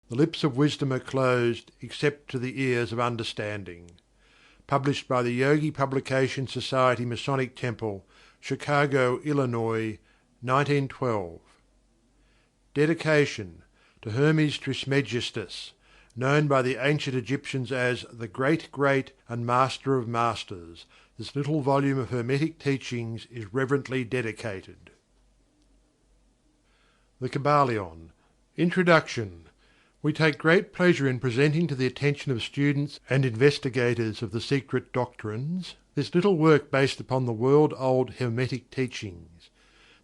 The lips of wisdom are closed except to the ears of understanding. Published by the Yogi Publication Society Masonic Temple, Chicago, Illinois, 1912. Dedication to Hermes Trismegistus, known by the ancient Egyptians as the Great Great and Master of Masters. This little volume of Hermetic teachings is reverently dedicated. The Kybalion. Introduction. We take great pleasure in presenting to the attention of students and investigators of the secret doctrines this little work based upon the world-old Hermetic teachings.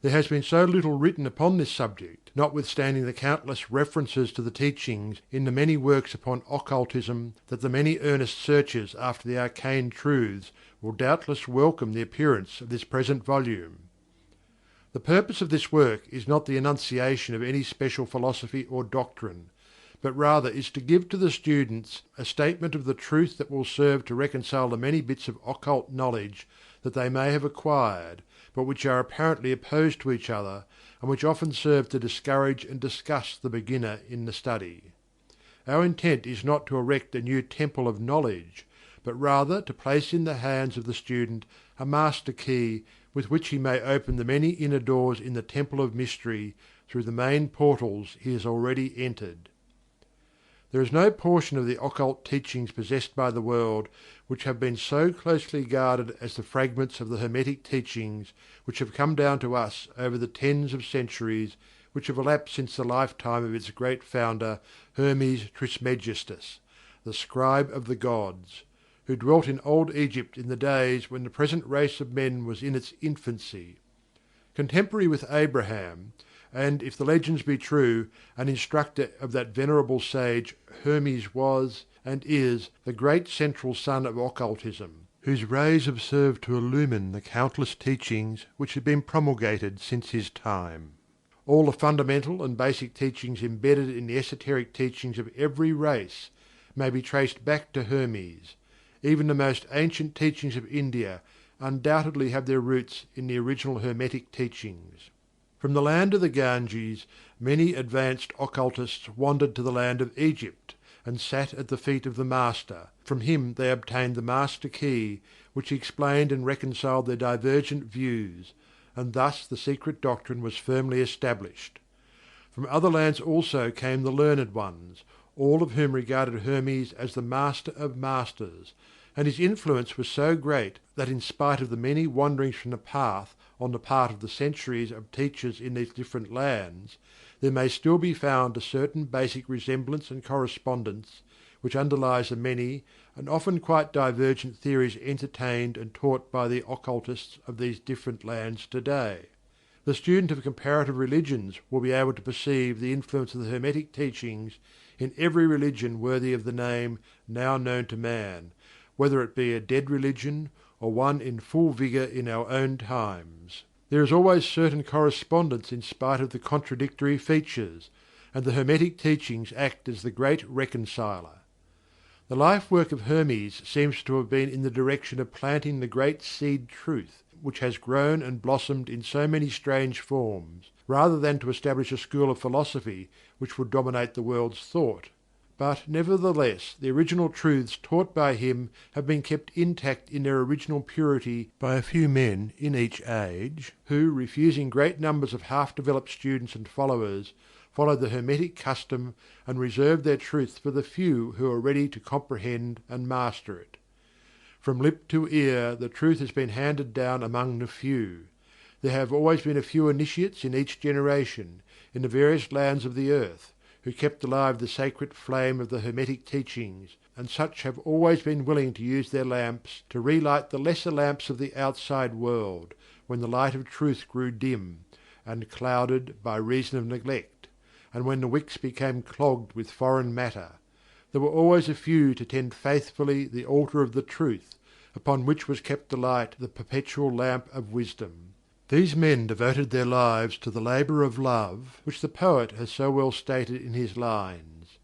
There has been so little written upon this subject, notwithstanding the countless references to the teachings in the many works upon occultism, that the many earnest searchers after the arcane truths will doubtless welcome the appearance of this present volume. The purpose of this work is not the enunciation of any special philosophy or doctrine, but rather is to give to the students a statement of the truth that will serve to reconcile the many bits of occult knowledge that they may have acquired, but which are apparently opposed to each other, and which often serve to discourage and disgust the beginner in the study. Our intent is not to erect a new temple of knowledge, but rather to place in the hands of the student a master key with which he may open the many inner doors in the temple of mystery through the main portals he has already entered. There is no portion of the occult teachings possessed by the world which have been so closely guarded as the fragments of the Hermetic teachings which have come down to us over the tens of centuries which have elapsed since the lifetime of its great founder, Hermes Trismegistus, the scribe of the gods, who dwelt in old Egypt in the days when the present race of men was in its infancy. Contemporary with Abraham, and, if the legends be true, an instructor of that venerable sage, Hermes was, and is, the great central sun of occultism, whose rays have served to illumine the countless teachings which have been promulgated since his time. All the fundamental and basic teachings embedded in the esoteric teachings of every race may be traced back to Hermes. Even the most ancient teachings of India undoubtedly have their roots in the original Hermetic teachings. From the land of the Ganges, many advanced occultists wandered to the land of Egypt, and sat at the feet of the Master. From him they obtained the Master Key, which explained and reconciled their divergent views, and thus the secret doctrine was firmly established. From other lands also came the learned ones, all of whom regarded Hermes as the Master of Masters, and his influence was so great that in spite of the many wanderings from the path on the part of the centuries of teachers in these different lands, there may still be found a certain basic resemblance and correspondence which underlies the many and often quite divergent theories entertained and taught by the occultists of these different lands today. The student of comparative religions will be able to perceive the influence of the Hermetic teachings in every religion worthy of the name now known to man, whether it be a dead religion or one in full vigour in our own times. There is always certain correspondence in spite of the contradictory features, and the Hermetic teachings act as the great reconciler. The life work of Hermes seems to have been in the direction of planting the great seed truth, which has grown and blossomed in so many strange forms, rather than to establish a school of philosophy which would dominate the world's thought. But nevertheless the original truths taught by him have been kept intact in their original purity by a few men in each age, who, refusing great numbers of half-developed students and followers, followed the Hermetic custom and reserved their truth for the few who are ready to comprehend and master it. From lip to ear the truth has been handed down among the few. There have always been a few initiates in each generation, in the various lands of the earth, who kept alive the sacred flame of the Hermetic teachings, and such have always been willing to use their lamps to relight the lesser lamps of the outside world, when the light of truth grew dim, and clouded by reason of neglect, and when the wicks became clogged with foreign matter. There were always a few to tend faithfully the altar of the truth, upon which was kept alight the perpetual lamp of wisdom. These men devoted their lives to the labour of love, which the poet has so well stated in his lines: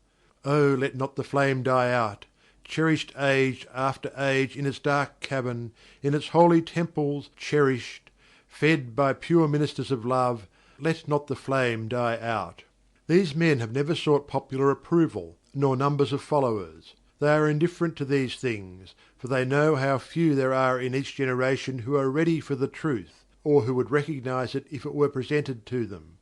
"Oh, let not the flame die out, cherished age after age in its dark cavern, in its holy temples cherished, fed by pure ministers of love, let not the flame die out." These men have never sought popular approval, nor numbers of followers. They are indifferent to these things, for they know how few there are in each generation who are ready for the truth, or who would recognize it if it were presented to them.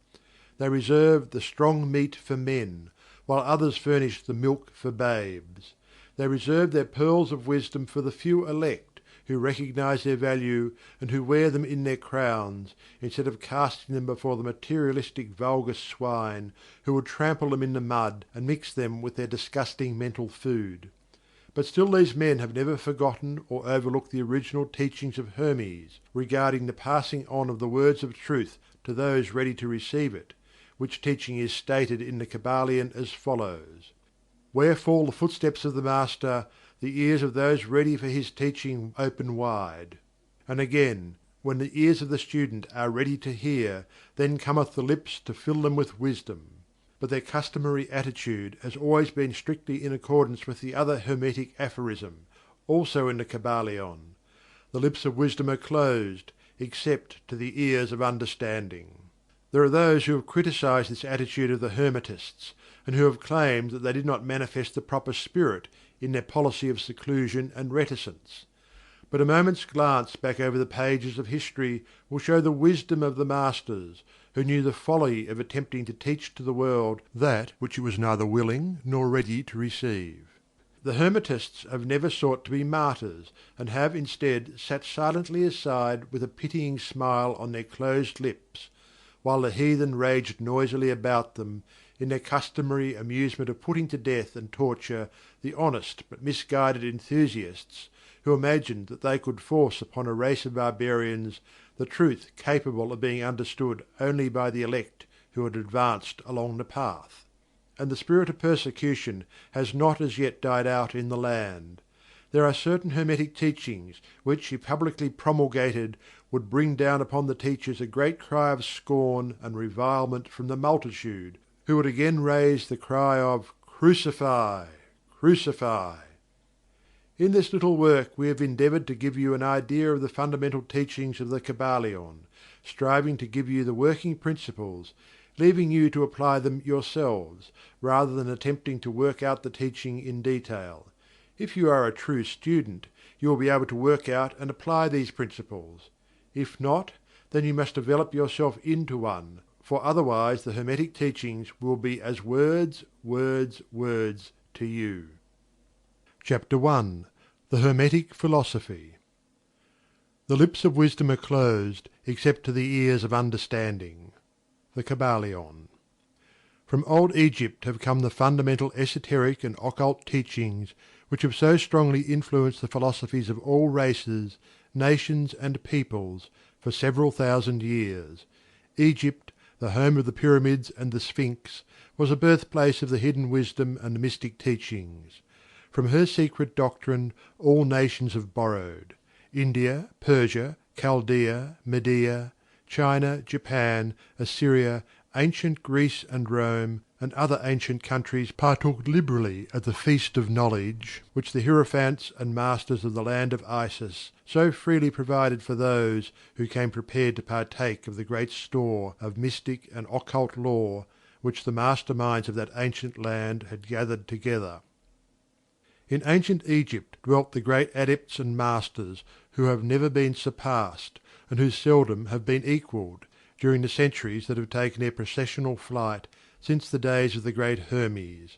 They reserve the strong meat for men, while others furnish the milk for babes. They reserve their pearls of wisdom for the few elect, who recognize their value, and who wear them in their crowns, instead of casting them before the materialistic vulgar swine, who would trample them in the mud, and mix them with their disgusting mental food. But still these men have never forgotten or overlooked the original teachings of Hermes, regarding the passing on of the words of truth to those ready to receive it, which teaching is stated in the Kybalion as follows: "Where fall the footsteps of the Master, the ears of those ready for his teaching open wide." And again: "When the ears of the student are ready to hear, then cometh the lips to fill them with wisdom." But their customary attitude has always been strictly in accordance with the other Hermetic aphorism, also in the Kybalion: "The lips of wisdom are closed, except to the ears of understanding." There are those who have criticised this attitude of the Hermetists, and who have claimed that they did not manifest the proper spirit in their policy of seclusion and reticence. But a moment's glance back over the pages of history will show the wisdom of the Masters, who knew the folly of attempting to teach to the world that which it was neither willing nor ready to receive. The Hermetists have never sought to be martyrs, and have instead sat silently aside with a pitying smile on their closed lips, while the heathen raged noisily about them, in their customary amusement of putting to death and torture the honest but misguided enthusiasts who imagined that they could force upon a race of barbarians the truth capable of being understood only by the elect who had advanced along the path. And the spirit of persecution has not as yet died out in the land. There are certain Hermetic teachings which, if publicly promulgated, would bring down upon the teachers a great cry of scorn and revilement from the multitude, who would again raise the cry of "Crucify! Crucify!" In this little work we have endeavoured to give you an idea of the fundamental teachings of the Kybalion, striving to give you the working principles, leaving you to apply them yourselves, rather than attempting to work out the teaching in detail. If you are a true student, you will be able to work out and apply these principles. If not, then you must develop yourself into one, for otherwise the Hermetic teachings will be as words, words, words to you. Chapter 1. The Hermetic Philosophy. The lips of wisdom are closed, except to the ears of understanding. The Kybalion. From old Egypt have come the fundamental esoteric and occult teachings which have so strongly influenced the philosophies of all races, nations and peoples for several thousand years. Egypt, the home of the pyramids and the Sphinx, was the birthplace of the hidden wisdom and the mystic teachings. From her secret doctrine all nations have borrowed. India, Persia, Chaldea, Media, China, Japan, Assyria, ancient Greece and Rome, and other ancient countries partook liberally at the feast of knowledge which the hierophants and masters of the land of Isis so freely provided for those who came prepared to partake of the great store of mystic and occult lore which the master minds of that ancient land had gathered together. In ancient Egypt dwelt the great adepts and masters who have never been surpassed, and who seldom have been equalled, during the centuries that have taken their processional flight since the days of the great Hermes.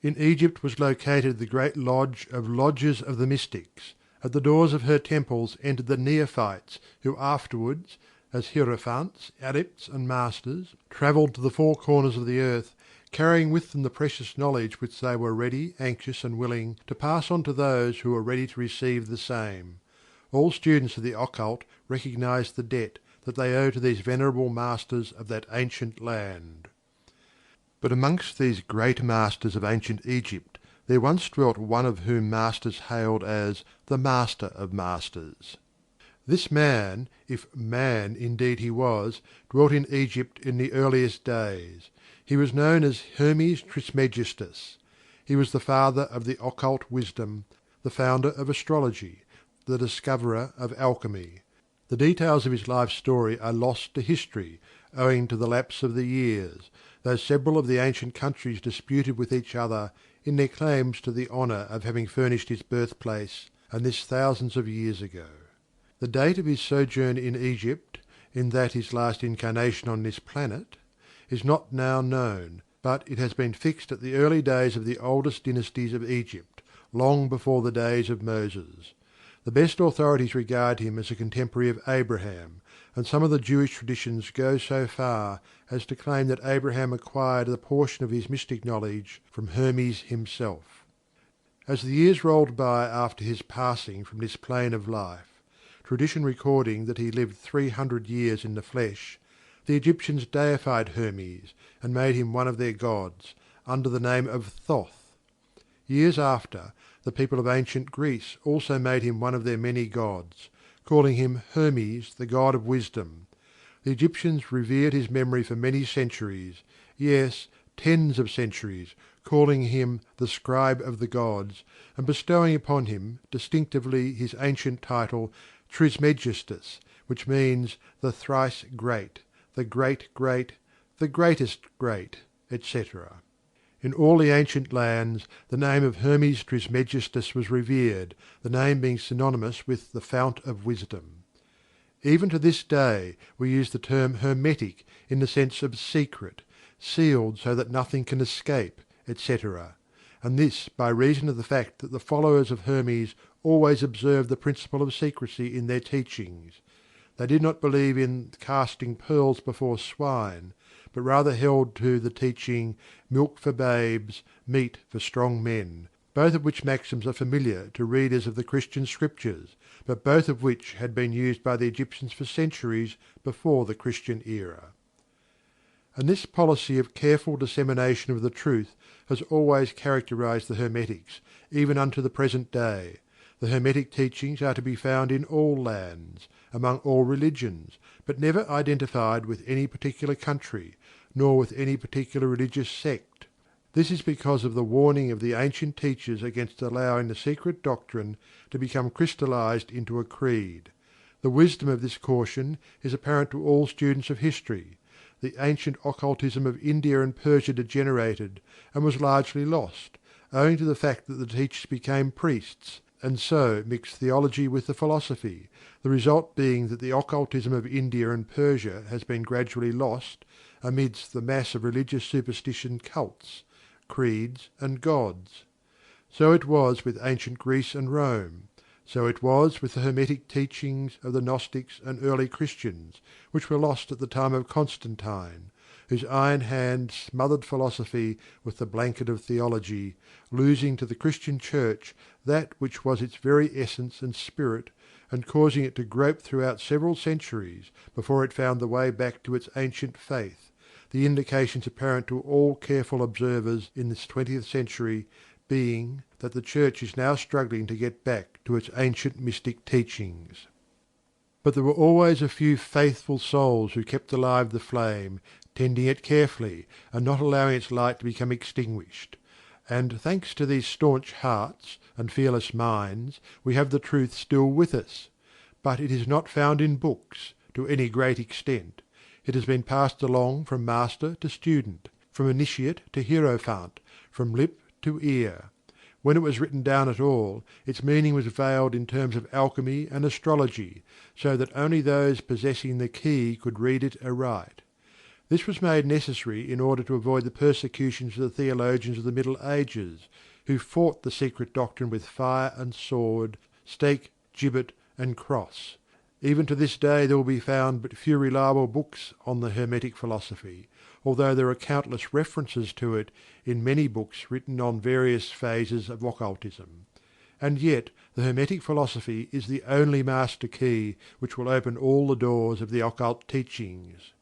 In Egypt was located the great lodge of Lodges of the Mystics. At the doors of her temples entered the neophytes who afterwards, as hierophants, adepts and masters, travelled to the four corners of the earth, carrying with them the precious knowledge which they were ready, anxious and willing to pass on to those who were ready to receive the same. All students of the occult recognize the debt that they owe to these venerable masters of that ancient land. But amongst these great masters of ancient Egypt there once dwelt one of whom masters hailed as the Master of Masters. This man, if man indeed he was, dwelt in Egypt in the earliest days. He was known as Hermes Trismegistus. He was the father of the occult wisdom, the founder of astrology, the discoverer of alchemy. The details of his life story are lost to history owing to the lapse of the years, though several of the ancient countries disputed with each other in their claims to the honour of having furnished his birthplace, and this thousands of years ago. The date of his sojourn in Egypt, in that his last incarnation on this planet, is not now known, but it has been fixed at the early days of the oldest dynasties of Egypt, long before the days of Moses. The best authorities regard him as a contemporary of Abraham, and some of the Jewish traditions go so far as to claim that Abraham acquired a portion of his mystic knowledge from Hermes himself. As the years rolled by after his passing from this plane of life, tradition recording that he lived 300 years in the flesh, the Egyptians deified Hermes and made him one of their gods, under the name of Thoth. Years after, the people of ancient Greece also made him one of their many gods, calling him Hermes, the god of wisdom. The Egyptians revered his memory for many centuries, yes, tens of centuries, calling him the scribe of the gods, and bestowing upon him distinctively his ancient title Trismegistus, which means the thrice great, the great great, the greatest great, etc. In all the ancient lands the name of Hermes Trismegistus was revered, the name being synonymous with the fount of wisdom. Even to this day we use the term hermetic in the sense of secret, sealed so that nothing can escape, etc., and this by reason of the fact that the followers of Hermes always observed the principle of secrecy in their teachings. They did not believe in casting pearls before swine, but rather held to the teaching milk for babes, meat for strong men, both of which maxims are familiar to readers of the Christian scriptures, but both of which had been used by the Egyptians for centuries before the Christian era. And this policy of careful dissemination of the truth has always characterized the Hermetics, even unto the present day. The Hermetic teachings are to be found in all lands, among all religions, but never identified with any particular country, nor with any particular religious sect. This is because of the warning of the ancient teachers against allowing the secret doctrine to become crystallized into a creed. The wisdom of this caution is apparent to all students of history. The ancient occultism of India and Persia degenerated, and was largely lost, owing to the fact that the teachers became priests, and so mixed theology with the philosophy, the result being that the occultism of India and Persia has been gradually lost amidst the mass of religious superstition cults, creeds and gods. So it was with ancient Greece and Rome. So it was with the Hermetic teachings of the Gnostics and early Christians, which were lost at the time of Constantine, whose iron hand smothered philosophy with the blanket of theology, losing to the Christian Church that which was its very essence and spirit, and causing it to grope throughout several centuries before it found the way back to its ancient faith, the indications apparent to all careful observers in this 20th century being that the Church is now struggling to get back to its ancient mystic teachings. But there were always a few faithful souls who kept alive the flame, tending it carefully, and not allowing its light to become extinguished. And thanks to these staunch hearts and fearless minds, we have the truth still with us. But it is not found in books, to any great extent. It has been passed along from master to student, from initiate to hierophant, from lip to ear. When it was written down at all, its meaning was veiled in terms of alchemy and astrology, so that only those possessing the key could read it aright. This was made necessary in order to avoid the persecutions of the theologians of the Middle Ages, who fought the secret doctrine with fire and sword, stake, gibbet, and cross. Even to this day there will be found but few reliable books on the Hermetic philosophy, although there are countless references to it in many books written on various phases of occultism. And yet the Hermetic philosophy is the only master key which will open all the doors of the occult teachings.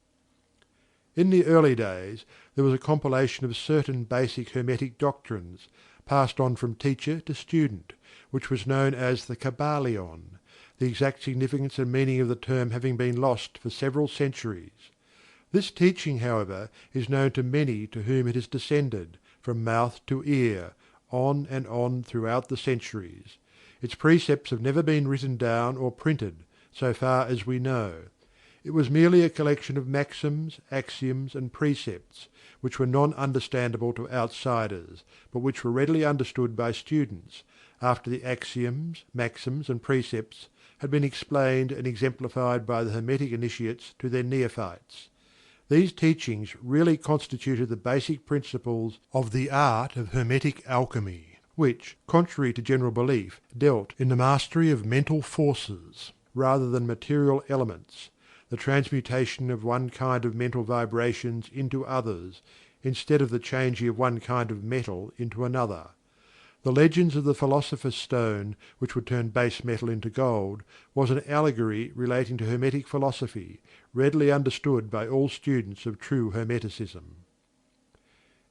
In the early days there was a compilation of certain basic Hermetic doctrines, passed on from teacher to student, which was known as the Kybalion, the exact significance and meaning of the term having been lost for several centuries. This teaching, however, is known to many to whom it has descended, from mouth to ear, on and on throughout the centuries. Its precepts have never been written down or printed, so far as we know. It was merely a collection of maxims, axioms, and precepts, which were non-understandable to outsiders, but which were readily understood by students, after the axioms, maxims, and precepts had been explained and exemplified by the Hermetic initiates to their neophytes. These teachings really constituted the basic principles of the art of Hermetic alchemy, which, contrary to general belief, dealt in the mastery of mental forces rather than material elements, the transmutation of one kind of mental vibrations into others, instead of the changing of one kind of metal into another. The legends of the philosopher's stone, which would turn base metal into gold, was an allegory relating to Hermetic philosophy, readily understood by all students of true Hermeticism.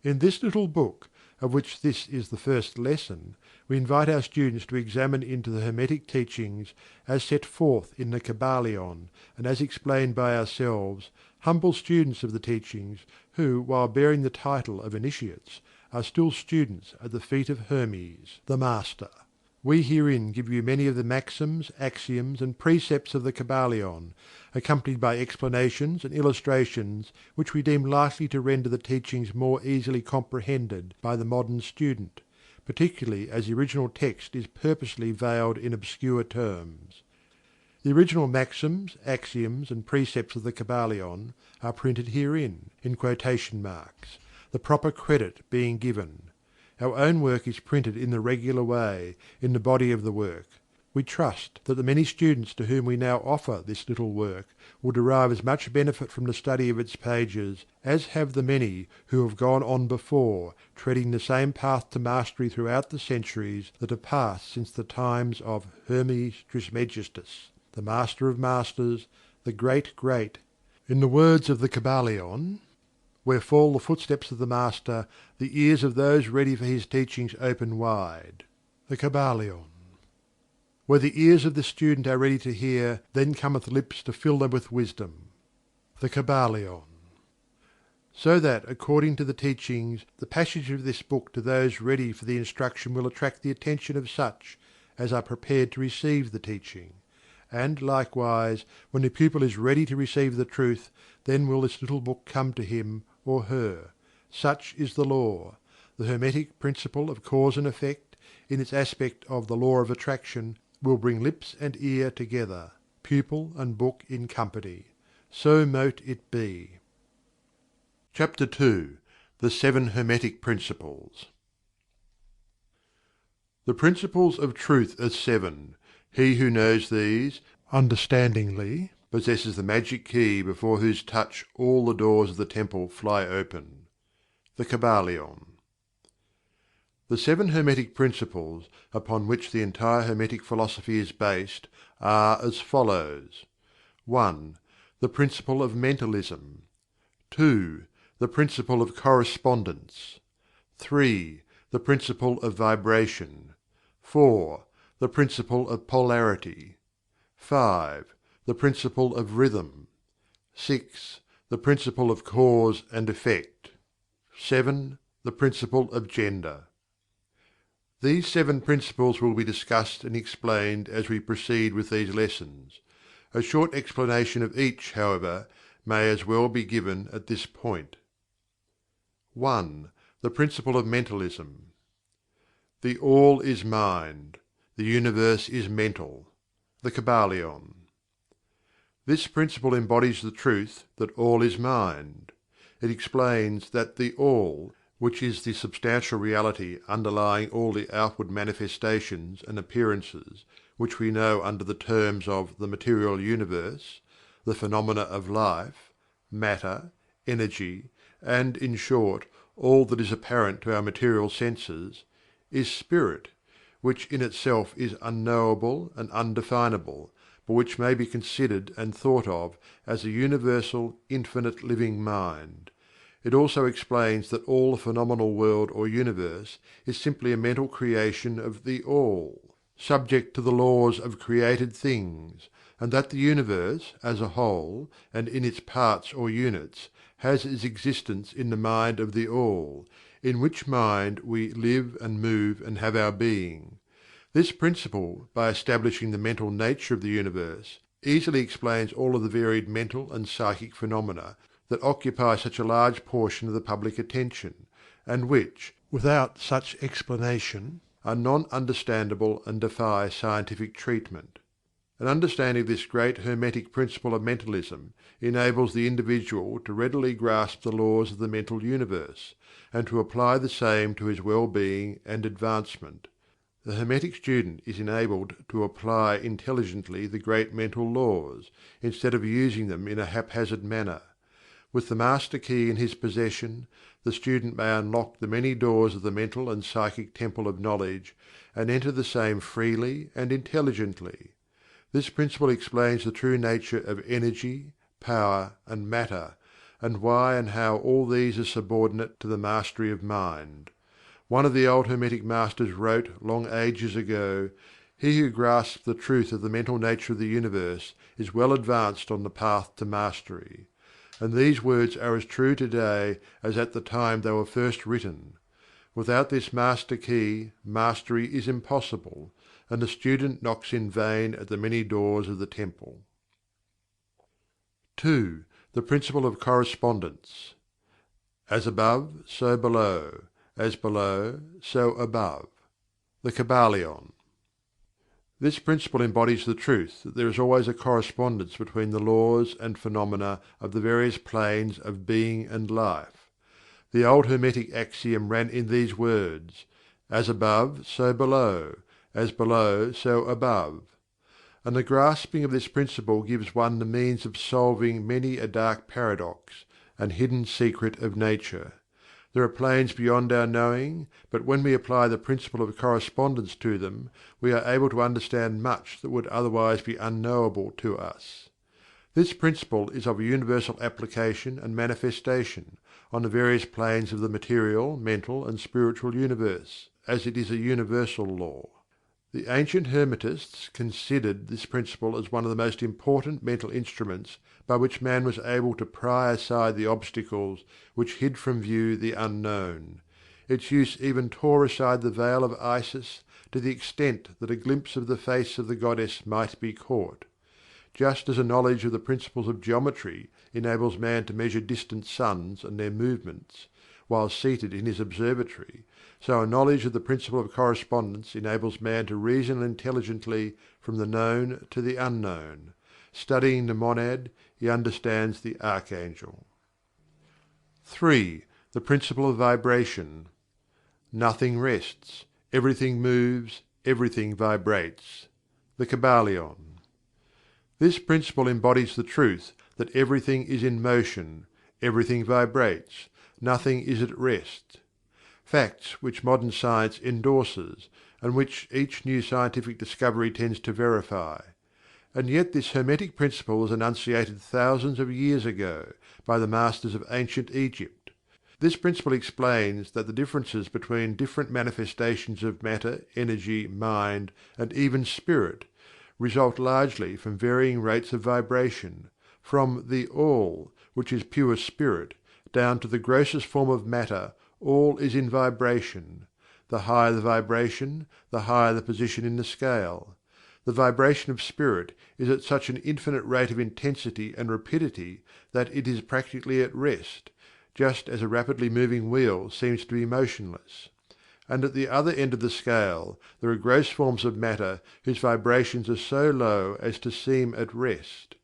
In this little book, of which this is the first lesson, we invite our students to examine into the Hermetic teachings as set forth in the Kybalion, and as explained by ourselves, humble students of the teachings, who, while bearing the title of initiates, are still students at the feet of Hermes, the Master. We herein give you many of the maxims, axioms, and precepts of the Kybalion, accompanied by explanations and illustrations which we deem likely to render the teachings more easily comprehended by the modern student, particularly as the original text is purposely veiled in obscure terms. The original maxims, axioms, and precepts of the Kybalion are printed herein, in quotation marks, the proper credit being given. Our own work is printed in the regular way, in the body of the work. We trust that the many students to whom we now offer this little work will derive as much benefit from the study of its pages as have the many who have gone on before, treading the same path to mastery throughout the centuries that have passed since the times of Hermes Trismegistus, the Master of Masters, the Great Great. In the words of the Kybalion, where fall the footsteps of the Master, the ears of those ready for his teachings open wide. The Kybalion. Where the ears of the student are ready to hear, then cometh lips to fill them with wisdom. The Kybalion. So that, according to the teachings, the passage of this book to those ready for the instruction will attract the attention of such as are prepared to receive the teaching. And, likewise, when the pupil is ready to receive the truth, then will this little book come to him or her. Such is the law. The Hermetic principle of cause and effect, in its aspect of the law of attraction, will bring lips and ear together, pupil and book in company. So mote it be. Chapter 2. The Seven Hermetic Principles. The principles of truth are seven. He who knows these, understandingly, possesses the magic key before whose touch all the doors of the temple fly open. The Kybalion. The seven Hermetic Principles, upon which the entire Hermetic philosophy is based, are as follows: 1. The principle of Mentalism. 2. The principle of Correspondence. 3. The principle of Vibration. 4. The principle of Polarity. 5. The principle of Rhythm. 6. The principle of Cause and Effect. 7. The principle of Gender. These seven principles will be discussed and explained as we proceed with these lessons. A short explanation of each, however, may as well be given at this point. 1. The principle of Mentalism. The All is Mind. The Universe is mental. The Kybalion. This principle embodies the truth that all is mind. It explains that the All, which is the substantial reality underlying all the outward manifestations and appearances which we know under the terms of the material universe, the phenomena of life, matter, energy, and, in short, all that is apparent to our material senses, is spirit, which in itself is unknowable and undefinable, but which may be considered and thought of as a universal, infinite living mind. It also explains that all the phenomenal world or universe is simply a mental creation of the All, subject to the laws of created things, and that the universe, as a whole, and in its parts or units, has its existence in the mind of the All, in which mind we live and move and have our being. This principle, by establishing the mental nature of the universe, easily explains all of the varied mental and psychic phenomena that occupy such a large portion of the public attention, and which, without such explanation, are non-understandable and defy scientific treatment. An understanding of this great Hermetic principle of mentalism enables the individual to readily grasp the laws of the mental universe, and to apply the same to his well-being and advancement. The Hermetic student is enabled to apply intelligently the great mental laws, instead of using them in a haphazard manner. With the Master Key in his possession, the student may unlock the many doors of the mental and psychic temple of knowledge, and enter the same freely and intelligently. This principle explains the true nature of energy, power, and matter, and why and how all these are subordinate to the mastery of mind. One of the old Hermetic Masters wrote, long ages ago, "He who grasps the truth of the mental nature of the universe is well advanced on the path to mastery." And these words are as true today as at the time they were first written. Without this Master Key, mastery is impossible, and the student knocks in vain at the many doors of the temple. 2. The Principle of Correspondence. As above, so below; as below, so above. The Kybalion. This principle embodies the truth that there is always a correspondence between the laws and phenomena of the various planes of being and life. The old Hermetic axiom ran in these words: "As above, so below; as below, so above." And the grasping of this principle gives one the means of solving many a dark paradox and hidden secret of nature. There are planes beyond our knowing, but when we apply the principle of correspondence to them, we are able to understand much that would otherwise be unknowable to us. This principle is of universal application and manifestation on the various planes of the material, mental, and spiritual universe, as it is a universal law. The ancient Hermetists considered this principle as one of the most important mental instruments by which man was able to pry aside the obstacles which hid from view the unknown. Its use even tore aside the veil of Isis to the extent that a glimpse of the face of the goddess might be caught. Just as a knowledge of the principles of geometry enables man to measure distant suns and their movements, while seated in his observatory, so a knowledge of the principle of correspondence enables man to reason intelligently from the known to the unknown. Studying the monad, he understands the archangel. 3. The Principle of Vibration. Nothing rests; everything moves; everything vibrates. The Kybalion. This principle embodies the truth that everything is in motion; everything vibrates; nothing is at rest. Facts which modern science endorses, and which each new scientific discovery tends to verify. And yet this Hermetic principle was enunciated thousands of years ago by the masters of ancient Egypt. This principle explains that the differences between different manifestations of matter, energy, mind, and even spirit, result largely from varying rates of vibration, from the All, which is pure spirit, down to the grossest form of matter. All is in vibration. The higher the vibration, the higher the position in the scale. The vibration of spirit is at such an infinite rate of intensity and rapidity that it is practically at rest, just as a rapidly moving wheel seems to be motionless. And at the other end of the scale there are gross forms of matter whose vibrations are so low as to seem at rest.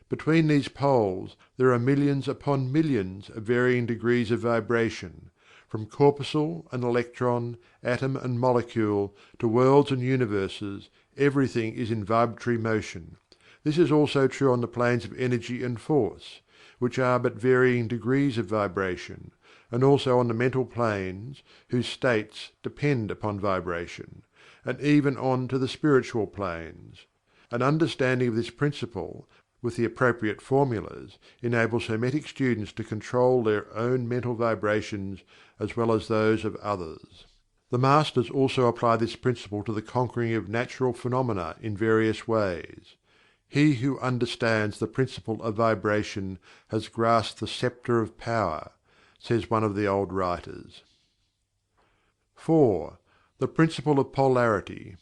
Between these poles there are millions upon millions of varying degrees of vibration. From corpuscle and electron, atom and molecule, to worlds and universes, everything is in vibratory motion. This is also true on the planes of energy and force, which are but varying degrees of vibration, and also on the mental planes, whose states depend upon vibration, and even on to the spiritual planes. An understanding of this principle, with the appropriate formulas, enables Hermetic students to control their own mental vibrations as well as those of others. The Masters also apply this principle to the conquering of natural phenomena in various ways. He who understands the principle of vibration has grasped the scepter of power, says one of the old writers. 4. The Principle of Polarity.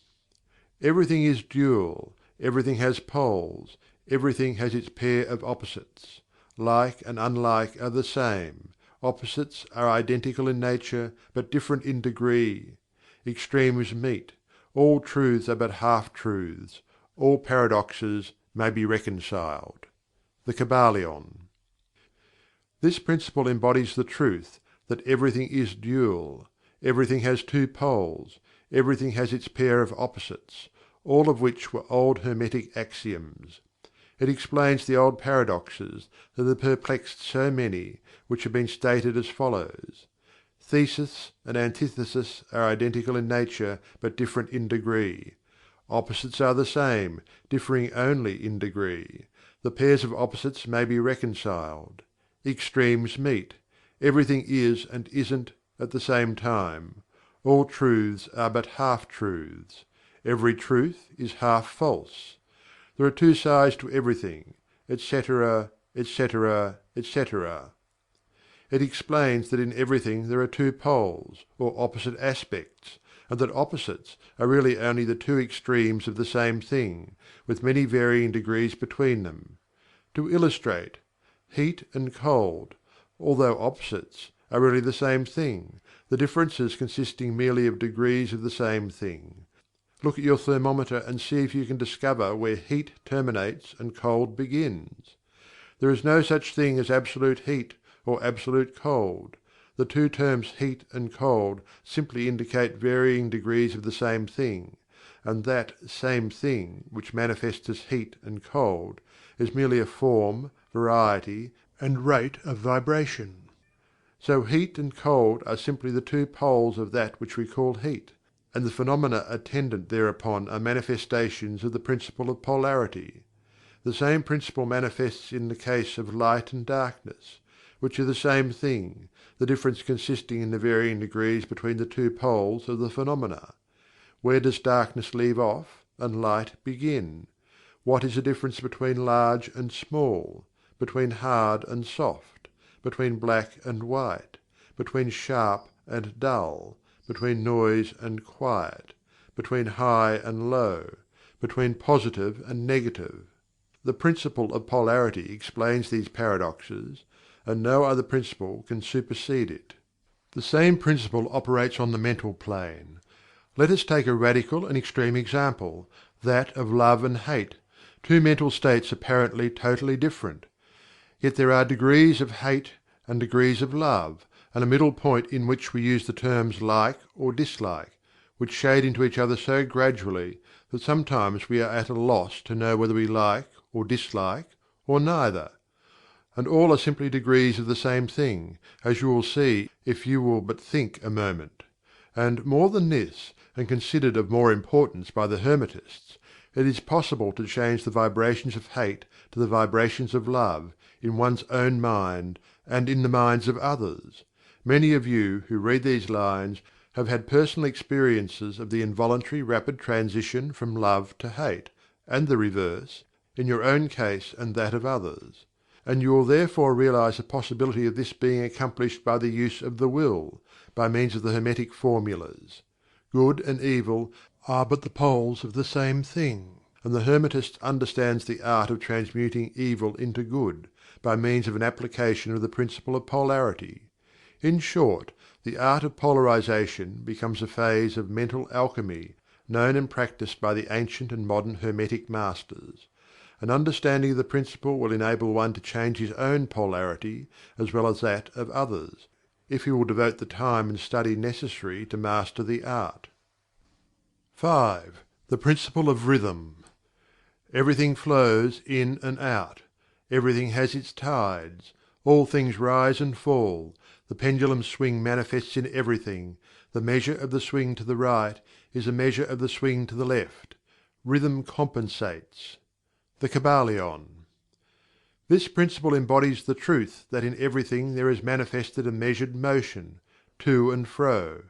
Everything is dual; everything has poles; Everything has its pair of opposites. Like and unlike are the same. Opposites are identical in nature, but different in degree. Extremes meet. All truths are but half-truths. All paradoxes may be reconciled. The Kybalion. This principle embodies the truth that everything is dual. Everything has two poles. Everything has its pair of opposites, all of which were old Hermetic axioms. It explains the old paradoxes that have perplexed so many, which have been stated as follows: thesis and antithesis are identical in nature, but different in degree. Opposites are the same, differing only in degree. The pairs of opposites may be reconciled. Extremes meet. Everything is and isn't at the same time. All truths are but half-truths. Every truth is half false. There are two sides to everything, etc., etc., etc. It explains that in everything there are two poles, or opposite aspects, and that opposites are really only the two extremes of the same thing, with many varying degrees between them. To illustrate: heat and cold, although opposites, are really the same thing, the differences consisting merely of degrees of the same thing. Look at your thermometer and see if you can discover where heat terminates and cold begins. There is no such thing as absolute heat or absolute cold. The two terms heat and cold simply indicate varying degrees of the same thing, and that same thing which manifests as heat and cold is merely a form, variety, and rate of vibration. So heat and cold are simply the two poles of that which we call heat, and the phenomena attendant thereupon are manifestations of the principle of polarity. The same principle manifests in the case of light and darkness, which are the same thing, the difference consisting in the varying degrees between the two poles of the phenomena. Where does darkness leave off and light begin? What is the difference between large and small, between hard and soft, between black and white, between sharp and dull, between noise and quiet, between high and low, between positive and negative? The principle of polarity explains these paradoxes, and no other principle can supersede it. The same principle operates on the mental plane. Let us take a radical and extreme example, that of love and hate, two mental states apparently totally different. Yet there are degrees of hate and degrees of love, and a middle point in which we use the terms like or dislike, which shade into each other so gradually that sometimes we are at a loss to know whether we like or dislike, or neither. And all are simply degrees of the same thing, as you will see if you will but think a moment. And more than this, and considered of more importance by the Hermetists, it is possible to change the vibrations of hate to the vibrations of love, in one's own mind, and in the minds of others. Many of you who read these lines have had personal experiences of the involuntary rapid transition from love to hate, and the reverse, in your own case and that of others. And you will therefore realize the possibility of this being accomplished by the use of the will, by means of the Hermetic formulas. Good and evil are but the poles of the same thing, and the Hermetist understands the art of transmuting evil into good, by means of an application of the principle of polarity. In short, the art of polarization becomes a phase of mental alchemy, known and practiced by the ancient and modern Hermetic masters. An understanding of the principle will enable one to change his own polarity as well as that of others, if he will devote the time and study necessary to master the art. 5. The principle of rhythm. Everything flows in and out. Everything has its tides. All things rise and fall. The pendulum swing manifests in everything. The measure of the swing to the right is a measure of the swing to the left. Rhythm compensates. The Kybalion. This principle embodies the truth that in everything there is manifested a measured motion, to and fro,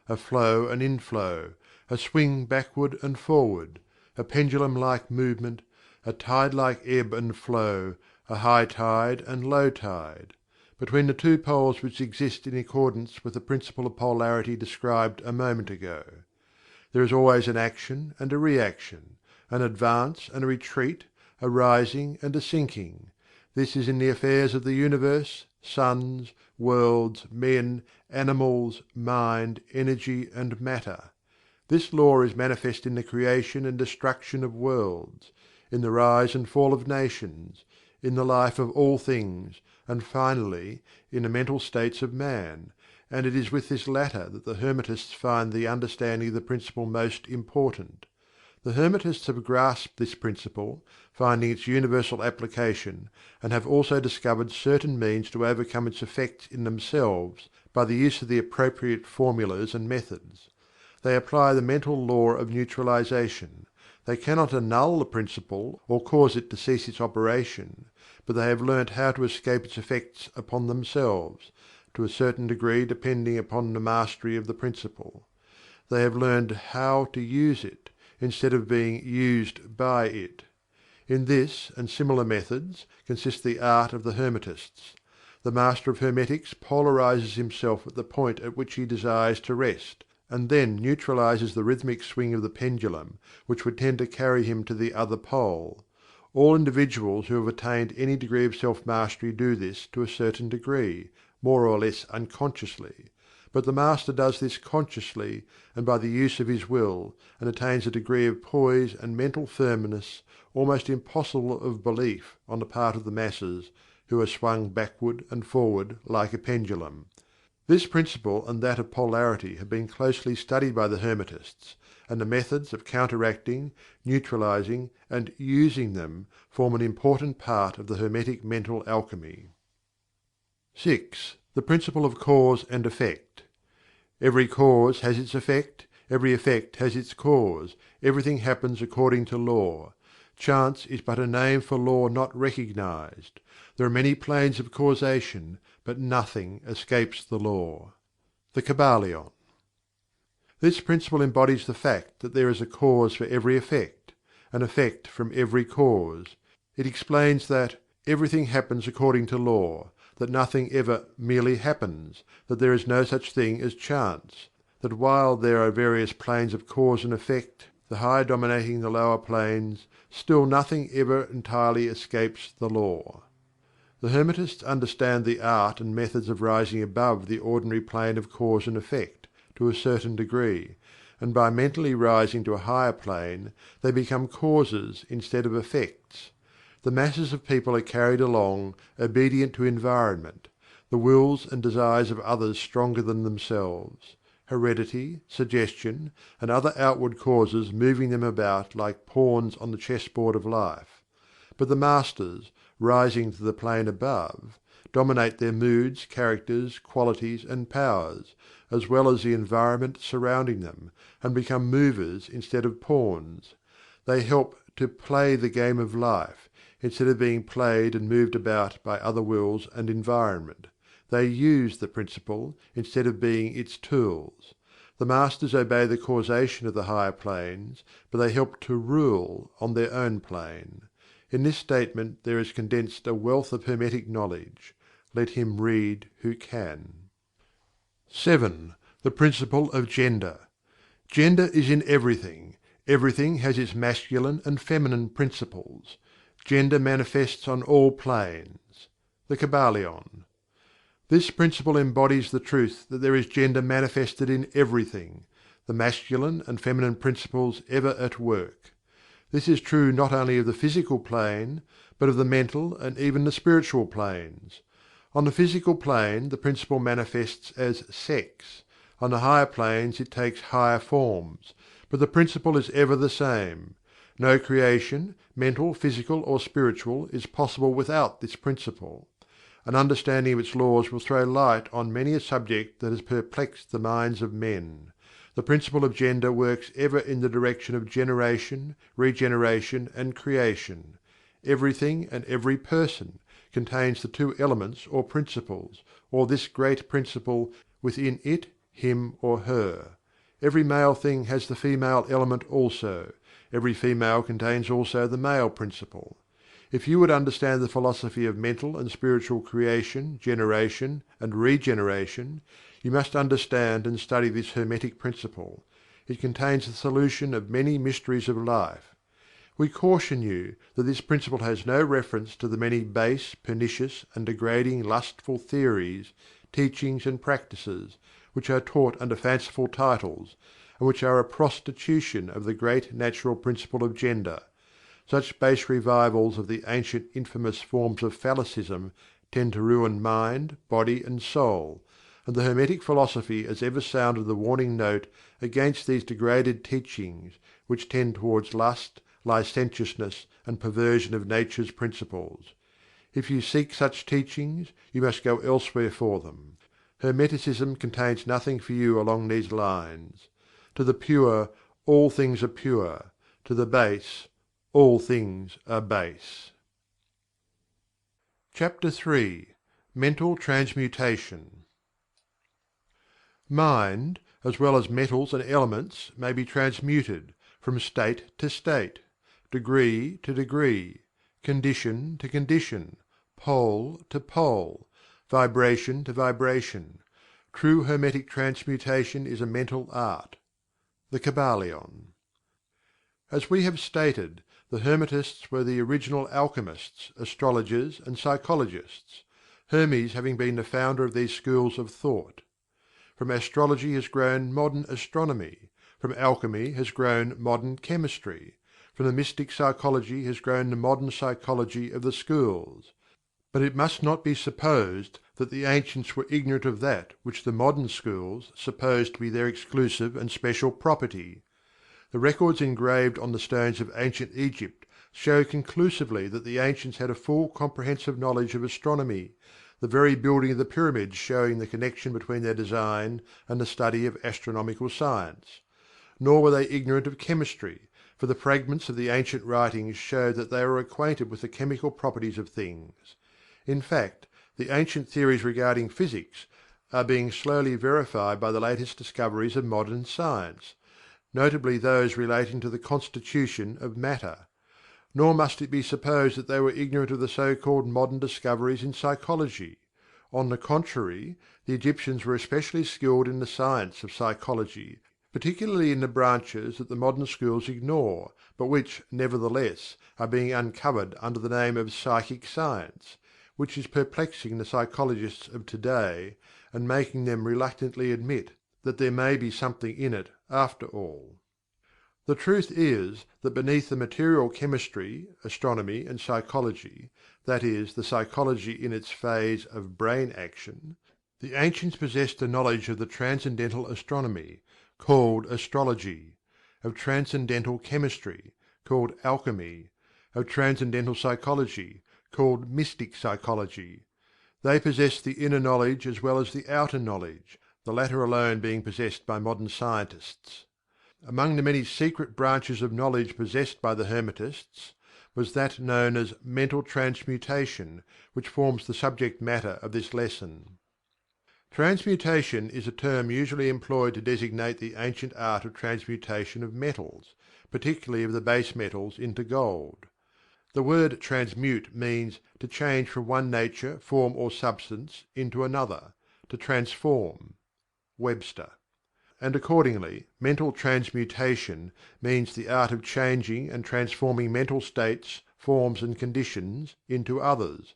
a flow and inflow, a swing backward and forward, a pendulum-like movement, a tide-like ebb and flow, a high tide and low tide, between the two poles which exist in accordance with the principle of polarity described a moment ago. There is always an action and a reaction, an advance and a retreat, a rising and a sinking. This is in the affairs of the universe, suns, worlds, men, animals, mind, energy, and matter. This law is manifest in the creation and destruction of worlds, in the rise and fall of nations, in the life of all things, and finally in the mental states of man, and it is with this latter that the Hermetists find the understanding of the principle most important. The Hermetists have grasped this principle, finding its universal application, and have also discovered certain means to overcome its effects in themselves by the use of the appropriate formulas and methods. They apply the mental law of neutralization. They cannot annul the principle or cause it to cease its operation, but they have learnt how to escape its effects upon themselves, to a certain degree depending upon the mastery of the principle. They have learned how to use it, instead of being used by it. In this and similar methods consists the art of the Hermetists. The master of Hermetics polarizes himself at the point at which he desires to rest, and then neutralizes the rhythmic swing of the pendulum which would tend to carry him to the other pole. All individuals who have attained any degree of self mastery do this to a certain degree, more or less unconsciously, but the master does this consciously and by the use of his will, and attains a degree of poise and mental firmness almost impossible of belief on the part of the masses, who are swung backward and forward like a pendulum. This principle and that of Polarity have been closely studied by the Hermetists, and the methods of counteracting, neutralizing, and using them form an important part of the Hermetic mental alchemy. 6. The principle of cause and effect. Every cause has its effect, every effect has its cause, everything happens according to law. Chance is but a name for law not recognized. There are many planes of causation, but nothing escapes the law. The Kybalion. This principle embodies the fact that there is a cause for every effect, an effect from every cause. It explains that everything happens according to law, that nothing ever merely happens, that there is no such thing as chance, that while there are various planes of cause and effect, the higher dominating the lower planes, still nothing ever entirely escapes the law. The Hermetists understand the art and methods of rising above the ordinary plane of cause and effect, to a certain degree, and by mentally rising to a higher plane, they become causes instead of effects. The masses of people are carried along, obedient to environment, the wills and desires of others stronger than themselves, heredity, suggestion, and other outward causes moving them about like pawns on the chessboard of life. But the masters, rising to the plane above, dominate their moods, characters, qualities, and powers, as well as the environment surrounding them, and become movers instead of pawns. They help to play the game of life, instead of being played and moved about by other wills and environment. They use the principle instead of being its tools. The masters obey the causation of the higher planes, but they help to rule on their own plane. In this statement there is condensed a wealth of Hermetic knowledge. Let him read who can. 7. The principle of gender. Gender is in everything. Everything has its masculine and feminine principles. Gender manifests on all planes. The Kybalion. This principle embodies the truth that there is gender manifested in everything, the masculine and feminine principles ever at work. This is true not only of the physical plane, but of the mental and even the spiritual planes. On the physical plane the principle manifests as sex. On the higher planes it takes higher forms, but the principle is ever the same. No creation, mental, physical, or spiritual, is possible without this principle. An understanding of its laws will throw light on many a subject that has perplexed the minds of men. The principle of gender works ever in the direction of generation, regeneration, and creation. Everything and every person contains the two elements or principles, or this great principle, within it, him or her. Every male thing has the female element also. Every female contains also the male principle. If you would understand the philosophy of mental and spiritual creation, generation, and regeneration, you must understand and study this Hermetic principle. It contains the solution of many mysteries of life. We caution you that this principle has no reference to the many base, pernicious, and degrading lustful theories, teachings, and practices, which are taught under fanciful titles, and which are a prostitution of the great natural principle of gender. Such base revivals of the ancient infamous forms of phallicism tend to ruin mind, body, and soul, and the Hermetic philosophy has ever sounded the warning note against these degraded teachings which tend towards lust, licentiousness, and perversion of nature's principles. If you seek such teachings, you must go elsewhere for them. Hermeticism contains nothing for you along these lines. To the pure, all things are pure; to the base, all things are base. Chapter 3. Mental Transmutation. Mind, as well as metals and elements, may be transmuted from state to state, degree to degree, condition to condition, pole to pole, vibration to vibration. True Hermetic transmutation is a mental art. The Kybalion. As we have stated, the Hermetists were the original alchemists, astrologers, and psychologists, Hermes having been the founder of these schools of thought. From astrology has grown modern astronomy; from alchemy has grown modern chemistry; from the mystic psychology has grown the modern psychology of the schools. But it must not be supposed that the ancients were ignorant of that which the modern schools suppose to be their exclusive and special property. The records engraved on the stones of ancient Egypt show conclusively that the ancients had a full comprehensive knowledge of astronomy, the very building of the pyramids showing the connection between their design and the study of astronomical science. Nor were they ignorant of chemistry, for the fragments of the ancient writings show that they were acquainted with the chemical properties of things. In fact, the ancient theories regarding physics are being slowly verified by the latest discoveries of modern science, notably those relating to the constitution of matter. Nor must it be supposed that they were ignorant of the so-called modern discoveries in psychology. On the contrary, the Egyptians were especially skilled in the science of psychology, particularly in the branches that the modern schools ignore, but which, nevertheless, are being uncovered under the name of psychic science, which is perplexing the psychologists of today, and making them reluctantly admit that there may be something in it after all. The truth is that beneath the material chemistry, astronomy, and psychology, that is, the psychology in its phase of brain action, the ancients possessed a knowledge of the transcendental astronomy, called astrology; of transcendental chemistry, called alchemy; of transcendental psychology, called mystic psychology. They possessed the inner knowledge as well as the outer knowledge, the latter alone being possessed by modern scientists. Among the many secret branches of knowledge possessed by the Hermetists was that known as Mental Transmutation, which forms the subject matter of this lesson. Transmutation is a term usually employed to designate the ancient art of transmutation of metals, particularly of the base metals, into gold. The word transmute means to change from one nature, form, or substance into another, to transform. Webster. And accordingly, mental transmutation means the art of changing and transforming mental states, forms, and conditions into others.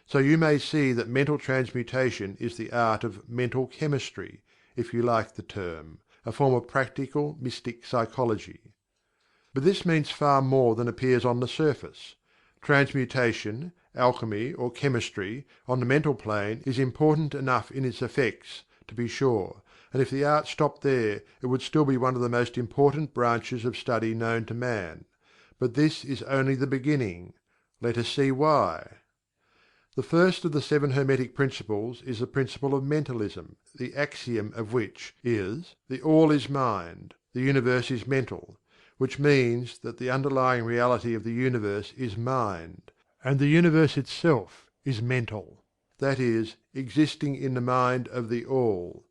So you may see that mental transmutation is the art of mental chemistry, if you like the term, a form of practical mystic psychology. But this means far more than appears on the surface. Transmutation, alchemy, or chemistry, on the mental plane, is important enough in its effects, to be sure, and if the art stopped there it would still be one of the most important branches of study known to man. But this is only the beginning. Let us see why. The first of the Seven Hermetic Principles is the principle of Mentalism, the axiom of which is: "The All is Mind, the Universe is Mental," which means that the underlying reality of the Universe is Mind, and the Universe itself is mental, that is, existing in the mind of the All.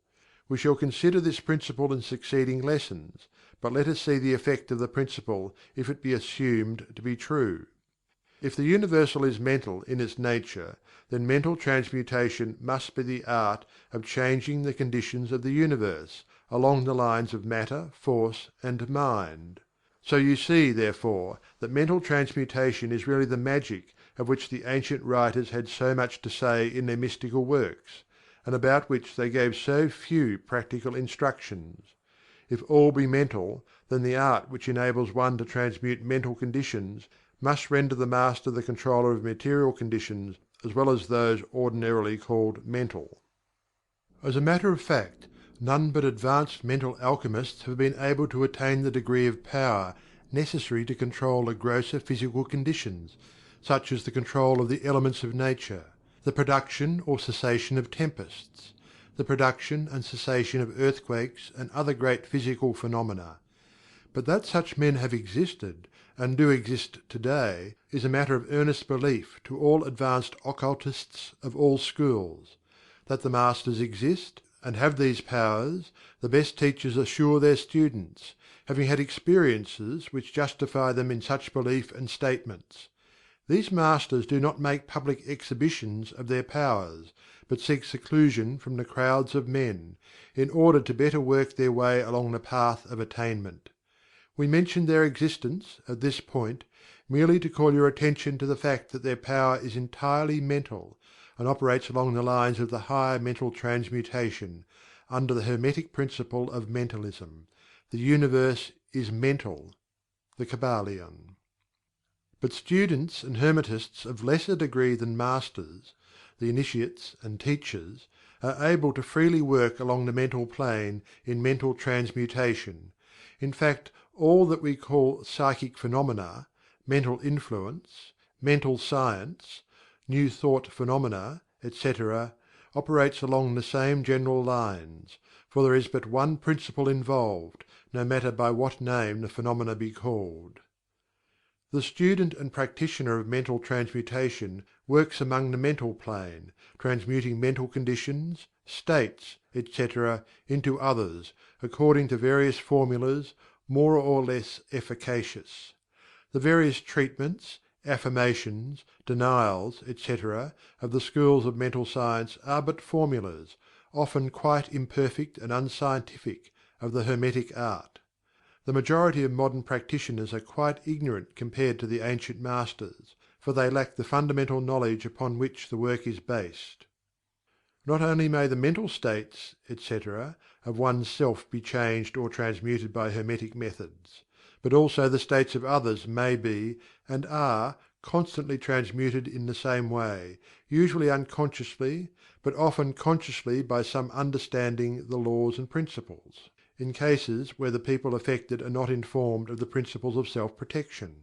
We shall consider this principle in succeeding lessons, but let us see the effect of the principle if it be assumed to be true. If the Universal is mental in its nature, then mental transmutation must be the art of changing the conditions of the Universe, along the lines of matter, force, and mind. So you see, therefore, that mental transmutation is really the magic of which the ancient writers had so much to say in their mystical works, and about which they gave so few practical instructions. If all be mental, then the art which enables one to transmute mental conditions must render the master the controller of material conditions as well as those ordinarily called mental. As a matter of fact, none but advanced mental alchemists have been able to attain the degree of power necessary to control the grosser physical conditions, such as the control of the elements of nature, the production or cessation of tempests, the production and cessation of earthquakes and other great physical phenomena. But that such men have existed, and do exist today, is a matter of earnest belief to all advanced occultists of all schools. That the masters exist, and have these powers, the best teachers assure their students, having had experiences which justify them in such belief and statements. These masters do not make public exhibitions of their powers, but seek seclusion from the crowds of men, in order to better work their way along the path of attainment. We mention their existence, at this point, merely to call your attention to the fact that their power is entirely mental, and operates along the lines of the higher mental transmutation, under the Hermetic principle of mentalism. The universe is mental. The Kybalion. But students and Hermetists of lesser degree than masters, the initiates and teachers, are able to freely work along the mental plane in mental transmutation. In fact, all that we call psychic phenomena, mental influence, mental science, new thought phenomena, etc., operates along the same general lines, for there is but one principle involved, no matter by what name the phenomena be called. The student and practitioner of mental transmutation works among the mental plane, transmuting mental conditions, states, etc., into others, according to various formulas, more or less efficacious. The various treatments, affirmations, denials, etc., of the schools of mental science are but formulas, often quite imperfect and unscientific, of the Hermetic art. The majority of modern practitioners are quite ignorant compared to the ancient masters, for they lack the fundamental knowledge upon which the work is based. Not only may the mental states, etc., of one's self be changed or transmuted by Hermetic methods, but also the states of others may be, and are, constantly transmuted in the same way, usually unconsciously, but often consciously by some understanding the laws and principles, in cases where the people affected are not informed of the principles of self-protection.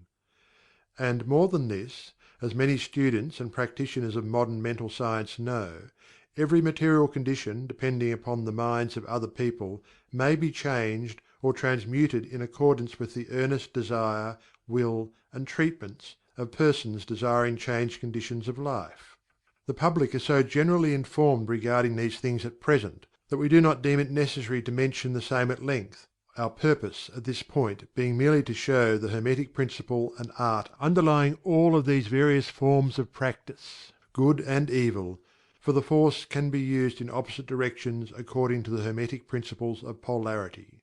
And more than this, as many students and practitioners of modern mental science know, every material condition depending upon the minds of other people may be changed or transmuted in accordance with the earnest desire, will, and treatments of persons desiring changed conditions of life. The public are so generally informed regarding these things at present that we do not deem it necessary to mention the same at length, our purpose at this point being merely to show the Hermetic principle and art underlying all of these various forms of practice, good and evil, for the force can be used in opposite directions according to the Hermetic principles of Polarity.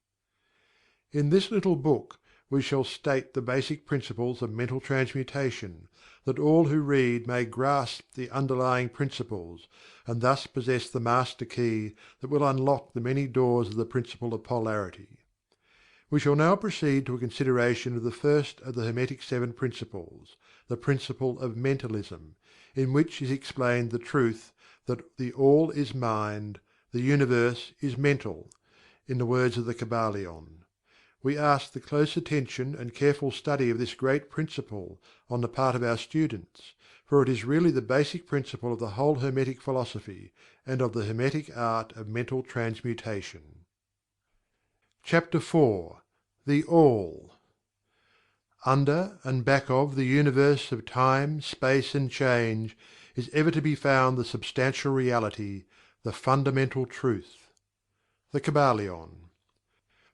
In this little book we shall state the basic principles of mental transmutation, that all who read may grasp the underlying principles, and thus possess the master key that will unlock the many doors of the principle of Polarity. We shall now proceed to a consideration of the first of the Hermetic Seven Principles, the principle of Mentalism, in which is explained the truth that the All is Mind, the Universe is Mental, in the words of the Kybalion. We ask the close attention and careful study of this great principle on the part of our students, for it is really the basic principle of the whole Hermetic philosophy, and of the Hermetic art of mental transmutation. Chapter IV. The All. Under and back of the universe of time, space, and change is ever to be found the substantial reality, the fundamental truth. The Kybalion.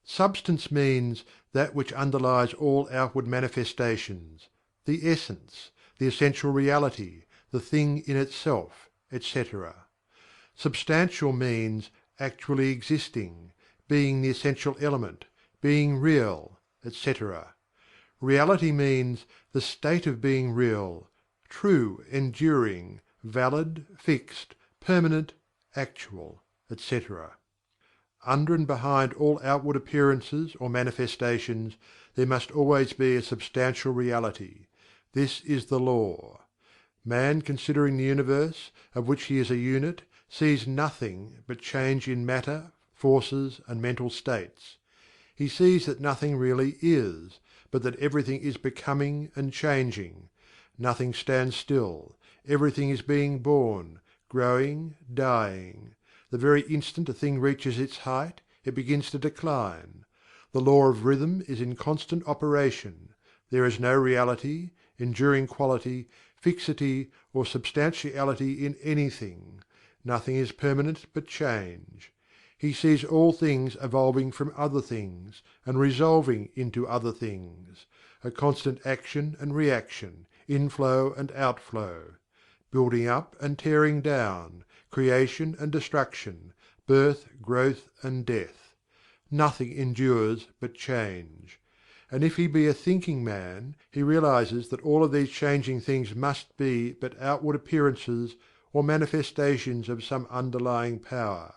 Substance means that which underlies all outward manifestations, the essence, the essential reality, the thing in itself, etc. Substantial means actually existing, being the essential element, being real, etc. Reality means the state of being real, true, enduring, valid, fixed, permanent, actual, etc. Under and behind all outward appearances or manifestations there must always be a substantial reality. This is the law. Man, considering the universe, of which he is a unit, sees nothing but change in matter, forces, and mental states. He sees that nothing really is, but that everything is becoming and changing. Nothing stands still. Everything is being born, growing, dying. The very instant a thing reaches its height, it begins to decline. The law of rhythm is in constant operation. There is no reality, enduring quality, fixity, or substantiality in anything. Nothing is permanent but change. He sees all things evolving from other things, and resolving into other things. A constant action and reaction, inflow and outflow. Building up and tearing down, creation and destruction, birth, growth, and death. Nothing endures but change. And if he be a thinking man, he realizes that all of these changing things must be but outward appearances or manifestations of some underlying power,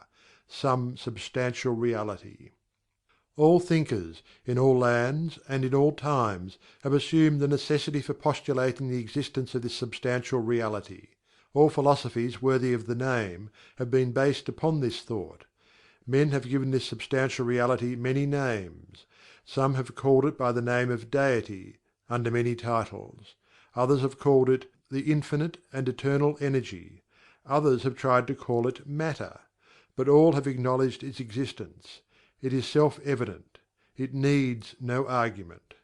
some substantial reality. All thinkers, in all lands and in all times, have assumed the necessity for postulating the existence of this substantial reality. All philosophies worthy of the name have been based upon this thought. Men have given this substantial reality many names. Some have called it by the name of Deity, under many titles. Others have called it the Infinite and Eternal Energy. Others have tried to call it Matter. But all have acknowledged its existence. It is self-evident. It needs no argument.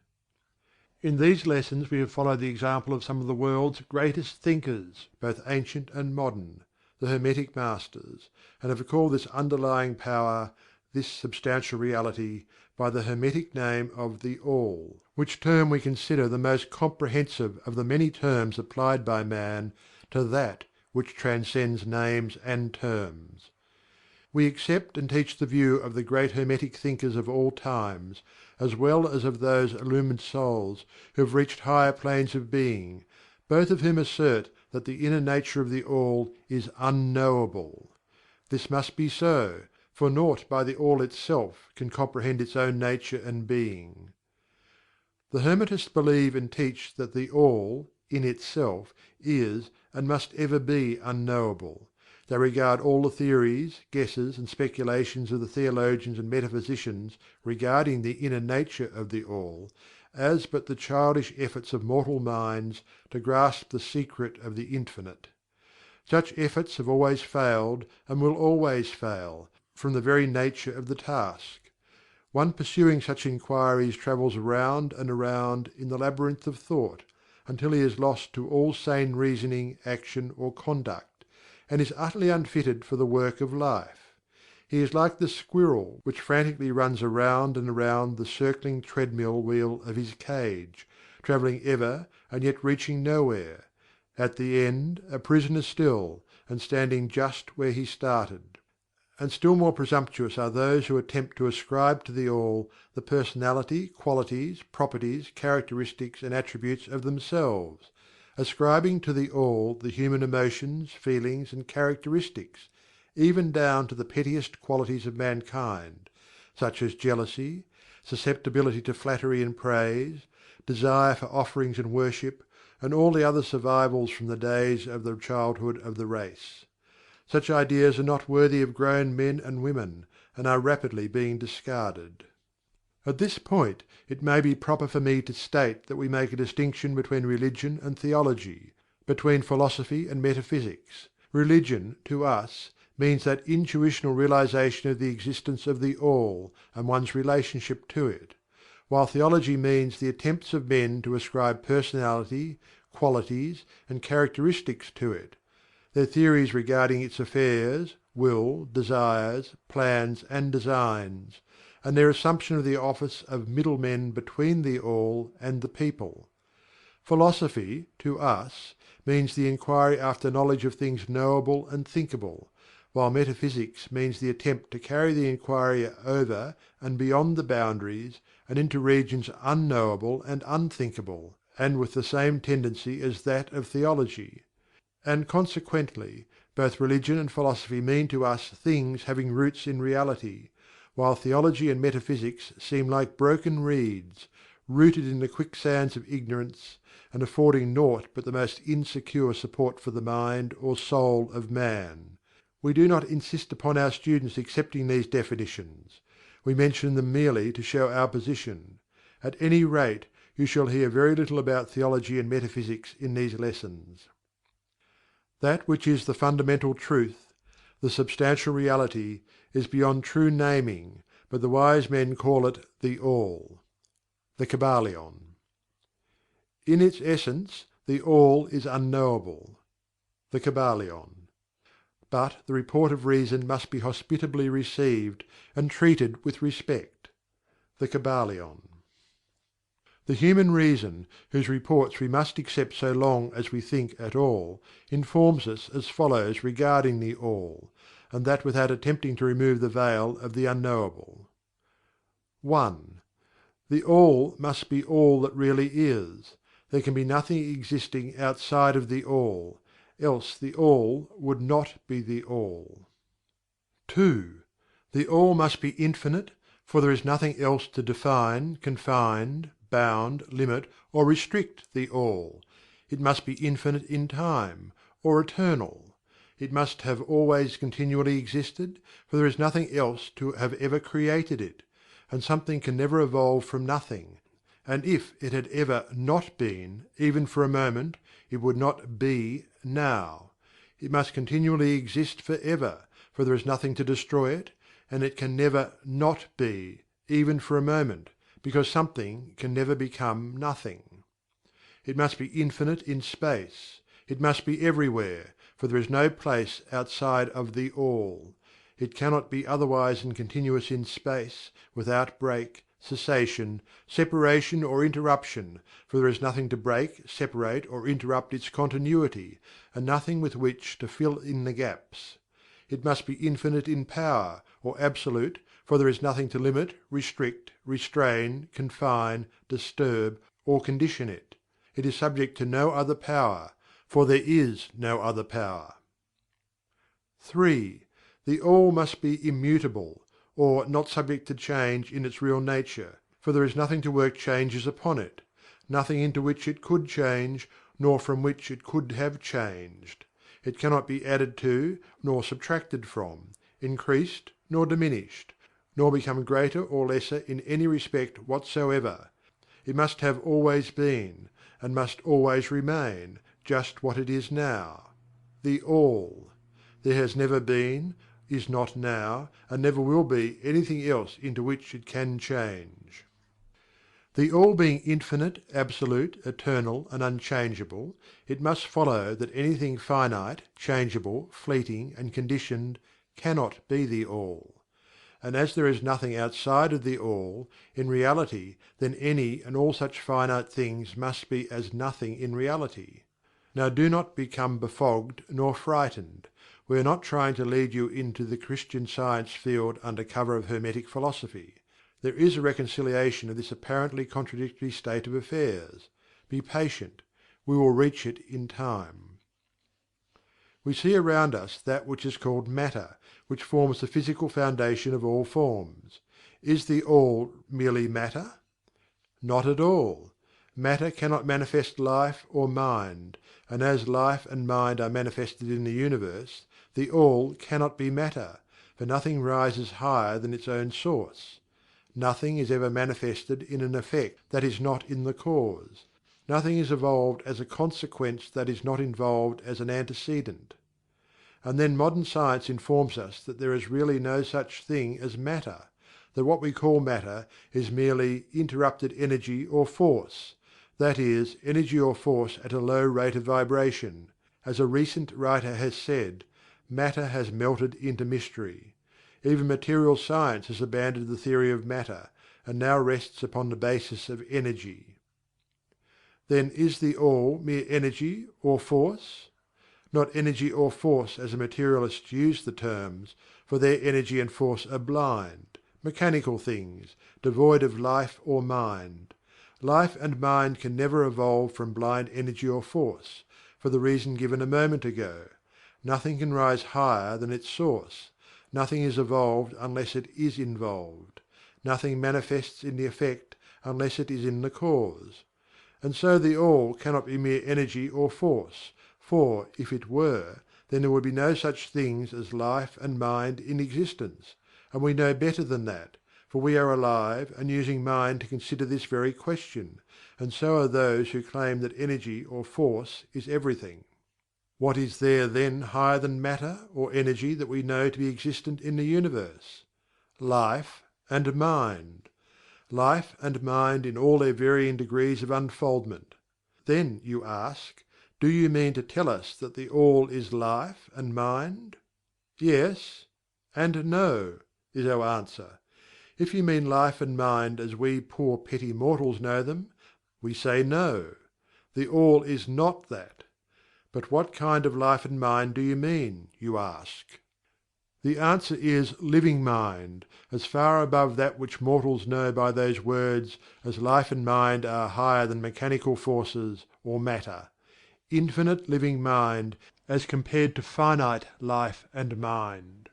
In these lessons we have followed the example of some of the world's greatest thinkers, both ancient and modern, the Hermetic Masters, and have called this underlying power, this substantial reality, by the Hermetic name of the All, which term we consider the most comprehensive of the many terms applied by man to that which transcends names and terms. We accept and teach the view of the great Hermetic thinkers of all times, as well as of those illumined souls who have reached higher planes of being, both of whom assert that the inner nature of the All is unknowable. This must be so, for naught by the All itself can comprehend its own nature and being. The Hermetists believe and teach that the All, in itself, is and must ever be unknowable. They regard all the theories, guesses, and speculations of the theologians and metaphysicians regarding the inner nature of the All as but the childish efforts of mortal minds to grasp the secret of the Infinite. Such efforts have always failed and will always fail, from the very nature of the task. One pursuing such inquiries travels round and around in the labyrinth of thought, until he is lost to all sane reasoning, action, or conduct, and is utterly unfitted for the work of life. He is like the squirrel which frantically runs around and around the circling treadmill wheel of his cage, travelling ever and yet reaching nowhere; at the end a prisoner still, and standing just where he started. And still more presumptuous are those who attempt to ascribe to the All the personality, qualities, properties, characteristics, and attributes of themselves, ascribing to the All the human emotions, feelings, and characteristics, even down to the pettiest qualities of mankind, such as jealousy, susceptibility to flattery and praise, desire for offerings and worship, and all the other survivals from the days of the childhood of the race. Such ideas are not worthy of grown men and women, and are rapidly being discarded. At this point it may be proper for me to state that we make a distinction between religion and theology, between philosophy and metaphysics. Religion, to us, means that intuitional realization of the existence of the All and one's relationship to it, while theology means the attempts of men to ascribe personality, qualities, and characteristics to it, their theories regarding its affairs, will, desires, plans, and designs, and their assumption of the office of middlemen between the All and the people. Philosophy, to us, means the inquiry after knowledge of things knowable and thinkable, while metaphysics means the attempt to carry the inquiry over and beyond the boundaries and into regions unknowable and unthinkable, and with the same tendency as that of theology. And consequently, both religion and philosophy mean to us things having roots in reality, while theology and metaphysics seem like broken reeds, rooted in the quicksands of ignorance, and affording naught but the most insecure support for the mind or soul of man. We do not insist upon our students accepting these definitions. We mention them merely to show our position. At any rate, you shall hear very little about theology and metaphysics in these lessons. That which is the fundamental truth, the substantial reality, is beyond true naming, but the wise men call it the All. The Kybalion. In its essence, the All is unknowable. The Kybalion. But the report of reason must be hospitably received and treated with respect. The Kybalion. The human reason, whose reports we must accept so long as we think at all, informs us as follows regarding the All, and that without attempting to remove the veil of the unknowable. 1. The All must be all that really is. There can be nothing existing outside of the All, else the All would not be the All. 2. The All must be infinite, for there is nothing else to define, confine, bound, limit, or restrict the All. It must be infinite in time, or eternal. It must have always continually existed, for there is nothing else to have ever created it, and something can never evolve from nothing, and if it had ever not been, even for a moment, it would not be now. It must continually exist forever, for there is nothing to destroy it, and it can never not be, even for a moment, because something can never become nothing. It must be infinite in space. It must be everywhere, for there is no place outside of the All. It cannot be otherwise than continuous in space, without break, cessation, separation or interruption, for there is nothing to break, separate or interrupt its continuity, and nothing with which to fill in the gaps. It must be infinite in power, or absolute, for there is nothing to limit, restrict, restrain, confine, disturb, or condition it. It is subject to no other power, for there is no other power. 3. The All must be immutable, or not subject to change in its real nature, for there is nothing to work changes upon it, nothing into which it could change, nor from which it could have changed. It cannot be added to, nor subtracted from, increased nor diminished, nor become greater or lesser in any respect whatsoever. It must have always been, and must always remain, just what it is now. The All. There has never been, is not now, and never will be anything else into which it can change. The All being infinite, absolute, eternal, and unchangeable, it must follow that anything finite, changeable, fleeting, and conditioned cannot be the All. And as there is nothing outside of the All, in reality, then any and all such finite things must be as nothing in reality. Now do not become befogged nor frightened. We are not trying to lead you into the Christian Science field under cover of Hermetic philosophy. There is a reconciliation of this apparently contradictory state of affairs. Be patient. We will reach it in time. We see around us that which is called matter, which forms the physical foundation of all forms. Is the All merely matter? Not at all. Matter cannot manifest life or mind, and as life and mind are manifested in the universe, the All cannot be matter, for nothing rises higher than its own source. Nothing is ever manifested in an effect that is not in the cause. Nothing is evolved as a consequence that is not involved as an antecedent. And then modern science informs us that there is really no such thing as matter, that what we call matter is merely interrupted energy or force, that is, energy or force at a low rate of vibration. As a recent writer has said, matter has melted into mystery. Even material science has abandoned the theory of matter, and now rests upon the basis of energy. Then is the All mere energy or force? not energy or force as the materialists use the terms, for their energy and force are blind, mechanical things, devoid of life or mind. Life and mind can never evolve from blind energy or force, for the reason given a moment ago. Nothing can rise higher than its source. Nothing is evolved unless it is involved. Nothing manifests in the effect unless it is in the cause. And so the All cannot be mere energy or force, for, if it were, then there would be no such things as life and mind in existence, and we know better than that, for we are alive and using mind to consider this very question, and so are those who claim that energy or force is everything. What is there then higher than matter or energy that we know to be existent in the universe? Life and mind. Life and mind in all their varying degrees of unfoldment. Then, you ask, do you mean to tell us that the All is life and mind? Yes and no, is our answer. If you mean life and mind as we poor petty mortals know them, we say no. The All is not that. But what kind of life and mind do you mean, you ask? The answer is living mind, as far above that which mortals know by those words as life and mind are higher than mechanical forces or matter. Infinite living mind as compared to finite life and mind.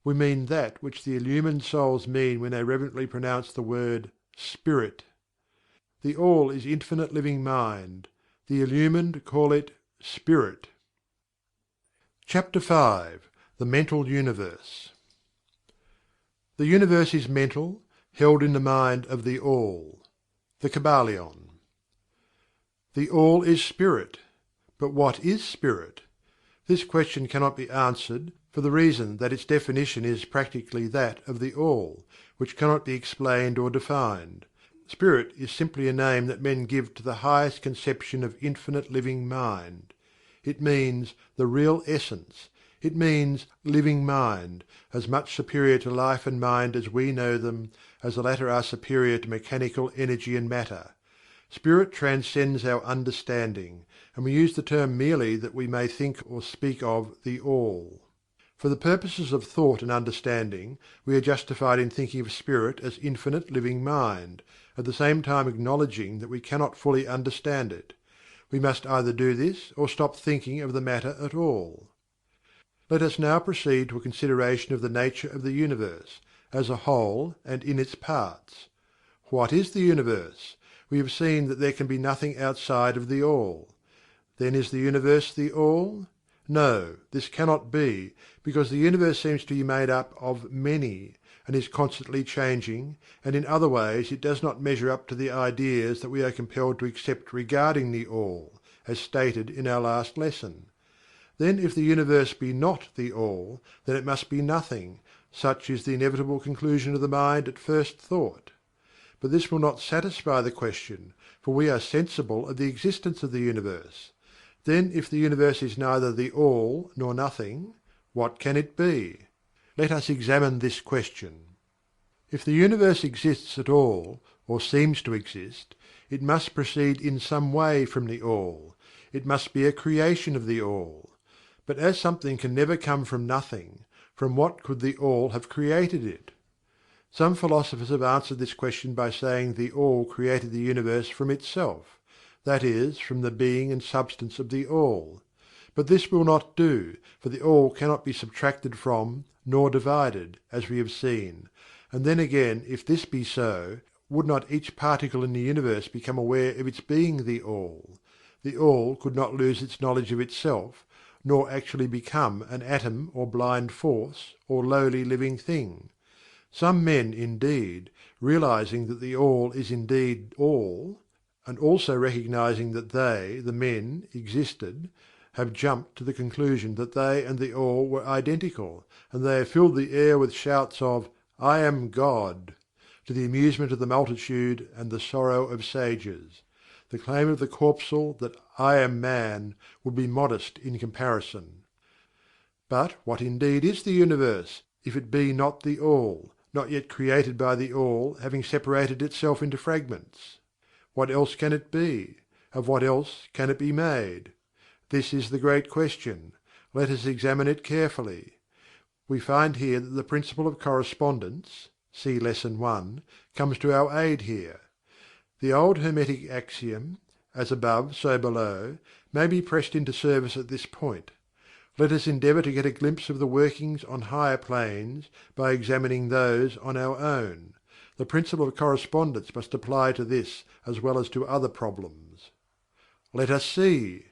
We mean that which the illumined souls mean when they reverently pronounce the word Spirit. The All is infinite living mind. The illumined call it Spirit. Chapter 5. The Mental Universe. The universe is mental, held in the mind of the All. The Kybalion. The All is Spirit. But what is Spirit? This question cannot be answered, for the reason that its definition is practically that of the All, which cannot be explained or defined. Spirit is simply a name that men give to the highest conception of infinite living mind. It means the real essence. It means living mind, as much superior to life and mind as we know them, as the latter are superior to mechanical energy and matter. Spirit transcends our understanding, and we use the term merely that we may think or speak of the All. For the purposes of thought and understanding, we are justified in thinking of Spirit as infinite living mind, at the same time acknowledging that we cannot fully understand it. We must either do this or stop thinking of the matter at all. Let us now proceed to a consideration of the nature of the universe, as a whole and in its parts. What is the universe? We have seen that there can be nothing outside of the All. Then is the universe the All? No, this cannot be, because the universe seems to be made up of many, and is constantly changing, and in other ways it does not measure up to the ideas that we are compelled to accept regarding the All, as stated in our last lesson. Then if the universe be not the All, then it must be nothing. Such is the inevitable conclusion of the mind at first thought. But this will not satisfy the question, for we are sensible of the existence of the universe. Then if the universe is neither the All nor nothing, what can it be? Let us examine this question. If the universe exists at all, or seems to exist, it must proceed in some way from the All. It must be a creation of the All. But as something can never come from nothing, from what could the All have created it? Some philosophers have answered this question by saying the All created the universe from itself, that is, from the being and substance of the All. But this will not do, for the All cannot be subtracted from, nor divided, as we have seen. And then again, if this be so, would not each particle in the universe become aware of its being the All? The All could not lose its knowledge of itself, nor actually become an atom or blind force, or lowly living thing. Some men, indeed, realizing that the All is indeed All, and also recognizing that they, the men, existed, have jumped to the conclusion that they and the All were identical, and they have filled the air with shouts of "I am God," to the amusement of the multitude and the sorrow of sages. The claim of the corpuscle that "I am man" would be modest in comparison. But what indeed is the universe, if it be not the All, not yet created by the All, having separated itself into fragments? What else can it be? Of what else can it be made? This is the great question. Let us examine it carefully. We find here that the principle of correspondence (see Lesson 1) comes to our aid here. The old Hermetic axiom, "as above, so below," may be pressed into service at this point. Let us endeavor to get a glimpse of the workings on higher planes by examining those on our own. The principle of correspondence must apply to this as well as to other problems. Let us see.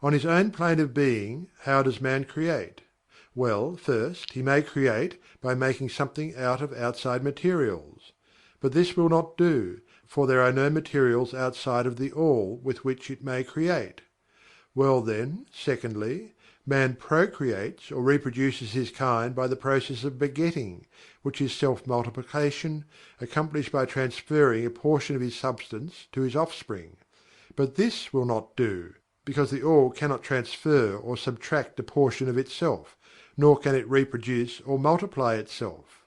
On his own plane of being, how does man create? Well, first, he may create by making something out of outside materials. But this will not do, for there are no materials outside of the All with which it may create. Well then, secondly, man procreates or reproduces his kind by the process of begetting, which is self-multiplication, accomplished by transferring a portion of his substance to his offspring. But this will not do, because the All cannot transfer or subtract a portion of itself, nor can it reproduce or multiply itself.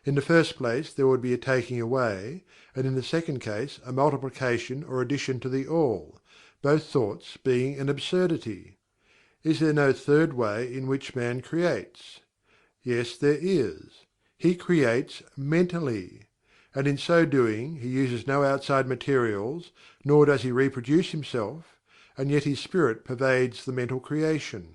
In the first place there would be a taking away, and in the second case a multiplication or addition to the All, both thoughts being an absurdity. Is there no third way in which man creates? Yes, there is. He creates mentally. And in so doing he uses no outside materials, nor does he reproduce himself, and yet his spirit pervades the mental creation.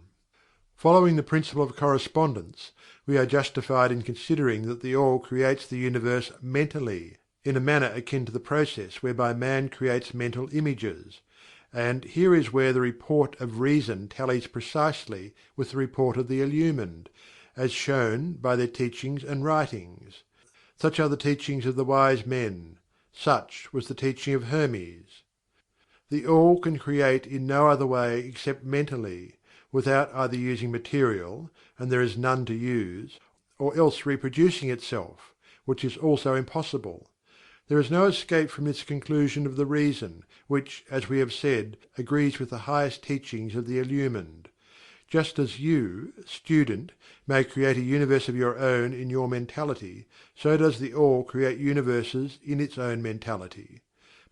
Following the principle of correspondence, we are justified in considering that the All creates the universe mentally, in a manner akin to the process whereby man creates mental images. And here is where the report of reason tallies precisely with the report of the illumined, as shown by their teachings and writings. Such are the teachings of the wise men. Such was the teaching of Hermes. The All can create in no other way except mentally, without either using material, and there is none to use, or else reproducing itself, which is also impossible. There is no escape from this conclusion of the reason, which, as we have said, agrees with the highest teachings of the illumined. Just as you, student, may create a universe of your own in your mentality, so does the All create universes in its own mentality.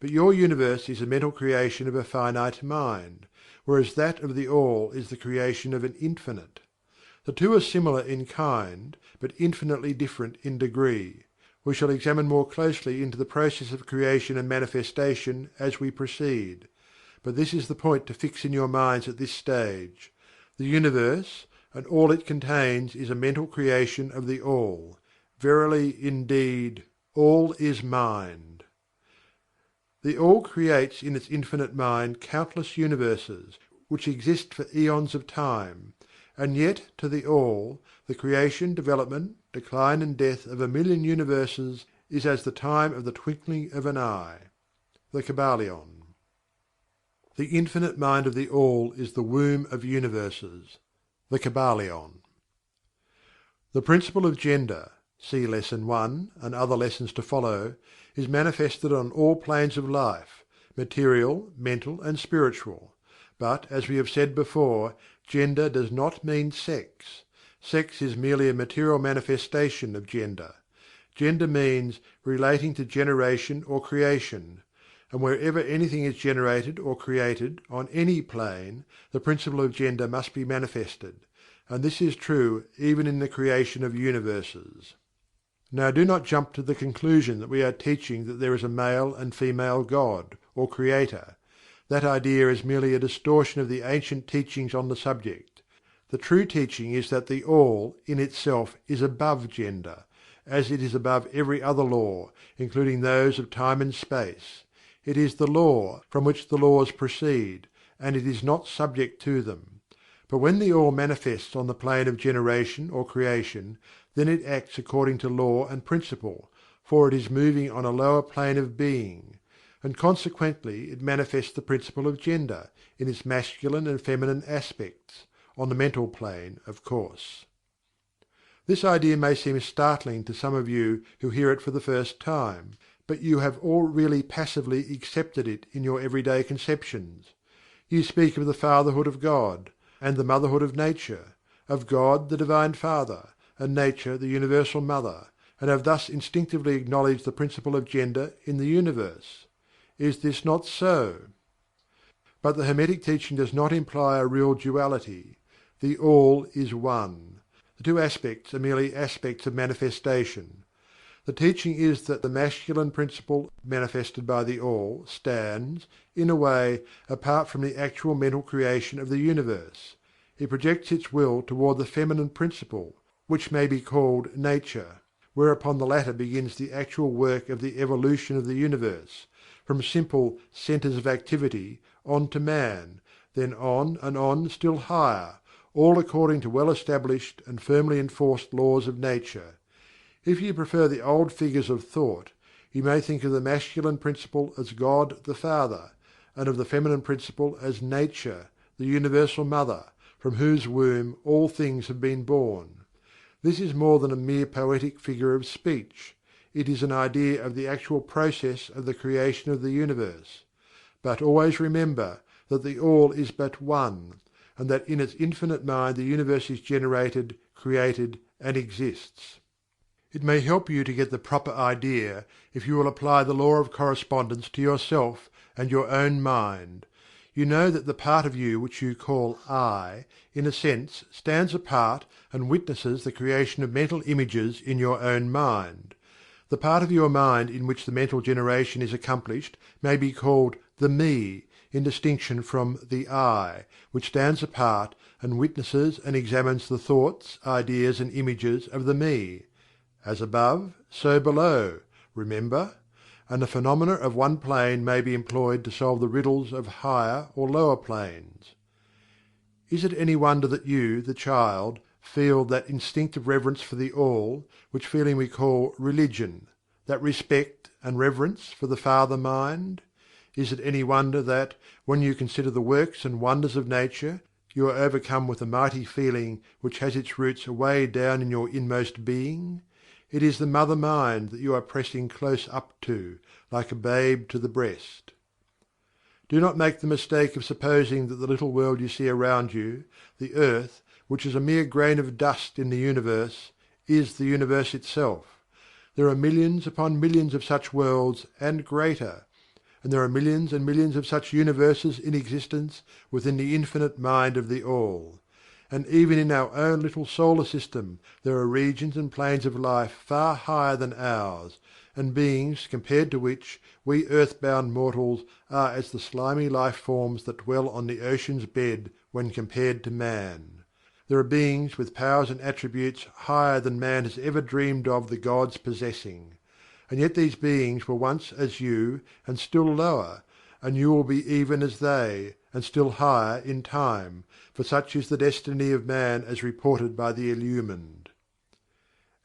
But your universe is a mental creation of a finite mind, whereas that of the All is the creation of an infinite. The two are similar in kind, but infinitely different in degree. We shall examine more closely into the process of creation and manifestation as we proceed. But this is the point to fix in your minds at this stage. The universe, and all it contains, is a mental creation of the All. Verily, indeed, all is mind. The All creates in its infinite mind countless universes, which exist for eons of time, and yet to the All, the creation, development, decline and death of 1,000,000 universes is as the time of the twinkling of an eye. The Kybalion. The infinite mind of the All is the womb of universes. The Kybalion. The principle of gender (see Lesson 1 and other lessons to follow) is manifested on all planes of life, material, mental and spiritual. But, as we have said before, gender does not mean sex. Sex is merely a material manifestation of gender. Gender means relating to generation or creation. And wherever anything is generated or created, on any plane, the principle of gender must be manifested, and this is true even in the creation of universes. Now do not jump to the conclusion that we are teaching that there is a male and female God, or Creator. That idea is merely a distortion of the ancient teachings on the subject. The true teaching is that the All, in itself, is above gender, as it is above every other law, including those of time and space. It is the Law, from which the laws proceed, and it is not subject to them. But when the All manifests on the plane of generation or creation, then it acts according to law and principle, for it is moving on a lower plane of being, and consequently it manifests the principle of gender, in its masculine and feminine aspects, on the mental plane, of course. This idea may seem startling to some of you who hear it for the first time, but you have all really passively accepted it in your everyday conceptions. You speak of the Fatherhood of God, and the Motherhood of Nature, of God the Divine Father, and Nature the Universal Mother, and have thus instinctively acknowledged the principle of gender in the universe. Is this not so? But the Hermetic teaching does not imply a real duality. The All is One. The two aspects are merely aspects of manifestation. The teaching is that the masculine principle manifested by the All stands, in a way, apart from the actual mental creation of the universe. It projects its will toward the feminine principle, which may be called Nature, whereupon the latter begins the actual work of the evolution of the universe, from simple centers of activity on to man, then on and on still higher, all according to well established and firmly enforced laws of nature. If you prefer the old figures of thought, you may think of the masculine principle as God the Father, and of the feminine principle as Nature, the Universal Mother, from whose womb all things have been born. This is more than a mere poetic figure of speech. It is an idea of the actual process of the creation of the universe. But always remember that the All is but One, and that in its infinite mind the universe is generated, created, and exists. It may help you to get the proper idea if you will apply the Law of Correspondence to yourself and your own mind. You know that the part of you which you call "I," in a sense, stands apart and witnesses the creation of mental images in your own mind. The part of your mind in which the mental generation is accomplished may be called the "Me," in distinction from the "I," which stands apart and witnesses and examines the thoughts, ideas, and images of the "Me." As above, so below, remember? And the phenomena of one plane may be employed to solve the riddles of higher or lower planes. Is it any wonder that you, the child, feel that instinctive reverence for the All, which feeling we call religion, that respect and reverence for the Father Mind? Is it any wonder that, when you consider the works and wonders of nature, you are overcome with a mighty feeling which has its roots away down in your inmost being? It is the Mother Mind that you are pressing close up to, like a babe to the breast. Do not make the mistake of supposing that the little world you see around you, the earth, which is a mere grain of dust in the universe, is the universe itself. There are millions upon millions of such worlds, and greater. And there are millions and millions of such universes in existence within the infinite mind of the All. And even in our own little solar system there are regions and planes of life far higher than ours, and beings compared to which we earthbound mortals are as the slimy life forms that dwell on the ocean's bed when compared to man. There are beings with powers and attributes higher than man has ever dreamed of the gods possessing. And yet these beings were once as you, and still lower, and you will be even as they, and still higher in time, for such is the destiny of man as reported by the illumined.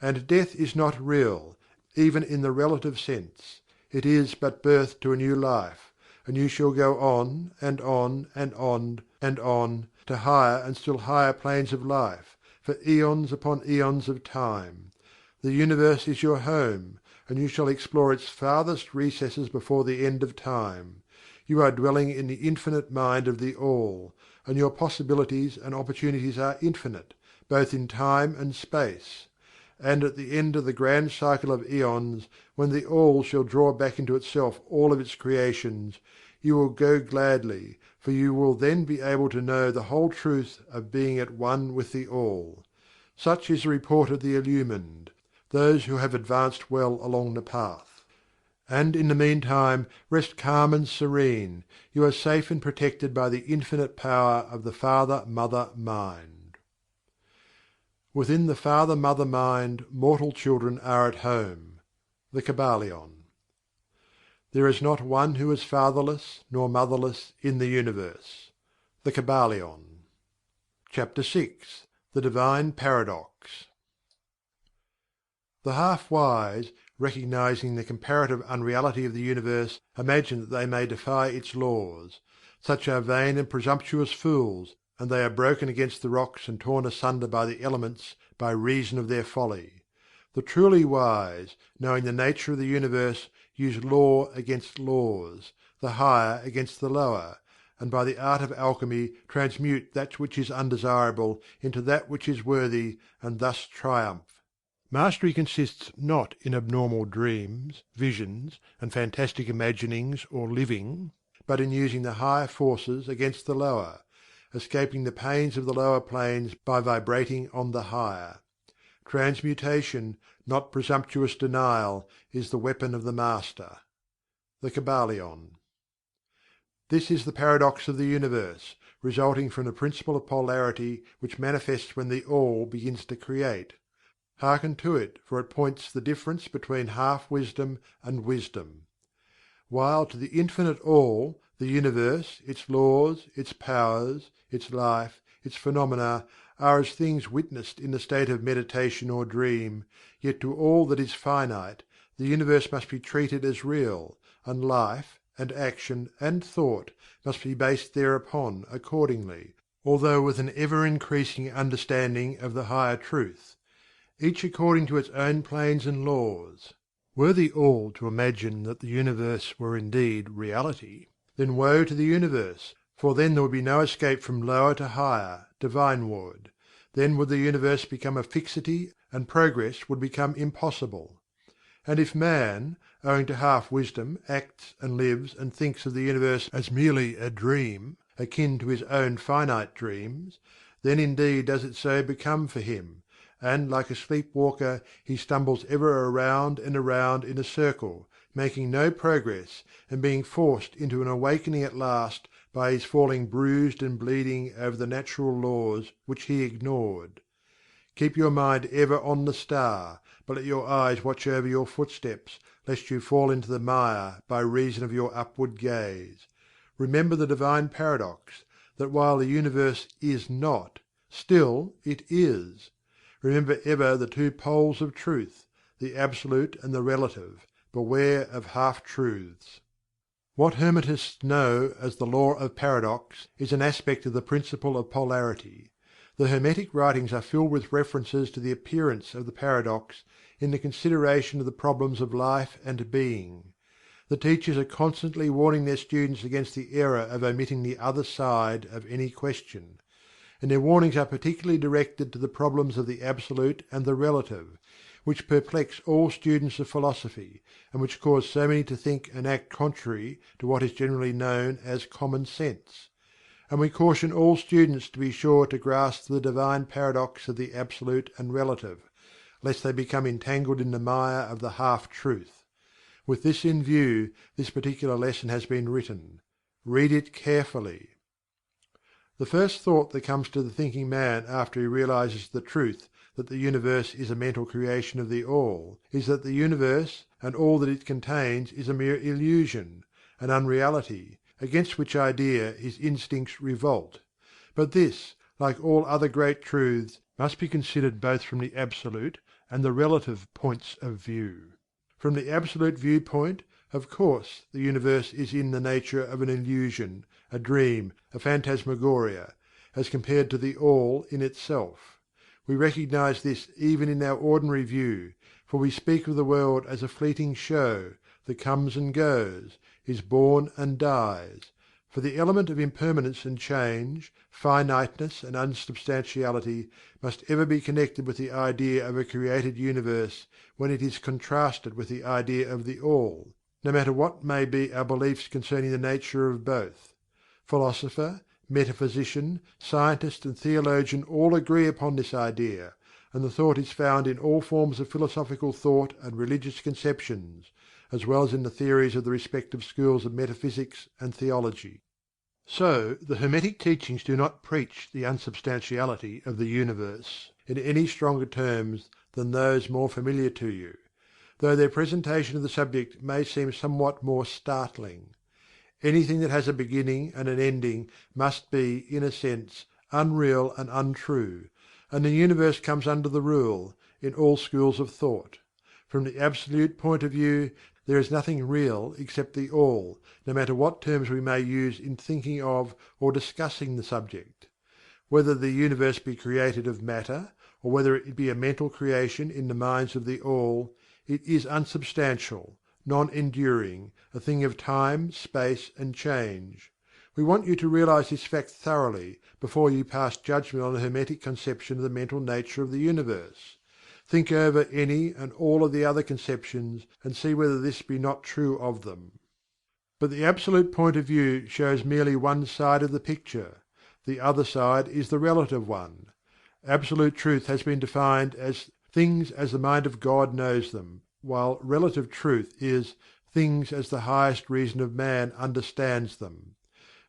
And death is not real, even in the relative sense. It is but birth to a new life, and you shall go on, and on, and on, and on, to higher and still higher planes of life, for eons upon eons of time. The universe is your home, and you shall explore its farthest recesses before the end of time. You are dwelling in the infinite mind of the All, and your possibilities and opportunities are infinite, both in time and space. And at the end of the grand cycle of eons, when the All shall draw back into itself all of its creations, you will go gladly, for you will then be able to know the whole truth of being at one with the All. Such is the report of the illumined, those who have advanced well along the path. And in the meantime, rest calm and serene. You are safe and protected by the infinite power of the Father Mother Mind. Within the Father Mother Mind, mortal children are at home. The Kybalion. There is not one who is fatherless nor motherless in the universe. The Kybalion. Chapter VI. The Divine Paradox. The half-wise, recognizing the comparative unreality of the universe, imagine that they may defy its laws. Such are vain and presumptuous fools, and they are broken against the rocks and torn asunder by the elements by reason of their folly. The truly wise, knowing the nature of the universe, use law against laws, the higher against the lower, and by the art of alchemy transmute that which is undesirable into that which is worthy, and thus triumph. Mastery consists not in abnormal dreams, visions, and fantastic imaginings or living, but in using the higher forces against the lower, escaping the pains of the lower planes by vibrating on the higher. Transmutation, not presumptuous denial, is the weapon of the Master. The Kybalion. This is the paradox of the universe, resulting from the principle of Polarity which manifests when the All begins to create. Hearken to it, for it points the difference between half wisdom and wisdom. While to the Infinite All, the universe, its laws, its powers, its life, its phenomena, are as things witnessed in the state of meditation or dream, yet to all that is finite, the universe must be treated as real, and life, and action, and thought must be based thereupon accordingly, although with an ever increasing understanding of the higher truth, each according to its own planes and laws. Were the All to imagine that the universe were indeed reality, then woe to the universe, for then there would be no escape from lower to higher, divineward. Then would the universe become a fixity, and progress would become impossible. And if man, owing to half wisdom, acts and lives and thinks of the universe as merely a dream, akin to his own finite dreams, then indeed does it so become for him, and like a sleep walker he stumbles ever around and around in a circle, making no progress, and being forced into an awakening at last by his falling bruised and bleeding over the natural laws which he ignored. Keep your mind ever on the star, but let your eyes watch over your footsteps, lest you fall into the mire by reason of your upward gaze. Remember the divine paradox, that while the universe is not, still it is. Remember ever the two poles of truth, the absolute and the relative. Beware of half-truths. What Hermetists know as the Law of Paradox is an aspect of the principle of Polarity. The Hermetic writings are filled with references to the appearance of the paradox in the consideration of the problems of life and being. The teachers are constantly warning their students against the error of omitting the other side of any question, and their warnings are particularly directed to the problems of the Absolute and the Relative, which perplex all students of philosophy, and which cause so many to think and act contrary to what is generally known as common sense. And we caution all students to be sure to grasp the divine paradox of the Absolute and Relative, lest they become entangled in the mire of the half-truth. With this in view, this particular lesson has been written. Read it carefully. The first thought that comes to the thinking man after he realizes the truth that the universe is a mental creation of the All, is that the universe and all that it contains is a mere illusion, an unreality, against which idea his instincts revolt. But this, like all other great truths, must be considered both from the absolute and the relative points of view. From the absolute viewpoint, of course, the universe is in the nature of an illusion, a dream, a phantasmagoria, as compared to the All in itself. We recognize this even in our ordinary view, for we speak of the world as a fleeting show, that comes and goes, is born and dies, for the element of impermanence and change, finiteness and unsubstantiality must ever be connected with the idea of a created universe when it is contrasted with the idea of the All, no matter what may be our beliefs concerning the nature of both. Philosopher, metaphysician, scientist and theologian all agree upon this idea, and the thought is found in all forms of philosophical thought and religious conceptions, as well as in the theories of the respective schools of metaphysics and theology. So, the Hermetic teachings do not preach the unsubstantiality of the universe in any stronger terms than those more familiar to you, though their presentation of the subject may seem somewhat more startling. Anything that has a beginning and an ending must be, in a sense, unreal and untrue, and the universe comes under the rule, in all schools of thought. From the absolute point of view, there is nothing real except the All, no matter what terms we may use in thinking of or discussing the subject. Whether the universe be created of matter, or whether it be a mental creation in the minds of the All, it is unsubstantial, non-enduring, a thing of time, space and change. We want you to realize this fact thoroughly before you pass judgment on the Hermetic conception of the mental nature of the universe. Think over any and all of the other conceptions, and see whether this be not true of them. But the absolute point of view shows merely one side of the picture. The other side is the relative one. Absolute truth has been defined as "things as the mind of God knows them," while relative truth is "things as the highest reason of man understands them."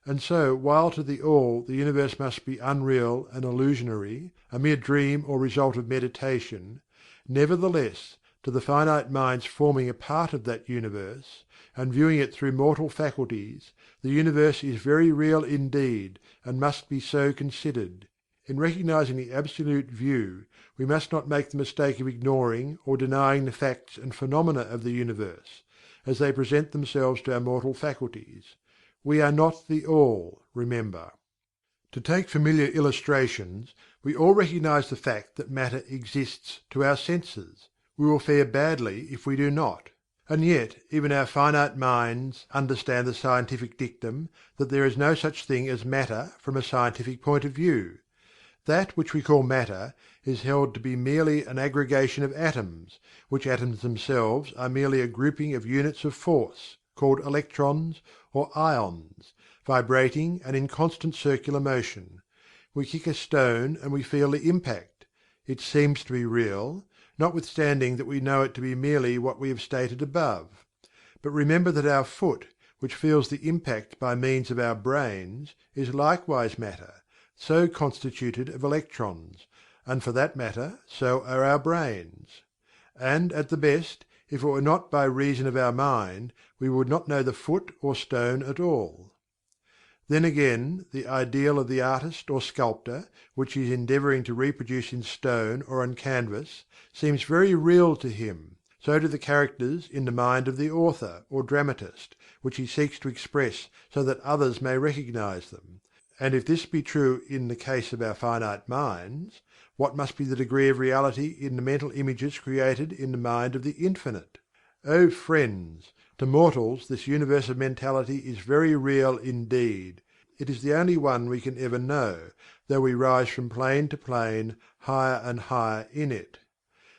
And so while to the All the universe must be unreal and illusionary, a mere dream or result of meditation, nevertheless to the finite minds forming a part of that universe, and viewing it through mortal faculties, the universe is very real indeed, and must be so considered. In recognizing the absolute view, we must not make the mistake of ignoring or denying the facts and phenomena of the universe, as they present themselves to our mortal faculties. We are not the All, remember. To take familiar illustrations, we all recognize the fact that matter exists to our senses. We will fare badly if we do not. And yet even our finite minds understand the scientific dictum that there is no such thing as matter from a scientific point of view. That which we call matter is held to be merely an aggregation of atoms, which atoms themselves are merely a grouping of units of force, called electrons or ions, vibrating and in constant circular motion. We kick a stone and we feel the impact. It seems to be real, notwithstanding that we know it to be merely what we have stated above. But remember that our foot, which feels the impact by means of our brains, is likewise matter, so constituted of electrons, and for that matter so are our brains. And at the best, if it were not by reason of our mind, we would not know the foot or stone at all. Then again, the ideal of the artist or sculptor, which he is endeavouring to reproduce in stone or on canvas, seems very real to him. So do the characters in the mind of the author or dramatist, which he seeks to express so that others may recognize them. And if this be true in the case of our finite minds, what must be the degree of reality in the mental images created in the mind of the Infinite? O friends, to mortals this universe of mentality is very real indeed. It is the only one we can ever know, though we rise from plane to plane, higher and higher in it.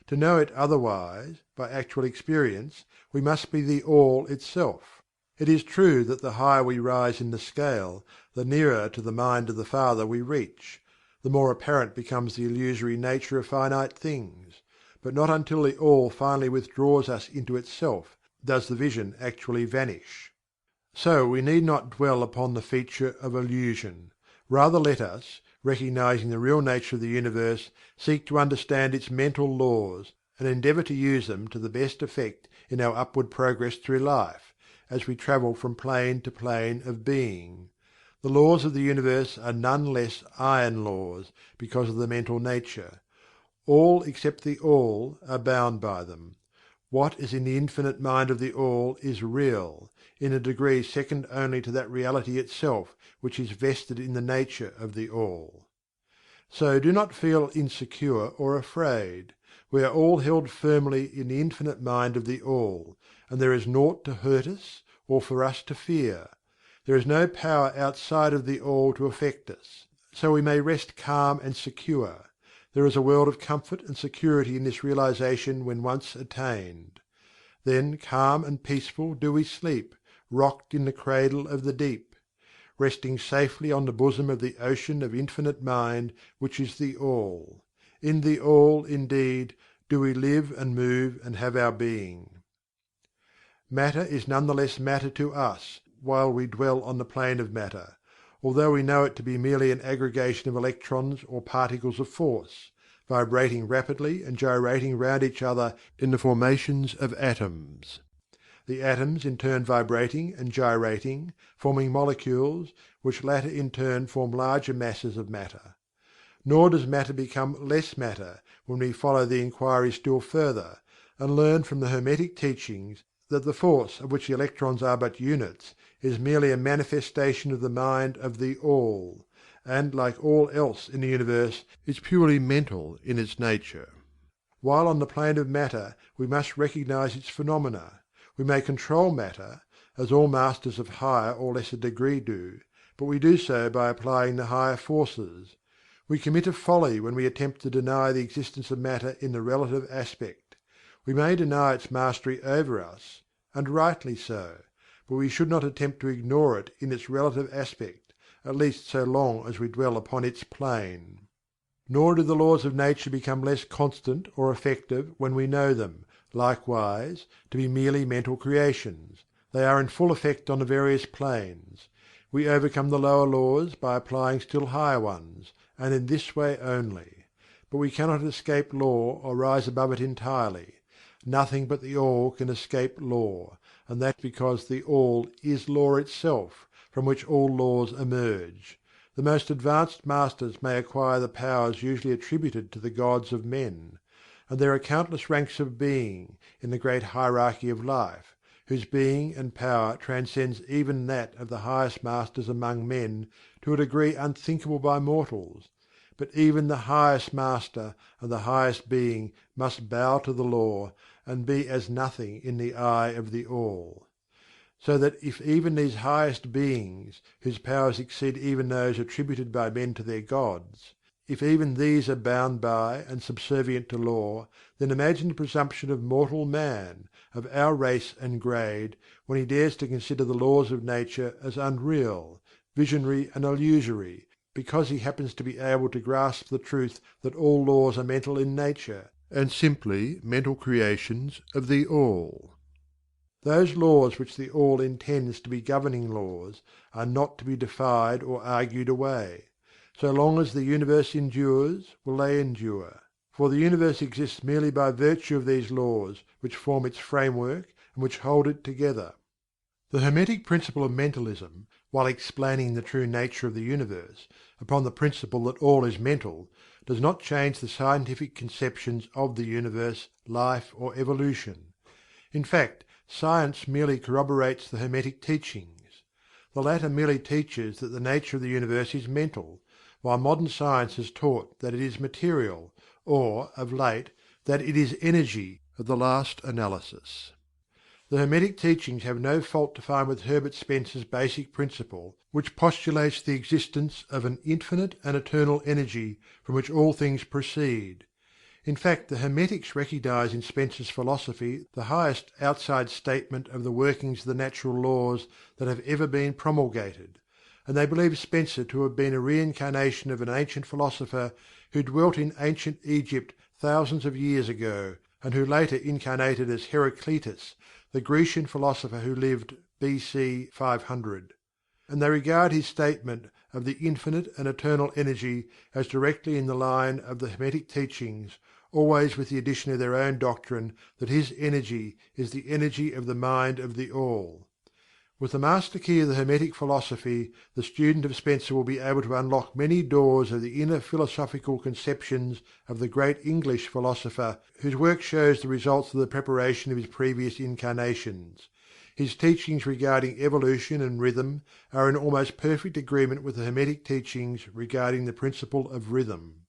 To know it otherwise, by actual experience, we must be the All itself. It is true that the higher we rise in the scale, the nearer to the mind of the Father we reach, the more apparent becomes the illusory nature of finite things, but not until the All finally withdraws us into itself does the vision actually vanish. So we need not dwell upon the feature of illusion. Rather let us, recognizing the real nature of the universe, seek to understand its mental laws, and endeavor to use them to the best effect in our upward progress through life, as we travel from plane to plane of being. The laws of the universe are none less iron laws, because of the mental nature. All except the All are bound by them. What is in the infinite mind of the All is real, in a degree second only to that reality itself which is vested in the nature of the All. So do not feel insecure or afraid. We are all held firmly in the infinite mind of the All, and there is naught to hurt us, or for us to fear. There is no power outside of the All to affect us, so we may rest calm and secure. There is a world of comfort and security in this realization when once attained. Then calm and peaceful do we sleep, rocked in the cradle of the deep, resting safely on the bosom of the ocean of infinite mind which is the All. In the All, indeed, do we live and move and have our being. Matter is none the less matter to us, while we dwell on the plane of matter, although we know it to be merely an aggregation of electrons or particles of force, vibrating rapidly and gyrating round each other in the formations of atoms. The atoms in turn vibrating and gyrating, forming molecules, which latter in turn form larger masses of matter. Nor does matter become less matter when we follow the inquiry still further, and learn from the Hermetic teachings that the force of which the electrons are but units is merely a manifestation of the mind of the All, and like all else in the universe is purely mental in its nature. While on the plane of matter we must recognize its phenomena. We may control matter, as all masters of higher or lesser degree do, but we do so by applying the higher forces. We commit a folly when we attempt to deny the existence of matter in the relative aspect. We may deny its mastery over us, and rightly so, but we should not attempt to ignore it in its relative aspect, at least so long as we dwell upon its plane. Nor do the laws of nature become less constant or effective when we know them, likewise, to be merely mental creations. They are in full effect on the various planes. We overcome the lower laws by applying still higher ones, and in this way only. But we cannot escape law or rise above it entirely. Nothing but the All can escape law, and that because the All is law itself, from which all laws emerge. The most advanced masters may acquire the powers usually attributed to the gods of men. And there are countless ranks of being, in the great hierarchy of life, whose being and power transcends even that of the highest masters among men to a degree unthinkable by mortals. But even the highest master and the highest being must bow to the law, and be as nothing in the eye of the All. So that if even these highest beings, whose powers exceed even those attributed by men to their gods, if even these are bound by and subservient to law, then imagine the presumption of mortal man, of our race and grade, when he dares to consider the laws of nature as unreal, visionary and illusory, because he happens to be able to grasp the truth that all laws are mental in nature, and simply mental creations of the All. Those laws which the All intends to be governing laws are not to be defied or argued away. So long as the universe endures, will they endure. For the universe exists merely by virtue of these laws which form its framework and which hold it together. The Hermetic principle of mentalism, while explaining the true nature of the universe, upon the principle that all is mental, does not change the scientific conceptions of the universe, life, or evolution. In fact, science merely corroborates the Hermetic teachings. The latter merely teaches that the nature of the universe is mental, while modern science has taught that it is material, or, of late, that it is energy at the last analysis. The Hermetic teachings have no fault to find with Herbert Spencer's basic principle, which postulates the existence of an infinite and eternal energy from which all things proceed. In fact, the Hermetics recognize in Spencer's philosophy the highest outside statement of the workings of the natural laws that have ever been promulgated, and they believe Spencer to have been a reincarnation of an ancient philosopher who dwelt in ancient Egypt thousands of years ago, and who later incarnated as Heraclitus, the Grecian philosopher who lived BC 500. And they regard his statement of the infinite and eternal energy as directly in the line of the Hermetic teachings, always with the addition of their own doctrine that his energy is the energy of the mind of the All. With the master key of the Hermetic philosophy, the student of Spencer will be able to unlock many doors of the inner philosophical conceptions of the great English philosopher, whose work shows the results of the preparation of his previous incarnations. His teachings regarding evolution and rhythm are in almost perfect agreement with the Hermetic teachings regarding the principle of rhythm.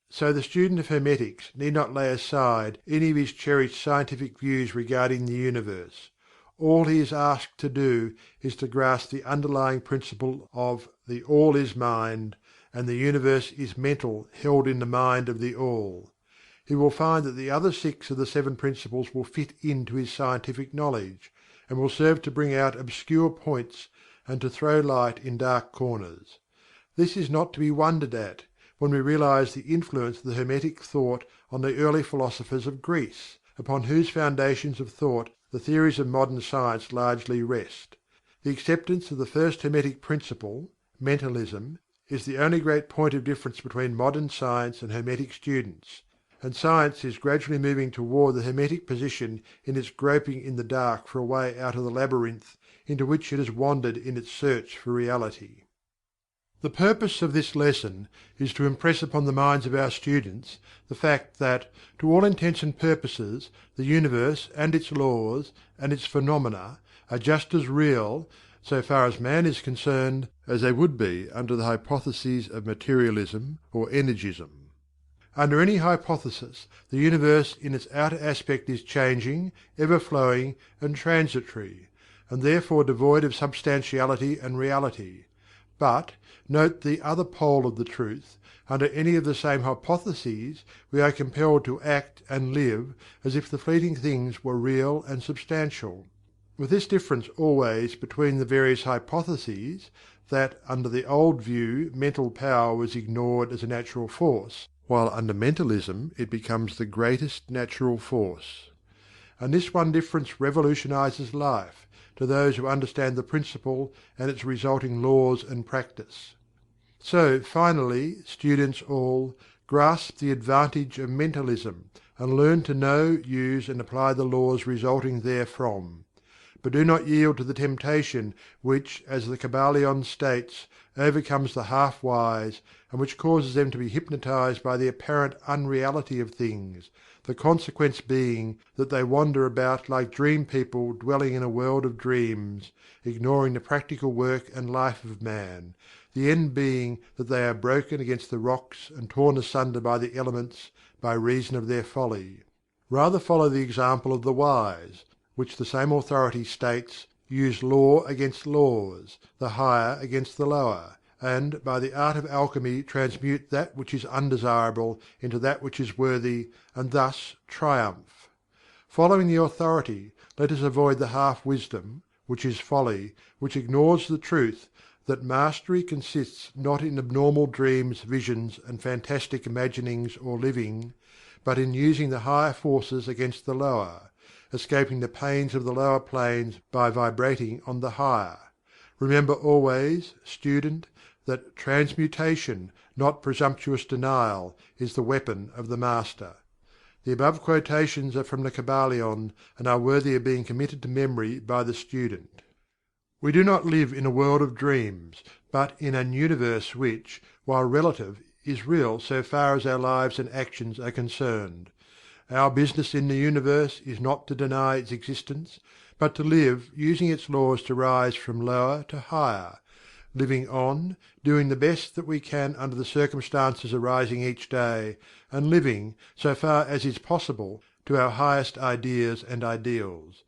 So the student of Hermetics need not lay aside any of his cherished scientific views regarding the universe. All he is asked to do is to grasp the underlying principle of the All is Mind, and the universe is mental held in the mind of the All. He will find that the other 6 of the 7 principles will fit into his scientific knowledge, and will serve to bring out obscure points and to throw light in dark corners. This is not to be wondered at, when we realize the influence of the Hermetic thought on the early philosophers of Greece, upon whose foundations of thought the theories of modern science largely rest. The acceptance of the first Hermetic principle, mentalism, is the only great point of difference between modern science and Hermetic students, and science is gradually moving toward the Hermetic position in its groping in the dark for a way out of the labyrinth into which it has wandered in its search for reality. The purpose of this lesson is to impress upon the minds of our students the fact that, to all intents and purposes, the universe and its laws and its phenomena are just as real, so far as man is concerned, as they would be under the hypotheses of materialism or energism. Under any hypothesis, the universe in its outer aspect is changing, ever flowing, and transitory, and therefore devoid of substantiality and reality. But, note the other pole of the truth, under any of the same hypotheses we are compelled to act and live as if the fleeting things were real and substantial. with this difference always between the various hypotheses, that under the old view mental power was ignored as a natural force, while under mentalism it becomes the greatest natural force. And this one difference revolutionizes life, to those who understand the principle and its resulting laws and practice. So, finally, students all, grasp the advantage of mentalism, and learn to know, use, and apply the laws resulting therefrom. But do not yield to the temptation which, as the Kybalion states, overcomes the half-wise, and which causes them to be hypnotized by the apparent unreality of things, the consequence being that they wander about like dream people dwelling in a world of dreams, ignoring the practical work and life of man, the end being that they are broken against the rocks and torn asunder by the elements by reason of their folly. Rather follow the example of the wise, which the same authority states use law against laws, the higher against the lower, and by the art of alchemy transmute that which is undesirable into that which is worthy, and thus triumph. Following the authority, let us avoid the half-wisdom, which is folly, which ignores the truth that mastery consists not in abnormal dreams, visions, and fantastic imaginings or living, but in using the higher forces against the lower, escaping the pains of the lower planes by vibrating on the higher. Remember always, student, that transmutation, not presumptuous denial, is the weapon of the Master. The above quotations are from the Kybalion, and are worthy of being committed to memory by the student. We do not live in a world of dreams, but in an universe which, while relative, is real so far as our lives and actions are concerned. Our business in the universe is not to deny its existence, but to live using its laws to rise from lower to higher, living on, doing the best that we can under the circumstances arising each day, and living, so far as is possible, to our highest ideas and ideals.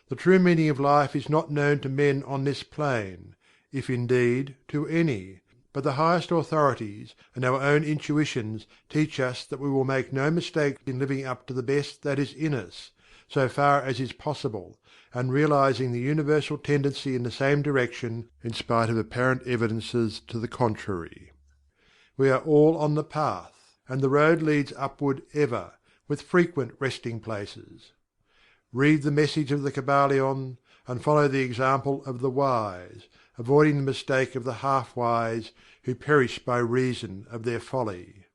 The true meaning of life is not known to men on this plane, if indeed to any, but the highest authorities and our own intuitions teach us that we will make no mistake in living up to the best that is in us, so far as is possible, and realizing the universal tendency in the same direction in spite of apparent evidences to the contrary. We are all on the path, and the road leads upward ever, with frequent resting places. Read the message of the Kybalion, and follow the example of the wise, avoiding the mistake of the half-wise, who perish by reason of their folly.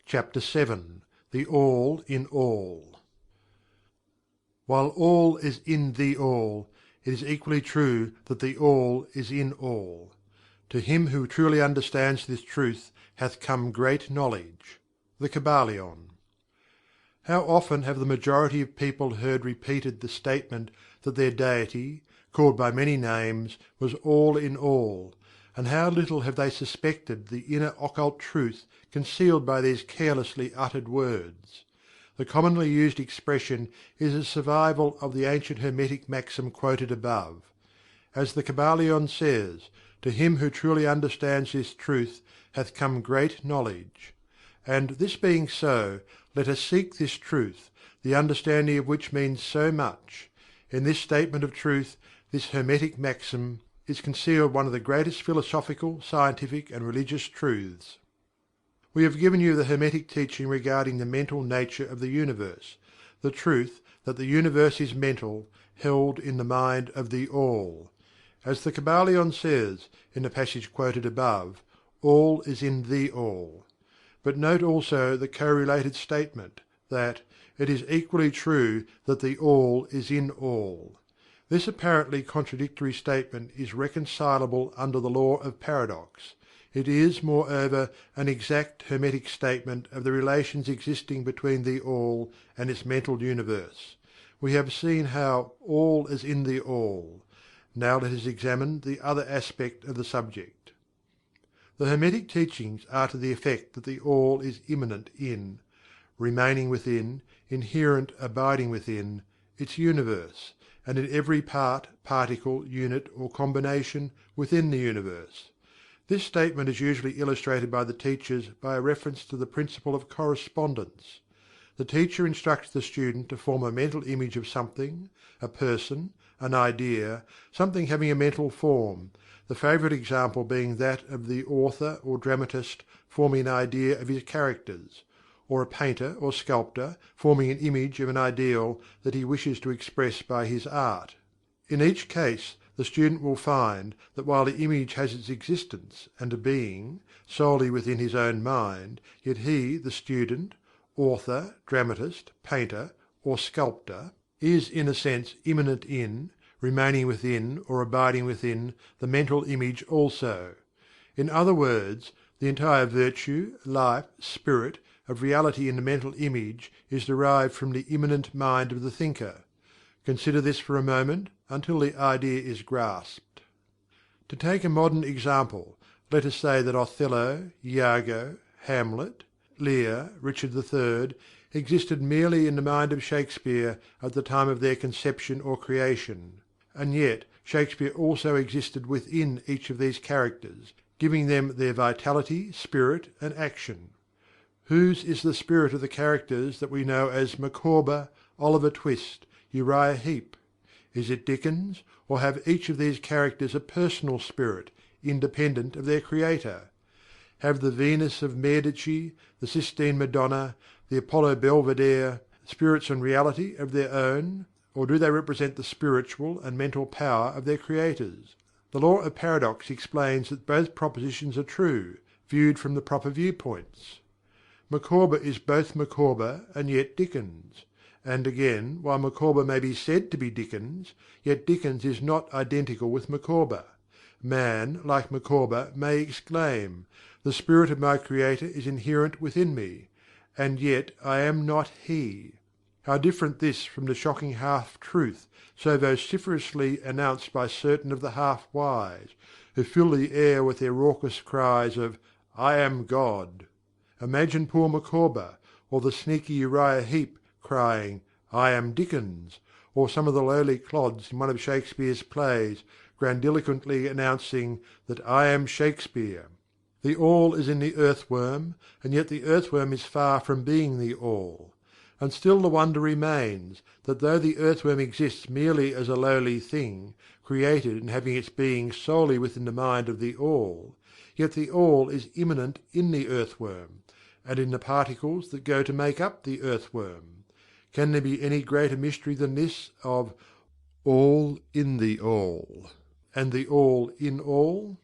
Chapter VII. The All in All. While all is in the All, it is equally true that the All is in all. To him who truly understands this truth hath come great knowledge. The Kybalion. How often have the majority of people heard repeated the statement that their deity, called by many names, was all in all, and how little have they suspected the inner occult truth concealed by these carelessly uttered words. The commonly used expression is a survival of the ancient Hermetic maxim quoted above. As the Kybalion says, to him who truly understands this truth hath come great knowledge. And this being so, let us seek this truth, the understanding of which means so much. In this statement of truth, this Hermetic maxim, is concealed one of the greatest philosophical, scientific, and religious truths. We have given you the Hermetic teaching regarding the mental nature of the universe, the truth that the universe is mental, held in the mind of the All. As the Kybalion says, in the passage quoted above, all is in the All. But note also the co-related statement, that it is equally true that the All is in all. This apparently contradictory statement is reconcilable under the law of paradox. It is, moreover, an exact Hermetic statement of the relations existing between the All and its mental universe. We have seen how all is in the All. Now let us examine the other aspect of the subject. The Hermetic teachings are to the effect that the All is immanent in, remaining within, inherent abiding within, its universe, and in every part, particle, unit, or combination within the universe. This statement is usually illustrated by the teachers by a reference to the principle of correspondence. The teacher instructs the student to form a mental image of something, a person, an idea, something having a mental form, the favourite example being that of the author or dramatist forming an idea of his characters, or a painter or sculptor forming an image of an ideal that he wishes to express by his art. In each case the student will find that while the image has its existence and a being, solely within his own mind, yet he, the student, author, dramatist, painter, or sculptor, is in a sense immanent in, remaining within or abiding within, the mental image also. In other words, the entire virtue, life, spirit, of reality in the mental image is derived from the immanent mind of the thinker. Consider this for a moment until the idea is grasped. To take a modern example, let us say that Othello, Iago, Hamlet, Lear, Richard III existed merely in the mind of Shakespeare at the time of their conception or creation, and yet Shakespeare also existed within each of these characters, giving them their vitality, spirit, and action. Whose is the spirit of the characters that we know as Micawber, Oliver Twist, Uriah Heep? Is it Dickens, or have each of these characters a personal spirit, independent of their creator? Have the Venus of Medici, the Sistine Madonna, the Apollo Belvedere, spirits and reality of their own, or do they represent the spiritual and mental power of their creators? The law of paradox explains that both propositions are true, viewed from the proper viewpoints. Micawber is both Micawber and yet Dickens. And again, while Micawber may be said to be Dickens, yet Dickens is not identical with Micawber. Man, like Micawber, may exclaim, "The spirit of my creator is inherent within me, and yet I am not he." How different this from the shocking half-truth so vociferously announced by certain of the half-wise, who fill the air with their raucous cries of "I am God." Imagine poor Micawber, or the sneaky Uriah Heep, crying "I am Dickens," or some of the lowly clods in one of Shakespeare's plays grandiloquently announcing that "I am Shakespeare." The All is in the earthworm, and yet the earthworm is far from being the All. And still the wonder remains, that though the earthworm exists merely as a lowly thing, created and having its being solely within the mind of the All, yet the All is immanent in the earthworm, and in the particles that go to make up the earthworm. Can there be any greater mystery than this of All in the All, and the All in all?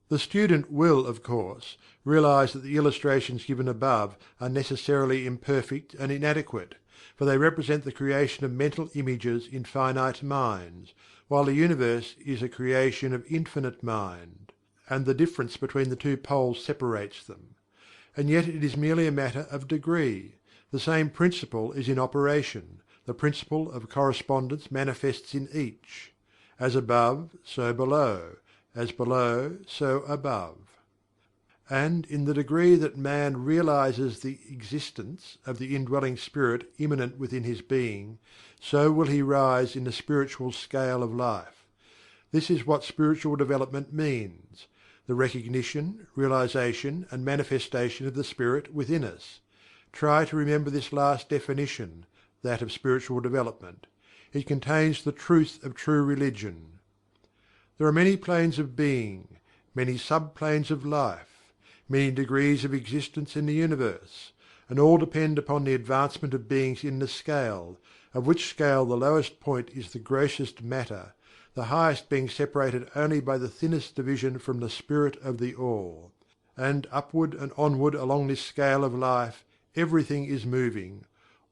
The student will, of course, realize that the illustrations given above are necessarily imperfect and inadequate, for they represent the creation of mental images in finite minds, while the universe is a creation of infinite mind, and the difference between the two poles separates them. And yet it is merely a matter of degree. The same principle is in operation. The principle of correspondence manifests in each. As above, so below; as below, so above. And in the degree that man realizes the existence of the indwelling spirit immanent within his being, so will he rise in the spiritual scale of life. This is what spiritual development means: the recognition, realization, and manifestation of the spirit within us. Try to remember this last definition, that of spiritual development. It contains the truth of true religion. There are many planes of being, many sub-planes of life, many degrees of existence in the universe, and all depend upon the advancement of beings in the scale, of which scale the lowest point is the grossest matter, the highest being separated only by the thinnest division from the Spirit of the All. And upward and onward along this scale of life, everything is moving.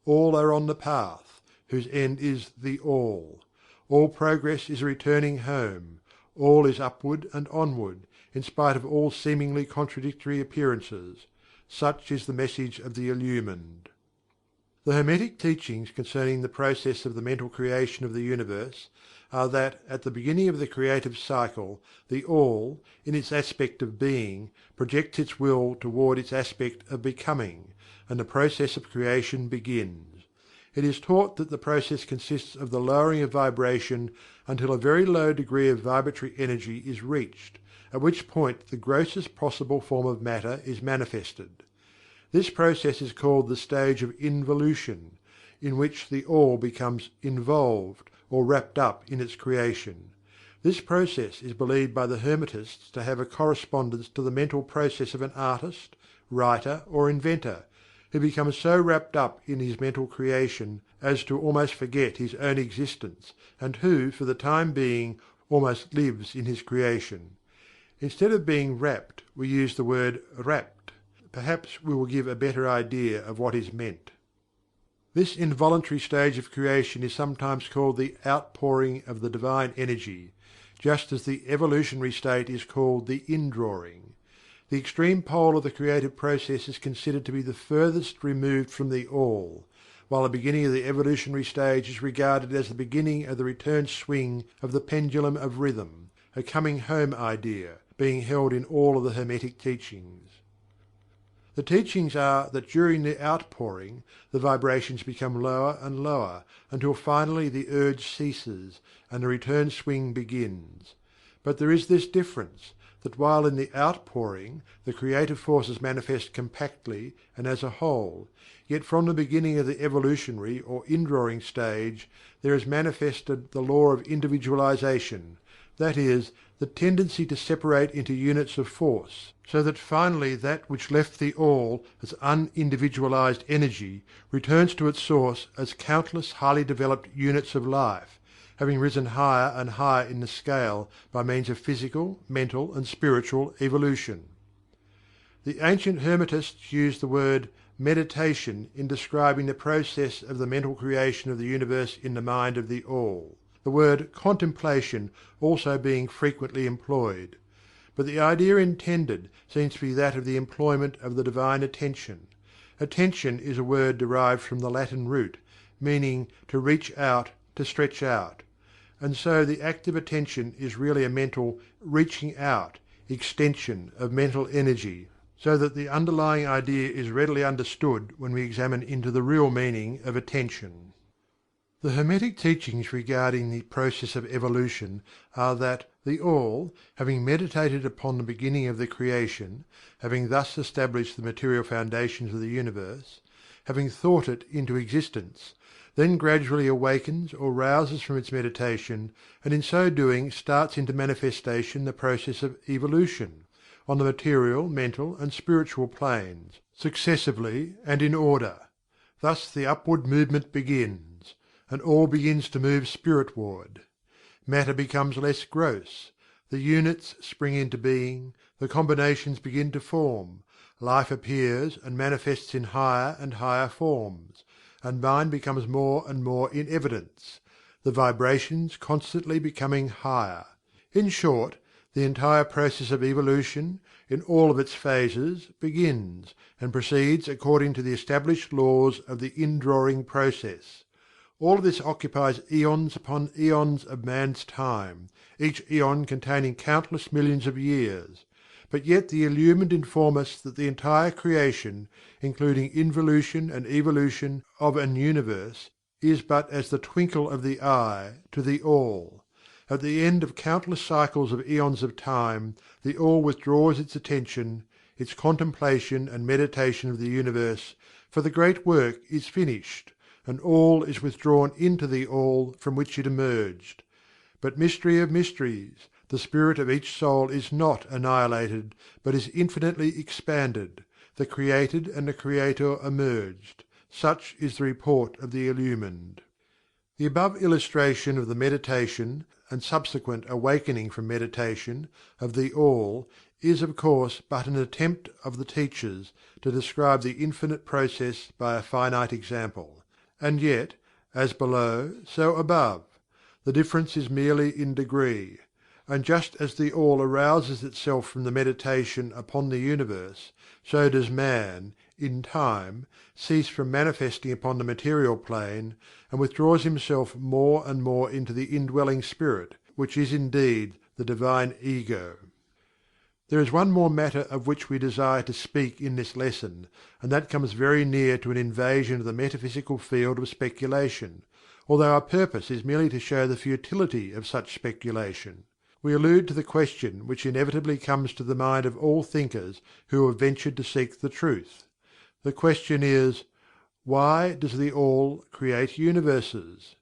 All are on the path, whose end is the All. All progress is a returning home. All is upward and onward, in spite of all seemingly contradictory appearances. Such is the message of the Illumined. The Hermetic teachings concerning the process of the mental creation of the universe are that at the beginning of the creative cycle the All, in its aspect of being, projects its will toward its aspect of becoming, and the process of creation begins. It is taught that the process consists of the lowering of vibration until a very low degree of vibratory energy is reached, at which point the grossest possible form of matter is manifested. This process is called the stage of involution, in which the All becomes involved or wrapped up in its creation. This process is believed by the Hermetists to have a correspondence to the mental process of an artist, writer, or inventor, who becomes so wrapped up in his mental creation as to almost forget his own existence, and who, for the time being, almost lives in his creation. Instead of being wrapped, we use the word rapt. Perhaps we will give a better idea of what is meant. This involuntary stage of creation is sometimes called the outpouring of the divine energy, just as the evolutionary state is called the indrawing. The extreme pole of the creative process is considered to be the furthest removed from the All, while the beginning of the evolutionary stage is regarded as the beginning of the return swing of the pendulum of rhythm, a coming home idea, being held in all of the Hermetic teachings. The teachings are that during the outpouring the vibrations become lower and lower until finally the urge ceases and the return swing begins. But there is this difference, that while in the outpouring the creative forces manifest compactly and as a whole, yet from the beginning of the evolutionary or indrawing stage there is manifested the law of individualization, that is, the tendency to separate into units of force, so that finally that which left the All as unindividualized energy returns to its source as countless highly developed units of life, having risen higher and higher in the scale by means of physical, mental and spiritual evolution. The ancient Hermetists used the word meditation in describing the process of the mental creation of the universe in the mind of the All, the word contemplation also being frequently employed, but the idea intended seems to be that of the employment of the divine attention. Attention is a word derived from the Latin root, meaning to reach out, to stretch out, and so the active attention is really a mental reaching out, extension of mental energy, so that the underlying idea is readily understood when we examine into the real meaning of attention. The Hermetic teachings regarding the process of evolution are that the All, having meditated upon the beginning of the creation, having thus established the material foundations of the universe, having thought it into existence, then gradually awakens or rouses from its meditation, and in so doing starts into manifestation the process of evolution, on the material, mental and spiritual planes, successively and in order. Thus the upward movement begins, and all begins to move spiritward. Matter becomes less gross, the units spring into being, the combinations begin to form, life appears and manifests in higher and higher forms, and mind becomes more and more in evidence, the vibrations constantly becoming higher. In short, the entire process of evolution, in all of its phases, begins, and proceeds according to the established laws of the indrawing process. All of this occupies eons upon eons of man's time, each eon containing countless millions of years, but yet the illumined inform us that the entire creation, including involution and evolution of an universe, is but as the twinkle of the eye to the All. At the end of countless cycles of eons of time, the All withdraws its attention, its contemplation and meditation of the universe, for the great work is finished, and all is withdrawn into the All from which it emerged. But mystery of mysteries, the spirit of each soul is not annihilated, but is infinitely expanded, the created and the creator emerged. Such is the report of the illumined. The above illustration of the meditation, and subsequent awakening from meditation, of the All is of course but an attempt of the teachers to describe the infinite process by a finite example. And yet, as below, so above. The difference is merely in degree. And just as the All arouses itself from the meditation upon the universe, so does man, in time, cease from manifesting upon the material plane, and withdraws himself more and more into the indwelling spirit, which is indeed the divine Ego. There is one more matter of which we desire to speak in this lesson, and that comes very near to an invasion of the metaphysical field of speculation, although our purpose is merely to show the futility of such speculation. We allude to the question which inevitably comes to the mind of all thinkers who have ventured to seek the truth. The question is, why does the All create universes?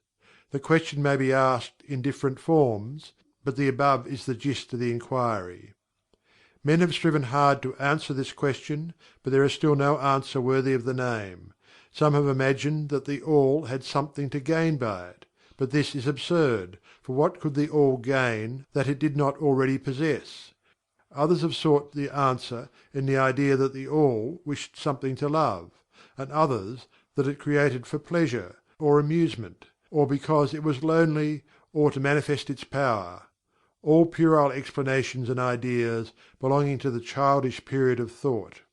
The question may be asked in different forms, but the above is the gist of the inquiry. Men have striven hard to answer this question, but there is still no answer worthy of the name. Some have imagined that the All had something to gain by it, but this is absurd, for what could the All gain that it did not already possess? Others have sought the answer in the idea that the All wished something to love, and others that it created for pleasure, or amusement, or because it was lonely, or to manifest its power. All puerile explanations and ideas belonging to the childish period of thought.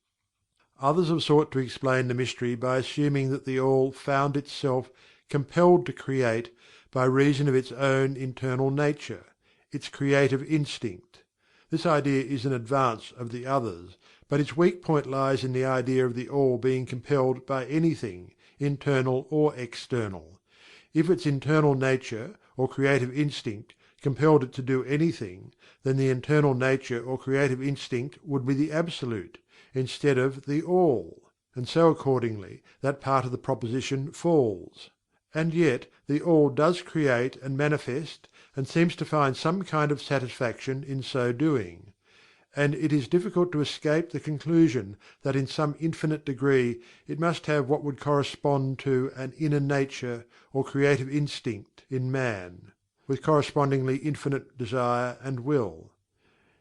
Others have sought to explain the mystery by assuming that the All found itself compelled to create by reason of its own internal nature, its creative instinct. This idea is an advance of the others, but its weak point lies in the idea of the All being compelled by anything, internal or external. If its internal nature or creative instinct compelled it to do anything, then the internal nature or creative instinct would be the Absolute, instead of the All, and so accordingly that part of the proposition falls. And yet the All does create and manifest, and seems to find some kind of satisfaction in so doing. And it is difficult to escape the conclusion that in some infinite degree it must have what would correspond to an inner nature or creative instinct in man, with correspondingly infinite desire and will.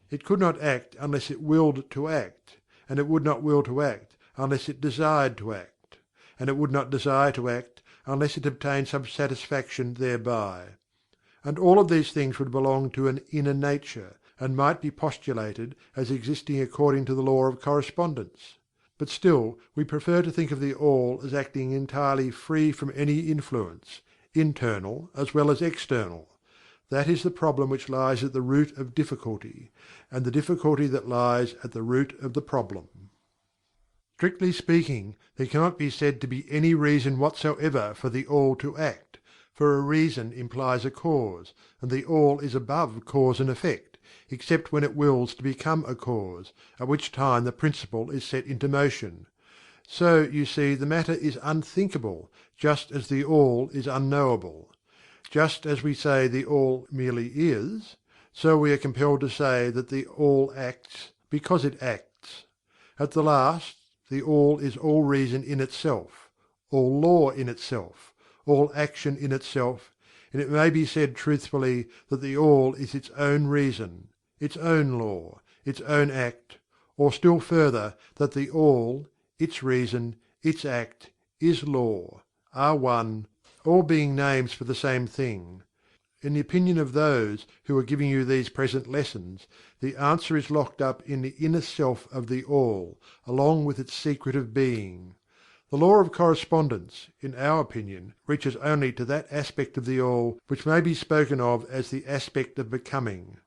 It could not act unless it willed to act, and it would not will to act unless it desired to act, and it would not desire to act unless it obtained some satisfaction thereby. And all of these things would belong to an inner nature, and might be postulated as existing according to the Law of Correspondence. But still we prefer to think of the All as acting entirely free from any influence, internal as well as external. That is the problem which lies at the root of difficulty, and the difficulty that lies at the root of the problem. Strictly speaking, there cannot be said to be any reason whatsoever for the All to act, for a reason implies a cause, and the All is above cause and effect, except when it wills to become a cause, at which time the principle is set into motion. So, you see, the matter is unthinkable, just as the All is unknowable. Just as we say the All merely is, so we are compelled to say that the All acts because it acts. At the last, the All is all reason in itself, all law in itself, all action in itself, and it may be said truthfully that the All is its own reason, its own law, its own act, or still further that the All, its reason, its act, is law, are one, all being names for the same thing. In the opinion of those who are giving you these present lessons, the answer is locked up in the inner self of the All, along with its secret of being. The Law of Correspondence, in our opinion, reaches only to that aspect of the All which may be spoken of as the aspect of becoming.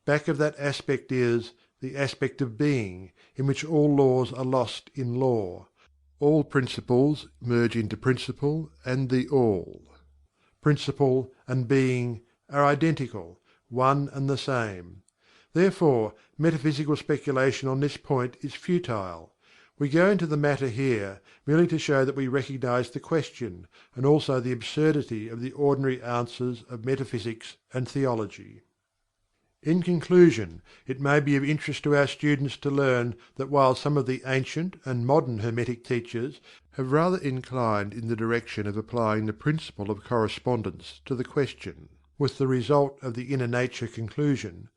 Back of that aspect is the aspect of being, in which all laws are lost in law. All principles merge into principle and the All. Principle and being are identical, one and the same. Therefore, metaphysical speculation on this point is futile. We go into the matter here merely to show that we recognize the question, and also the absurdity of the ordinary answers of metaphysics and theology. In conclusion, it may be of interest to our students to learn that while some of the ancient and modern Hermetic teachers have rather inclined in the direction of applying the principle of correspondence to the question, with the result of the inner nature conclusion,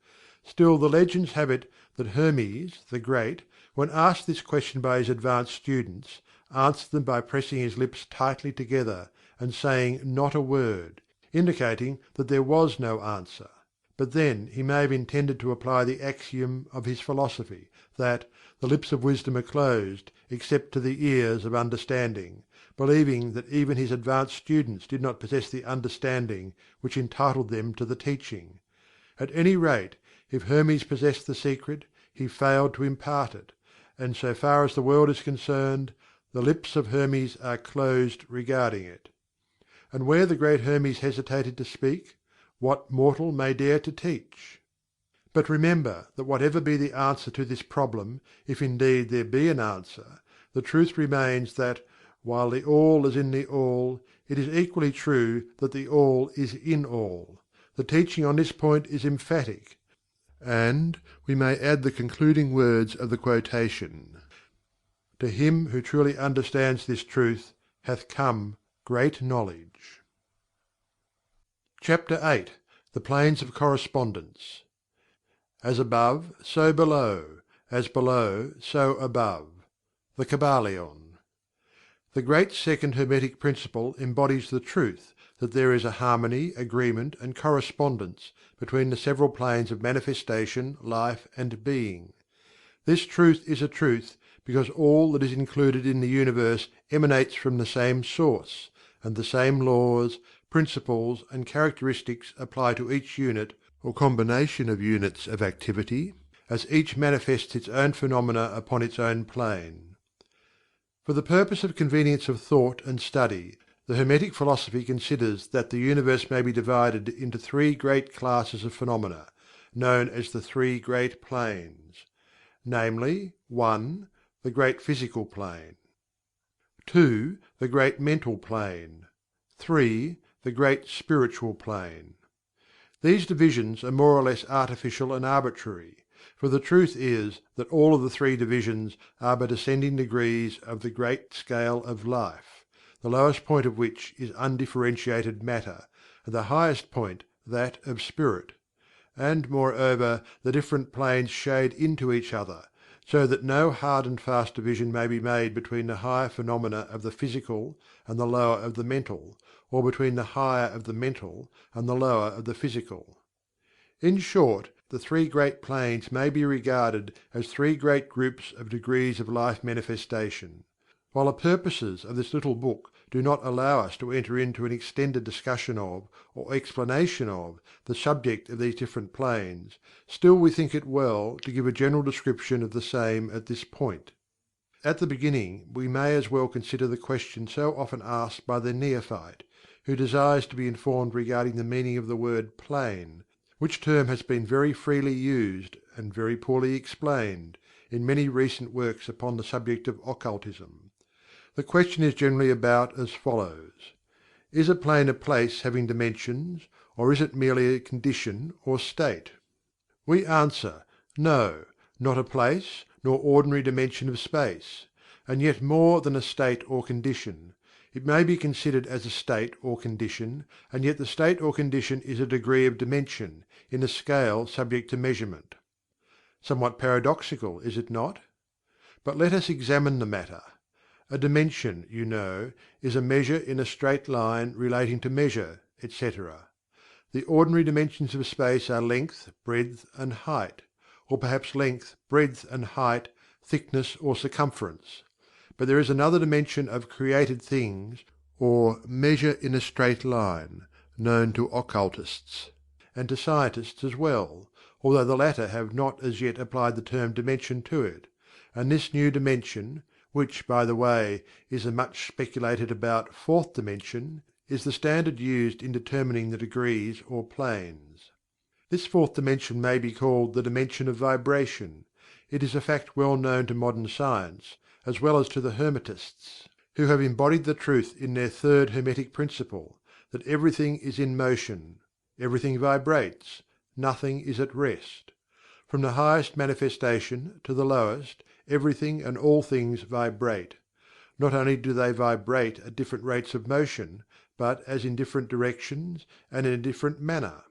still the legends have it that Hermes the Great, when asked this question by his advanced students, answered them by pressing his lips tightly together and saying not a word, indicating that there was no answer. But then he may have intended to apply the axiom of his philosophy, that "the lips of wisdom are closed, except to the ears of understanding," believing that even his advanced students did not possess the understanding which entitled them to the teaching. At any rate, if Hermes possessed the secret, he failed to impart it, and so far as the world is concerned, the lips of Hermes are closed regarding it. And where the great Hermes hesitated to speak, what mortal may dare to teach? But remember that whatever be the answer to this problem, if indeed there be an answer, the truth remains that, while the All is in the All, it is equally true that the All is in all. The teaching on this point is emphatic, and we may add the concluding words of the quotation: "To him who truly understands this truth hath come great knowledge." Chapter VIII. The Planes of Correspondence. "As above, so below; as below, so above." The Kybalion. The great Second Hermetic Principle embodies the truth that there is a harmony, agreement, and correspondence between the several planes of manifestation, life, and being. This truth is a truth because all that is included in the universe emanates from the same source, and the same laws, principles, and characteristics apply to each unit, or combination of units of activity, as each manifests its own phenomena upon its own plane. For the purpose of convenience of thought and study, the Hermetic philosophy considers that the universe may be divided into three great classes of phenomena, known as the three great planes, namely: 1. The great physical plane; 2. The great mental plane; 3. The great spiritual plane. These divisions are more or less artificial and arbitrary, for the truth is that all of the three divisions are but ascending degrees of the great scale of life, the lowest point of which is undifferentiated matter, and the highest point that of spirit; and, moreover, the different planes shade into each other, so that no hard and fast division may be made between the higher phenomena of the physical and the lower of the mental, or between the higher of the mental and the lower of the physical. In short, the three great planes may be regarded as three great groups of degrees of life manifestation. While the purposes of this little book do not allow us to enter into an extended discussion of, or explanation of, the subject of these different planes, still we think it well to give a general description of the same at this point. At the beginning we may as well consider the question so often asked by the neophyte, who desires to be informed regarding the meaning of the word "plane," which term has been very freely used, and very poorly explained, in many recent works upon the subject of occultism. The question is generally about as follows: Is a plane a place having dimensions, or is it merely a condition or state? We answer: No, not a place, nor ordinary dimension of space, and yet more than a state or condition. It may be considered as a state or condition, and yet the state or condition is a degree of dimension, in a scale subject to measurement. Somewhat paradoxical, is it not? But let us examine the matter. A dimension, you know, is a measure in a straight line relating to measure, etc. The ordinary dimensions of space are length, breadth, and height, or perhaps length, breadth, and height, thickness, or circumference. But there is another dimension of created things, or measure in a straight line, known to occultists, and to scientists as well, although the latter have not as yet applied the term dimension to it; and this new dimension, which, by the way, is the much speculated about fourth dimension, is the standard used in determining the degrees or planes. This fourth dimension may be called the dimension of vibration. It is a fact well known to modern science, as well as to the Hermetists, who have embodied the truth in their third Hermetic Principle, that everything is in motion, everything vibrates, nothing is at rest. From the highest manifestation to the lowest, everything and all things vibrate. Not only do they vibrate at different rates of motion, but as in different directions, and in a different manner.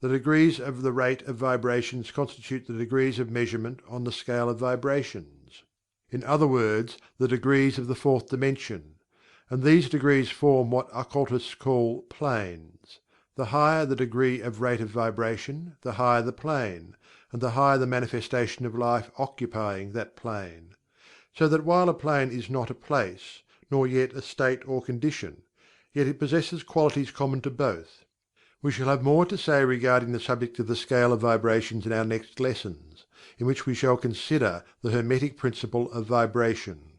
The degrees of the rate of vibrations constitute the degrees of measurement on the scale of vibrations. In other words, the degrees of the fourth dimension. And these degrees form what occultists call planes. The higher the degree of rate of vibration, the higher the plane, and the higher the manifestation of life occupying that plane. So that while a plane is not a place, nor yet a state or condition, yet it possesses qualities common to both. We shall have more to say regarding the subject of the scale of vibrations in our next lessons, in which we shall consider the Hermetic Principle of Vibration.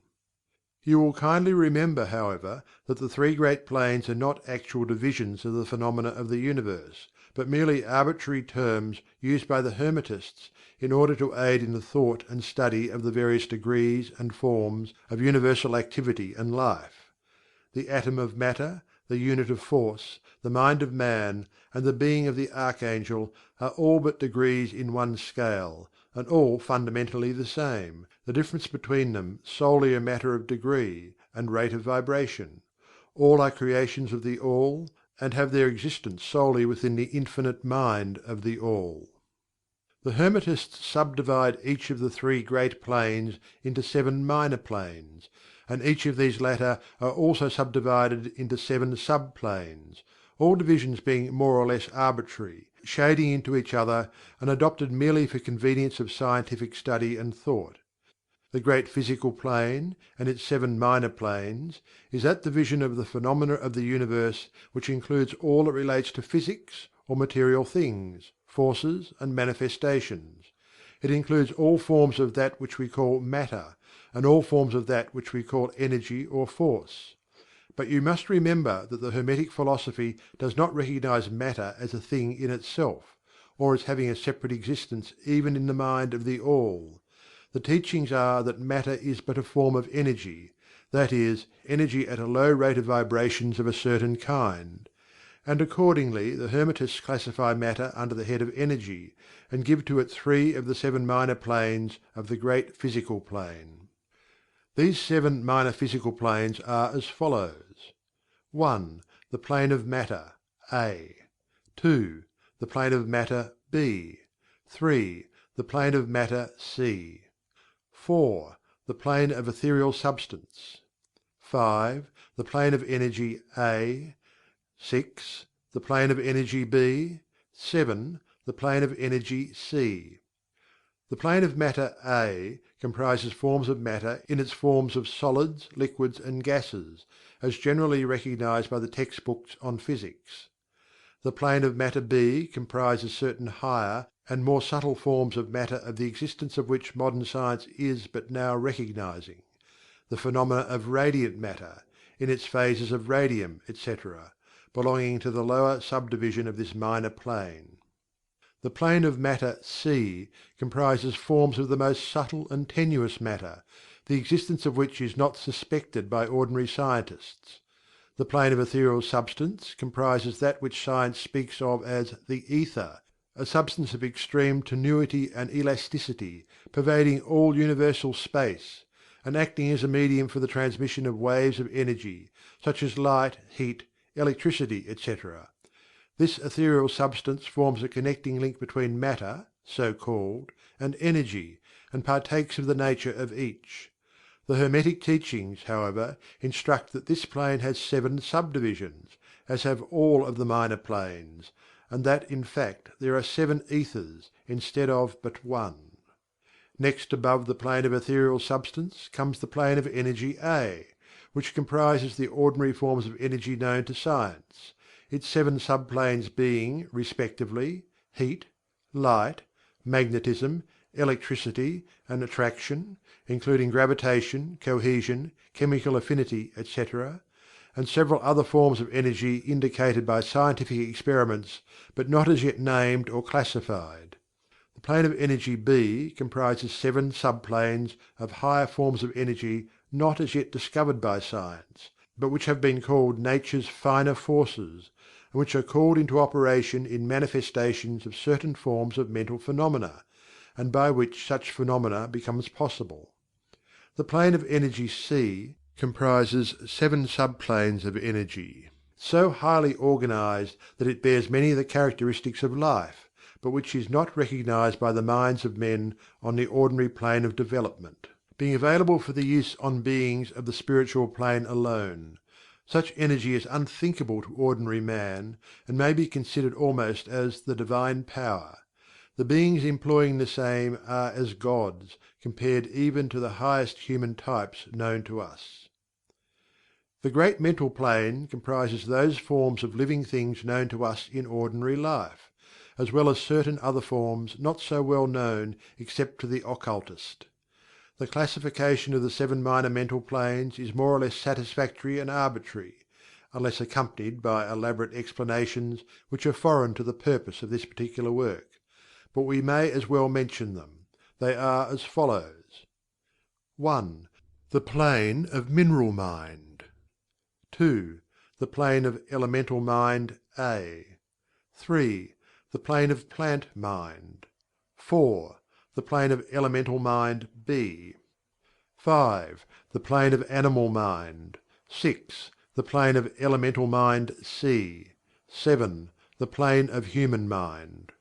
You will kindly remember, however, that the three great planes are not actual divisions of the phenomena of the universe, but merely arbitrary terms used by the Hermetists in order to aid in the thought and study of the various degrees and forms of universal activity and life. The atom of matter, the unit of force, the mind of man, and the being of the archangel are all but degrees in one scale, and all fundamentally the same, the difference between them solely a matter of degree, and rate of vibration. All are creations of the All, and have their existence solely within the Infinite Mind of the All. The Hermetists subdivide each of the three great planes into seven minor planes, and each of these latter are also subdivided into seven sub-planes, all divisions being more or less arbitrary, shading into each other, and adopted merely for convenience of scientific study and thought. The great physical plane, and its seven minor planes, is that division of the phenomena of the universe which includes all that relates to physics, or material things, forces, and manifestations. It includes all forms of that which we call matter, and all forms of that which we call energy or force. But you must remember that the Hermetic philosophy does not recognize matter as a thing in itself, or as having a separate existence even in the mind of the All. The teachings are that matter is but a form of energy, that is, energy at a low rate of vibrations of a certain kind. And accordingly the Hermetists classify matter under the head of energy, and give to it three of the seven minor planes of the great physical plane. These seven minor physical planes are as follows: 1. The plane of matter A. 2. The plane of matter B. 3. The plane of matter C. 4. The plane of ethereal substance. 5. The plane of energy A. 6. The plane of energy B. 7. The plane of energy C. The plane of matter A comprises forms of matter in its forms of solids, liquids, and gases, as generally recognized by the textbooks on physics. The plane of matter B comprises certain higher and more subtle forms of matter of the existence of which modern science is but now recognizing, the phenomena of radiant matter, in its phases of radium, etc., belonging to the lower subdivision of this minor plane. The plane of matter C comprises forms of the most subtle and tenuous matter, the existence of which is not suspected by ordinary scientists. The plane of ethereal substance comprises that which science speaks of as the ether, a substance of extreme tenuity and elasticity, pervading all universal space, and acting as a medium for the transmission of waves of energy, such as light, heat, electricity, etc. This ethereal substance forms a connecting link between matter, so called, and energy, and partakes of the nature of each. The Hermetic teachings, however, instruct that this plane has seven subdivisions, as have all of the minor planes, and that in fact there are seven ethers, instead of but one. Next above the plane of ethereal substance comes the plane of energy A, which comprises the ordinary forms of energy known to science, its seven subplanes being, respectively, heat, light, magnetism, electricity, and attraction, including gravitation, cohesion, chemical affinity, etc., and several other forms of energy indicated by scientific experiments but not as yet named or classified. The plane of energy B comprises seven subplanes of higher forms of energy not as yet discovered by science, but which have been called Nature's finer forces, and which are called into operation in manifestations of certain forms of mental phenomena, and by which such phenomena becomes possible. The plane of energy C comprises seven subplanes of energy, so highly organized that it bears many of the characteristics of life, but which is not recognized by the minds of men on the ordinary plane of development, being available for the use on beings of the spiritual plane alone. Such energy is unthinkable to ordinary man, and may be considered almost as the divine power. The beings employing the same are as gods, compared even to the highest human types known to us. The great mental plane comprises those forms of living things known to us in ordinary life, as well as certain other forms not so well known except to the occultist. The classification of the seven minor mental planes is more or less satisfactory and arbitrary, unless accompanied by elaborate explanations which are foreign to the purpose of this particular work, but we may as well mention them. They are as follows: 1. The plane of Mineral Mind. 2. The plane of Elemental Mind A. 3. The plane of Plant Mind. 4. The plane of Elemental Mind B. 5. The plane of Animal Mind. 6. The plane of Elemental Mind C. 7. The plane of Human Mind.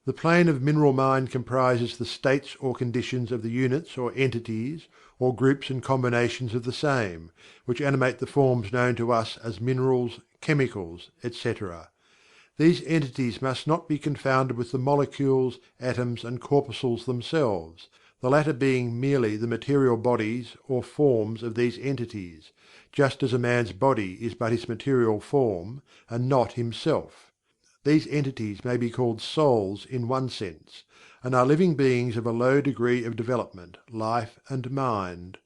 The plane of Mineral Mind comprises the states or conditions of the units or entities, or groups and combinations of the same, which animate the forms known to us as minerals, chemicals, etc. These entities must not be confounded with the molecules, atoms, and corpuscles themselves, the latter being merely the material bodies or forms of these entities, just as a man's body is but his material form, and not himself. These entities may be called souls in one sense, and are living beings of a low degree of development, life, and mind,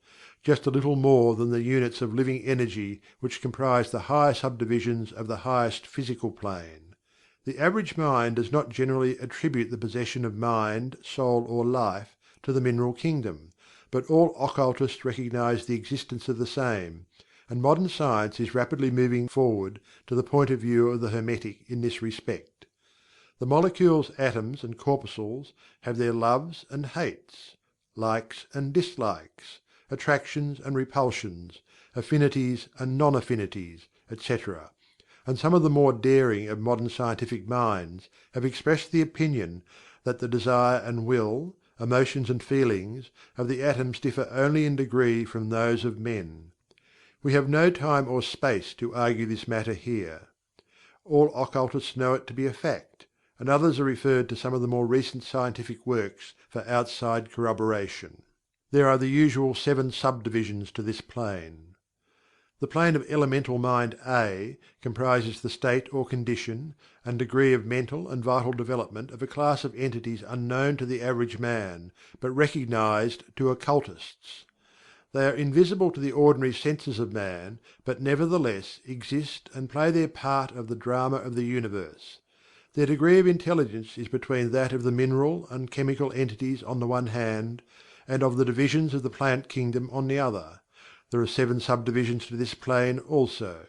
just a little more than the units of living energy which comprise the higher subdivisions of the highest physical plane. The average mind does not generally attribute the possession of mind, soul, or life to the mineral kingdom, but all occultists recognize the existence of the same, and modern science is rapidly moving forward to the point of view of the Hermetic in this respect. The molecules, atoms, and corpuscles have their loves and hates, likes and dislikes, attractions and repulsions, affinities and non-affinities, etc., and some of the more daring of modern scientific minds have expressed the opinion that the desire and will, emotions and feelings, of the atoms differ only in degree from those of men. We have no time or space to argue this matter here. All occultists know it to be a fact, and others are referred to some of the more recent scientific works for outside corroboration. There are the usual 7 subdivisions to this plane. The plane of Elemental Mind A comprises the state or condition and degree of mental and vital development of a class of entities unknown to the average man, but recognized to occultists. They are invisible to the ordinary senses of man, but nevertheless exist and play their part of the drama of the universe. Their degree of intelligence is between that of the mineral and chemical entities on the one hand, and of the divisions of the plant kingdom on the other. There are 7 subdivisions to this plane also.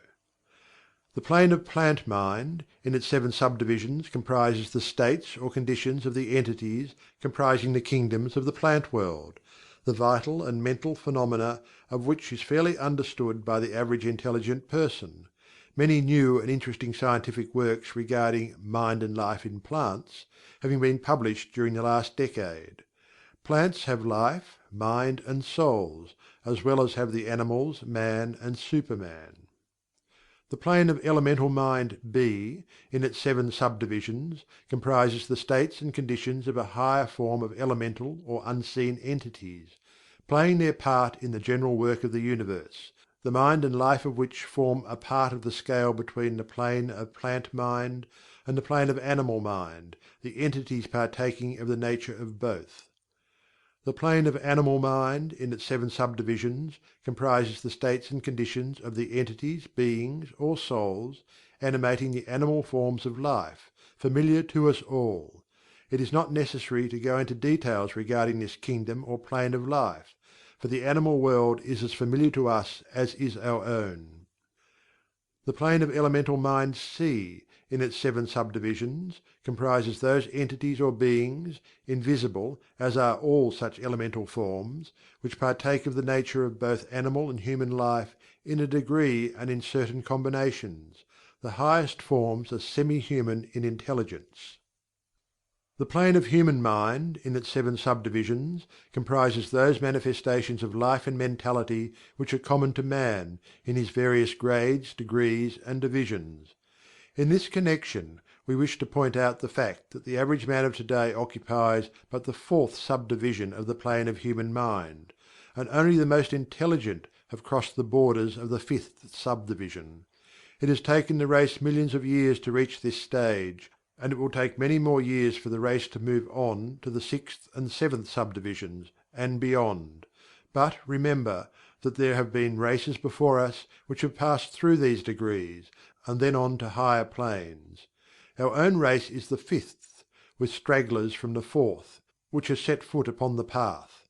The plane of Plant Mind, in its 7 subdivisions, comprises the states or conditions of the entities comprising the kingdoms of the plant world, the vital and mental phenomena of which is fairly understood by the average intelligent person, many new and interesting scientific works regarding "Mind and Life in Plants" having been published during the last decade. Plants have life, mind, and souls, as well as have the animals, man, and Superman. The plane of Elemental Mind B, in its 7 subdivisions, comprises the states and conditions of a higher form of elemental or unseen entities, playing their part in the general work of the universe, the mind and life of which form a part of the scale between the plane of Plant Mind and the plane of Animal Mind, the entities partaking of the nature of both. The plane of Animal Mind, in its 7 subdivisions, comprises the states and conditions of the entities, beings, or souls, animating the animal forms of life, familiar to us all. It is not necessary to go into details regarding this kingdom or plane of life, for the animal world is as familiar to us as is our own. The plane of Elemental Mind C, in its 7 subdivisions, comprises those entities or beings, invisible as are all such elemental forms, which partake of the nature of both animal and human life in a degree and in certain combinations. The highest forms are semi-human in intelligence. The plane of Human Mind, in its 7 subdivisions, comprises those manifestations of life and mentality which are common to man, in his various grades, degrees, and divisions. In this connection, we wish to point out the fact that the average man of today occupies but the 4th subdivision of the plane of Human Mind, and only the most intelligent have crossed the borders of the 5th subdivision. It has taken the race millions of years to reach this stage, and it will take many more years for the race to move on to the 6th and 7th subdivisions, and beyond. But remember, that there have been races before us which have passed through these degrees, and then on to higher planes. Our own race is the fifth, with stragglers from the fourth, which has set foot upon the path.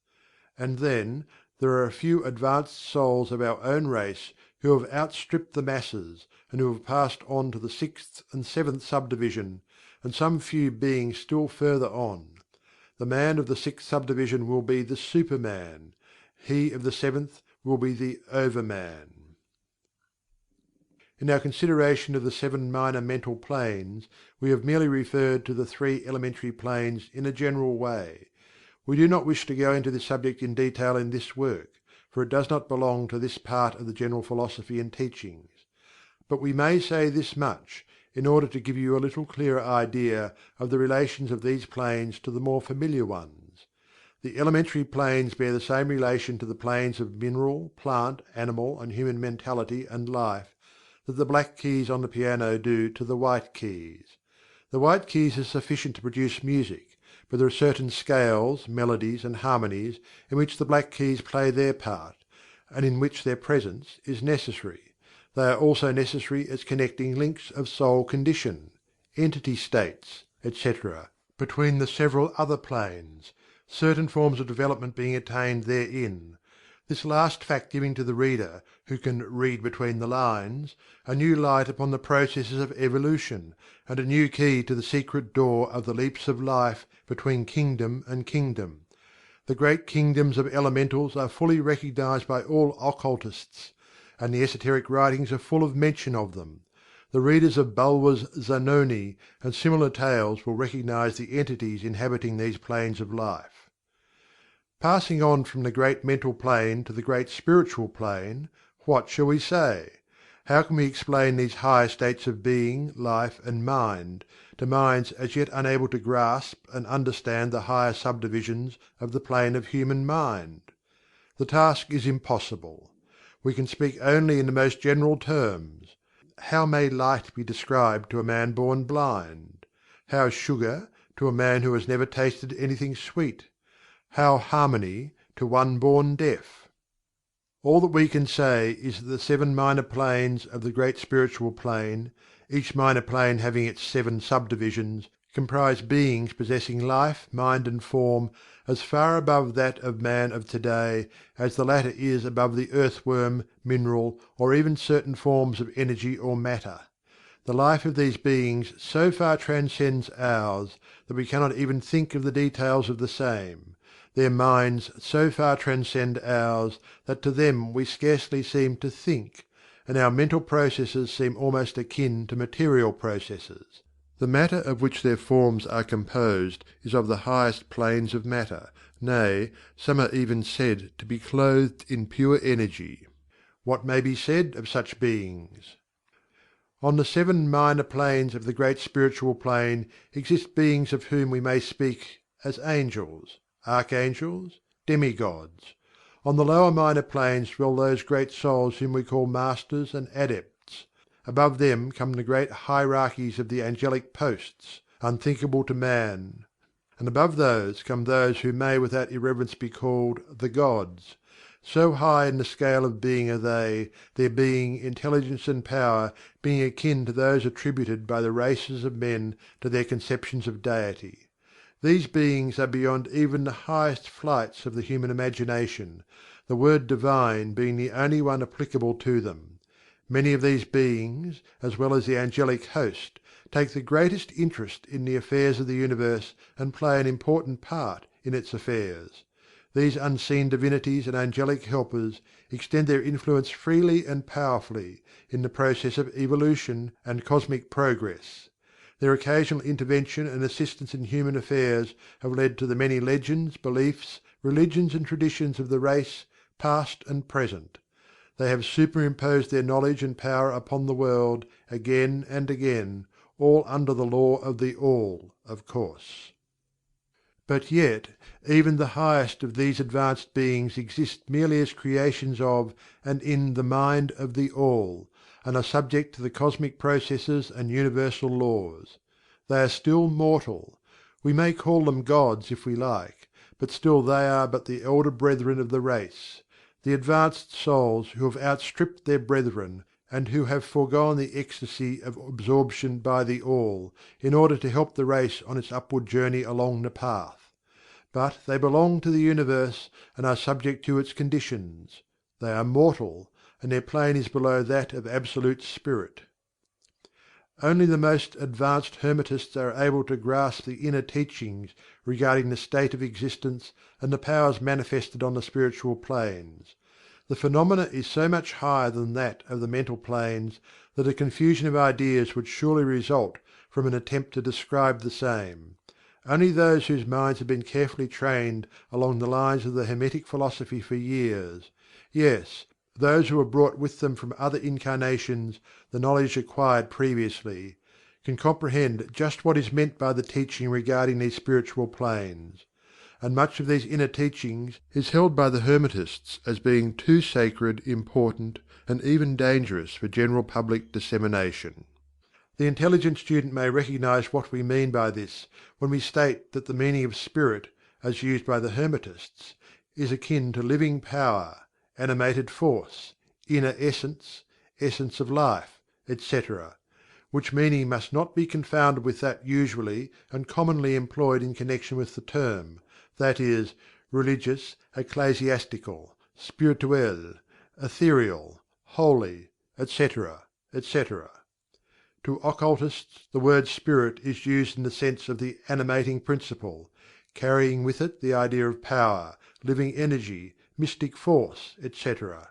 And then there are a few advanced souls of our own race who have outstripped the masses, and who have passed on to the sixth and seventh subdivision, and some few beings still further on. The man of the sixth subdivision will be the Superman; he of the seventh will be the Overman. In our consideration of the seven minor mental planes, we have merely referred to the three elementary planes in a general way. We do not wish to go into this subject in detail in this work, for it does not belong to this part of the general philosophy and teachings. But we may say this much, in order to give you a little clearer idea of the relations of these planes to the more familiar ones. The elementary planes bear the same relation to the planes of mineral, plant, animal, and human mentality and life that the black keys on the piano do to the white keys. The white keys are sufficient to produce music, but there are certain scales, melodies, and harmonies in which the black keys play their part, and in which their presence is necessary. They are also necessary as connecting links of soul condition, entity states, etc., between the several other planes, certain forms of development being attained therein, this last fact giving to the reader, who can "read between the lines," a new light upon the processes of evolution, and a new key to the secret door of the leaps of life between kingdom and kingdom. The great kingdoms of elementals are fully recognized by all occultists, and the esoteric writings are full of mention of them. The readers of Bulwer's "Zanoni" and similar tales will recognize the entities inhabiting these planes of life. Passing on from the great mental plane to the great spiritual plane, what shall we say? How can we explain these higher states of being, life, and mind, to minds as yet unable to grasp and understand the higher subdivisions of the plane of human mind? The task is impossible. We can speak only in the most general terms. How may light be described to a man born blind? How sugar, to a man who has never tasted anything sweet? How harmony, to one born deaf? All that we can say is that the seven minor planes of the great spiritual plane, each minor plane having its seven subdivisions, comprise beings possessing life, mind, and form as far above that of man of today as the latter is above the earthworm, mineral, or even certain forms of energy or matter. The life of these beings so far transcends ours that we cannot even think of the details of the same. Their minds so far transcend ours that to them we scarcely seem to think, and our mental processes seem almost akin to material processes. The matter of which their forms are composed is of the highest planes of matter, nay, some are even said to be clothed in pure energy. What may be said of such beings? On the seven minor planes of the great spiritual plane exist beings of whom we may speak as angels, archangels, demigods. On the lower minor planes dwell those great souls whom we call masters and adepts. Above them come the great hierarchies of the angelic posts, unthinkable to man, and above those come those who may without irreverence be called the gods. So high in the scale of being are they, their being, intelligence, and power being akin to those attributed by the races of men to their conceptions of deity. These beings are beyond even the highest flights of the human imagination, the word "divine" being the only one applicable to them. Many of these beings, as well as the angelic host, take the greatest interest in the affairs of the universe and play an important part in its affairs. These unseen divinities and angelic helpers extend their influence freely and powerfully in the process of evolution and cosmic progress. Their occasional intervention and assistance in human affairs have led to the many legends, beliefs, religions, and traditions of the race, past and present. They have superimposed their knowledge and power upon the world, again and again, all under the Law of the All, of course. But yet, even the highest of these advanced beings exist merely as creations of, and in the mind of the All, and are subject to the cosmic processes and universal laws. They are still mortal. We may call them gods if we like, but still they are but the elder brethren of the race. the advanced souls who have outstripped their brethren, and who have foregone the ecstasy of absorption by the All, in order to help the race on its upward journey along the path. But they belong to the universe and are subject to its conditions. They are mortal, and their plane is below that of absolute spirit. Only the most advanced Hermetists are able to grasp the inner teachings regarding the state of existence and the powers manifested on the spiritual planes. The phenomena is so much higher than that of the mental planes that a confusion of ideas would surely result from an attempt to describe the same. Only those whose minds have been carefully trained along the lines of the Hermetic philosophy for years, yes, those who have brought with them from other incarnations the knowledge acquired previously, can comprehend just what is meant by the teaching regarding these spiritual planes. And much of these inner teachings is held by the Hermetists as being too sacred, important, and even dangerous for general public dissemination. The intelligent student may recognize what we mean by this when we state that the meaning of spirit, as used by the Hermetists, is akin to living power, animated force, inner essence, essence of life, etc., which meaning must not be confounded with that usually and commonly employed in connection with the term, that is, religious, ecclesiastical, spirituel, ethereal, holy, etc., etc. To occultists the word spirit is used in the sense of the animating principle, carrying with it the idea of power, living energy, mystic force, etc.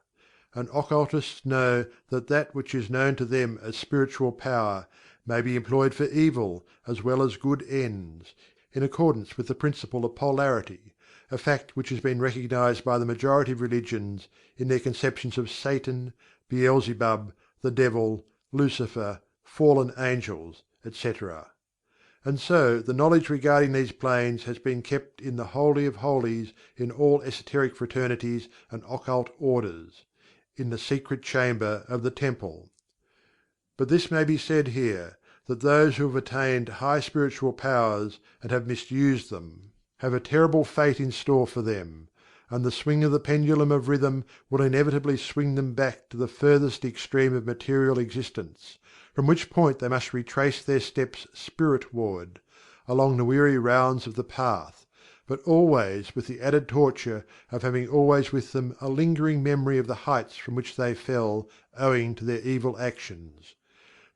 And occultists know that that which is known to them as spiritual power may be employed for evil as well as good ends, in accordance with the principle of Polarity, a fact which has been recognized by the majority of religions in their conceptions of Satan, Beelzebub, the Devil, Lucifer, fallen angels, etc. And so the knowledge regarding these planes has been kept in the Holy of Holies in all esoteric fraternities and occult orders, in the secret chamber of the temple. But this may be said here, that those who have attained high spiritual powers and have misused them, have a terrible fate in store for them, and the swing of the pendulum of rhythm will inevitably swing them back to the furthest extreme of material existence, from which point they must retrace their steps spiritward, along the weary rounds of the path, but always with the added torture of having always with them a lingering memory of the heights from which they fell owing to their evil actions.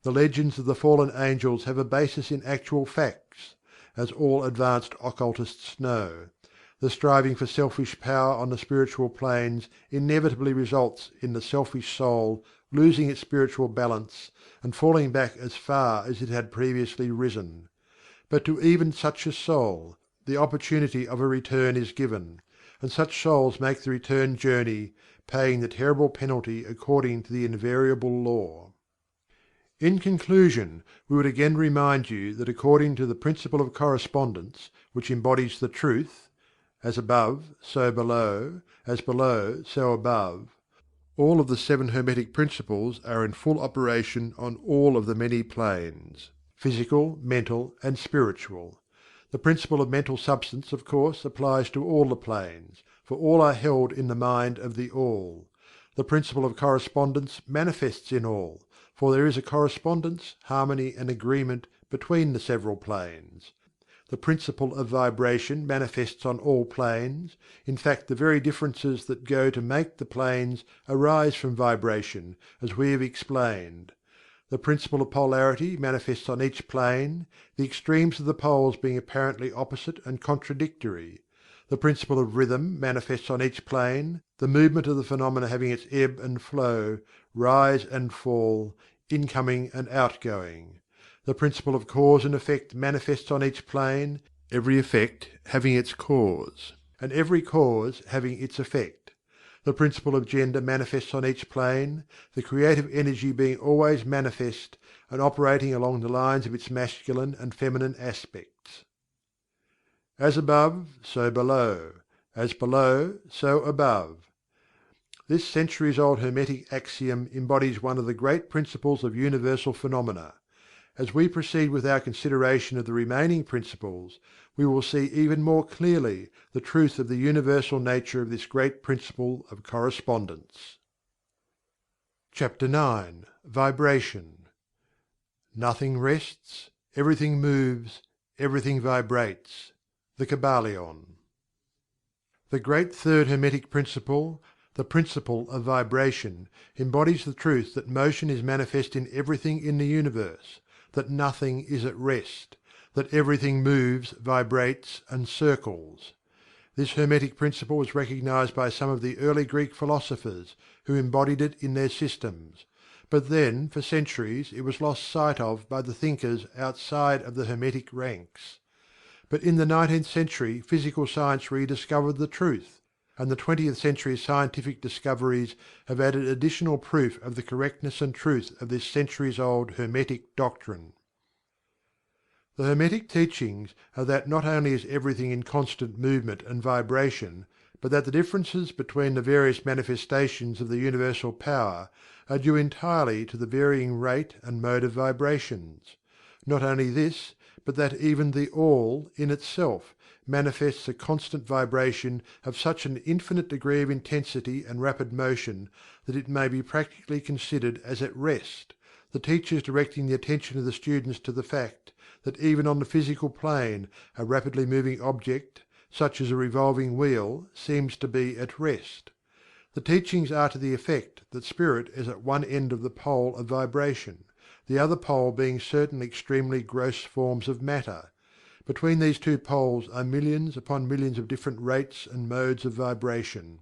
The legends of the fallen angels have a basis in actual facts, as all advanced occultists know. The striving for selfish power on the spiritual planes inevitably results in the selfish soul losing its spiritual balance and falling back as far as it had previously risen. But to even such a soul, the opportunity of a return is given, and such souls make the return journey, paying the terrible penalty according to the invariable law. In conclusion, we would again remind you that according to the Principle of Correspondence, which embodies the truth, "As above, so below; as below, so above," all of the Seven Hermetic Principles are in full operation on all of the many planes, physical, mental, and spiritual. The Principle of Mental Substance, of course, applies to all the planes, for all are held in the mind of the All. The Principle of Correspondence manifests in all, for there is a correspondence, harmony, and agreement between the several planes. The Principle of Vibration manifests on all planes; in fact the very differences that go to make the planes arise from vibration, as we have explained. The Principle of Polarity manifests on each plane, the extremes of the poles being apparently opposite and contradictory. The Principle of Rhythm manifests on each plane, the movement of the phenomena having its ebb and flow, rise and fall, incoming and outgoing. The Principle of Cause and Effect manifests on each plane, every effect having its cause, and every cause having its effect. The Principle of Gender manifests on each plane, the creative energy being always manifest, and operating along the lines of its masculine and feminine aspects. As above, so below; as below, so above. This centuries old Hermetic axiom embodies one of the great principles of universal phenomena. As we proceed with our consideration of the remaining principles, we will see even more clearly the truth of the universal nature of this great principle of correspondence. Chapter 9. Vibration. Nothing rests, everything moves, everything vibrates. The Kybalion. The great third Hermetic Principle, the principle of vibration, embodies the truth that motion is manifest in everything in the universe, that nothing is at rest, that everything moves, vibrates, and circles. This Hermetic Principle was recognized by some of the early Greek philosophers, who embodied it in their systems, but then for centuries it was lost sight of by the thinkers outside of the Hermetic ranks. But in the 19th century physical science rediscovered the truth, and the 20th century scientific discoveries have added additional proof of the correctness and truth of this centuries-old Hermetic doctrine. The Hermetic teachings are that not only is everything in constant movement and vibration, but that the differences between the various manifestations of the universal power are due entirely to the varying rate and mode of vibrations. Not only this, but that even the All, in itself, manifests a constant vibration of such an infinite degree of intensity and rapid motion that it may be practically considered as at rest, the teachers directing the attention of the students to the fact that even on the physical plane a rapidly moving object, such as a revolving wheel, seems to be at rest. The teachings are to the effect that Spirit is at one end of the pole of vibration, the other pole being certain extremely gross forms of matter. Between these two poles are millions upon millions of different rates and modes of vibration.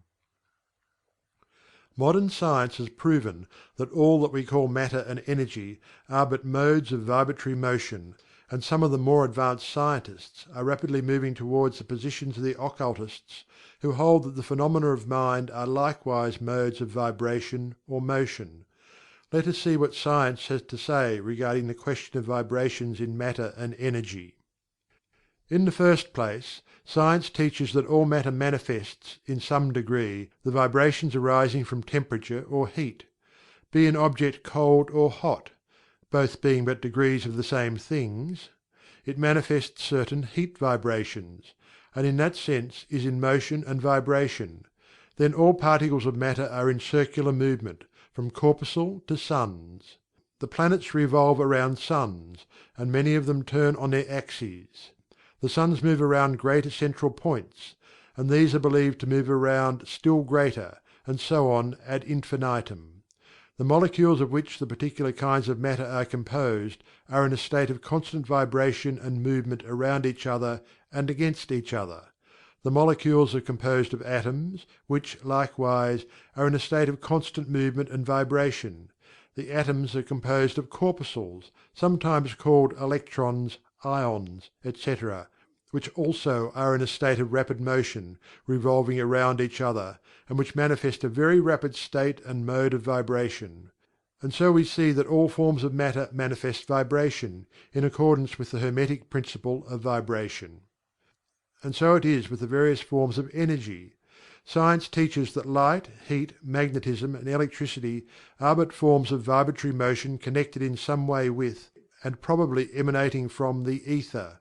Modern science has proven that all that we call matter and energy are but modes of vibratory motion, and some of the more advanced scientists are rapidly moving towards the positions of the occultists who hold that the phenomena of mind are likewise modes of vibration or motion. Let us see what science has to say regarding the question of vibrations in matter and energy. In the first place, science teaches that all matter manifests, in some degree, the vibrations arising from temperature or heat. Be an object cold or hot, both being but degrees of the same things, it manifests certain heat vibrations, and in that sense is in motion and vibration. Then all particles of matter are in circular movement, from corpuscle to suns. The planets revolve around suns, and many of them turn on their axes. The suns move around greater central points, and these are believed to move around still greater, and so on ad infinitum. The molecules of which the particular kinds of matter are composed are in a state of constant vibration and movement around each other and against each other. The molecules are composed of atoms, which, likewise, are in a state of constant movement and vibration. The atoms are composed of corpuscles, sometimes called electrons, ions, etc., which also are in a state of rapid motion, revolving around each other, and which manifest a very rapid state and mode of vibration. And so we see that all forms of matter manifest vibration, in accordance with the Hermetic principle of vibration. And so it is with the various forms of energy. Science teaches that light, heat, magnetism, and electricity are but forms of vibratory motion connected in some way with, and probably emanating from, the ether.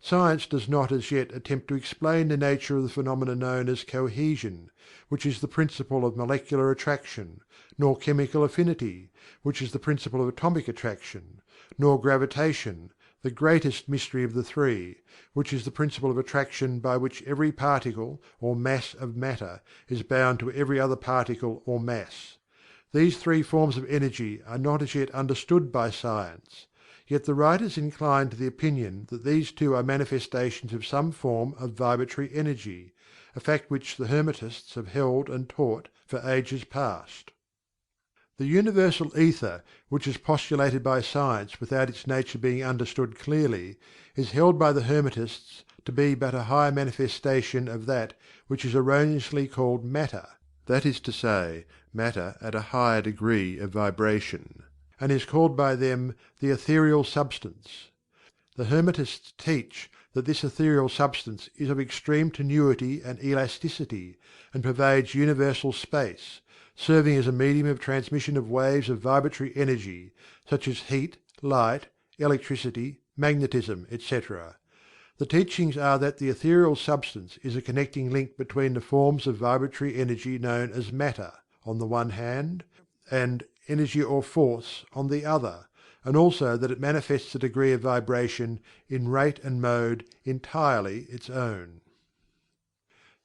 Science does not as yet attempt to explain the nature of the phenomena known as cohesion, which is the principle of molecular attraction, nor chemical affinity, which is the principle of atomic attraction, nor gravitation, the greatest mystery of the three, which is the principle of attraction by which every particle or mass of matter is bound to every other particle or mass. These three forms of energy are not as yet understood by science. Yet the writers incline to the opinion that these two are manifestations of some form of vibratory energy, a fact which the Hermetists have held and taught for ages past. The universal ether, which is postulated by science without its nature being understood clearly, is held by the Hermetists to be but a higher manifestation of that which is erroneously called matter, that is to say, matter at a higher degree of vibration, and is called by them the ethereal substance. The Hermetists teach that this ethereal substance is of extreme tenuity and elasticity, and pervades universal space, serving as a medium of transmission of waves of vibratory energy, such as heat, light, electricity, magnetism, etc. The teachings are that the ethereal substance is a connecting link between the forms of vibratory energy known as matter, on the one hand, and energy or force on the other, and also that it manifests a degree of vibration in rate and mode entirely its own.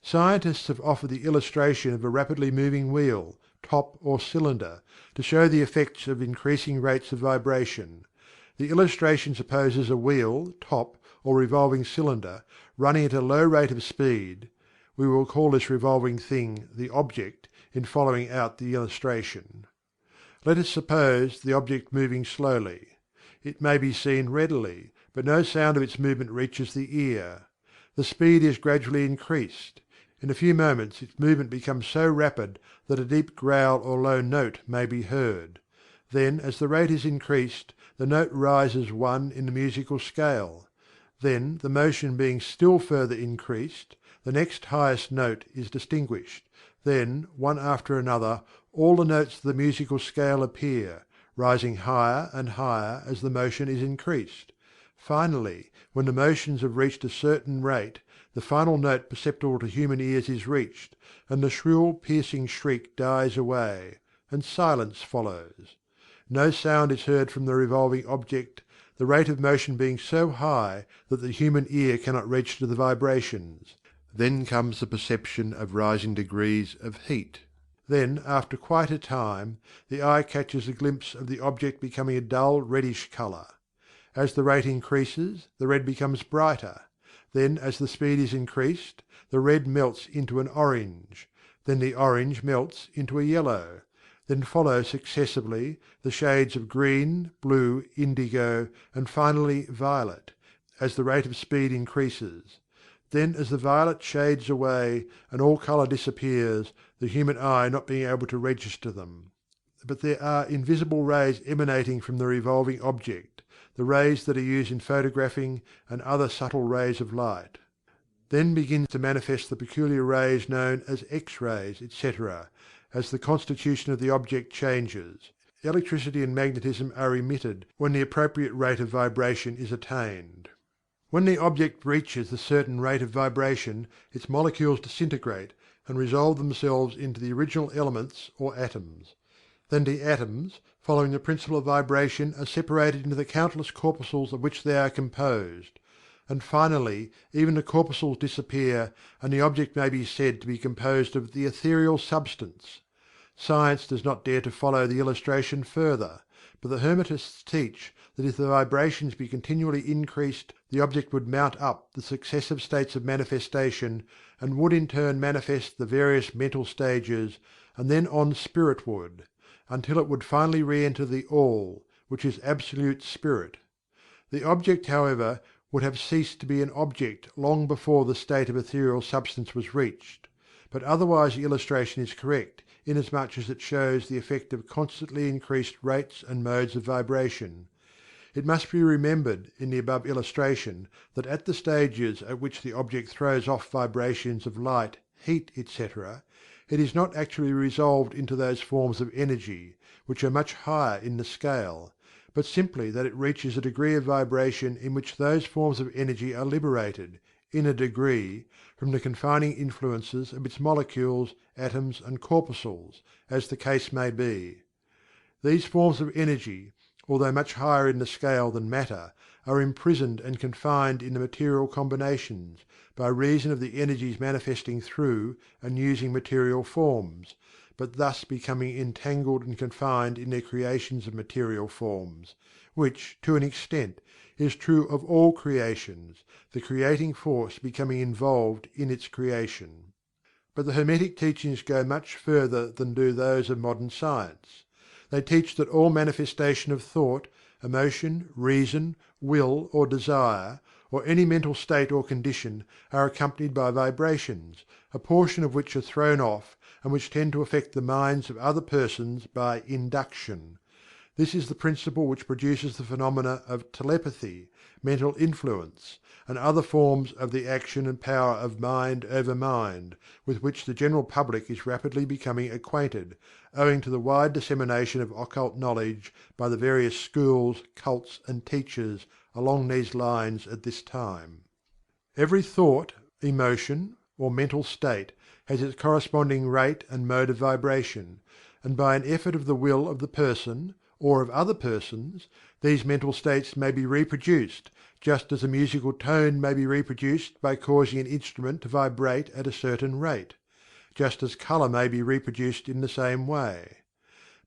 Scientists have offered the illustration of a rapidly moving wheel, top or cylinder, to show the effects of increasing rates of vibration. The illustration supposes a wheel, top, or revolving cylinder running at a low rate of speed. We will call this revolving thing the object in following out the illustration. Let us suppose the object moving slowly. It may be seen readily, but no sound of its movement reaches the ear. The speed is gradually increased. In a few moments its movement becomes so rapid that a deep growl or low note may be heard. Then, as the rate is increased, the note rises one in the musical scale. Then, the motion being still further increased, the next highest note is distinguished. Then, one after another, all the notes of the musical scale appear, rising higher and higher as the motion is increased. Finally, when the motions have reached a certain rate, the final note perceptible to human ears is reached, and the shrill, piercing shriek dies away, and silence follows. No sound is heard from the revolving object, the rate of motion being so high that the human ear cannot reach to the vibrations. Then comes the perception of rising degrees of heat. Then, after quite a time, the eye catches a glimpse of the object becoming a dull reddish color. As the rate increases, the red becomes brighter. Then, as the speed is increased, the red melts into an orange. Then the orange melts into a yellow. Then follow successively the shades of green, blue, indigo, and finally violet, as the rate of speed increases. Then, as the violet shades away and all color disappears, the human eye not being able to register them. But there are invisible rays emanating from the revolving object, the rays that are used in photographing and other subtle rays of light. Then begins to manifest the peculiar rays known as X-rays, etc., as the constitution of the object changes. Electricity and magnetism are emitted when the appropriate rate of vibration is attained. When the object reaches a certain rate of vibration, its molecules disintegrate and resolve themselves into the original elements or atoms. Then the atoms, following the principle of vibration, are separated into the countless corpuscles of which they are composed. And finally, even the corpuscles disappear, and the object may be said to be composed of the ethereal substance. Science does not dare to follow the illustration further, but the Hermetists teach that if the vibrations be continually increased, the object would mount up the successive states of manifestation, and would in turn manifest the various mental stages, and then on spiritward, until it would finally re enter the All, which is Absolute Spirit. The object, however, would have ceased to be an object long before the state of ethereal substance was reached. But otherwise the illustration is correct, inasmuch as it shows the effect of constantly increased rates and modes of vibration. It must be remembered in the above illustration that at the stages at which the object throws off vibrations of light, heat, etc., it is not actually resolved into those forms of energy, which are much higher in the scale, but simply that it reaches a degree of vibration in which those forms of energy are liberated, in a degree, from the confining influences of its molecules, atoms, and corpuscles, as the case may be. These forms of energy, although much higher in the scale than matter, are imprisoned and confined in the material combinations, by reason of the energies manifesting through and using material forms, but thus becoming entangled and confined in their creations of material forms, which, to an extent, is true of all creations, the creating force becoming involved in its creation. But the Hermetic teachings go much further than do those of modern science. They teach that all manifestation of thought, emotion, reason, will, or desire, or any mental state or condition, are accompanied by vibrations, a portion of which are thrown off, and which tend to affect the minds of other persons by induction. This is the principle which produces the phenomena of telepathy, mental influence, and other forms of the action and power of mind over mind, with which the general public is rapidly becoming acquainted, owing to the wide dissemination of occult knowledge by the various schools, cults, and teachers along these lines at this time. Every thought, emotion, or mental state has its corresponding rate and mode of vibration, and by an effort of the will of the person, or of other persons, these mental states may be reproduced, just as a musical tone may be reproduced by causing an instrument to vibrate at a certain rate, just as colour may be reproduced in the same way.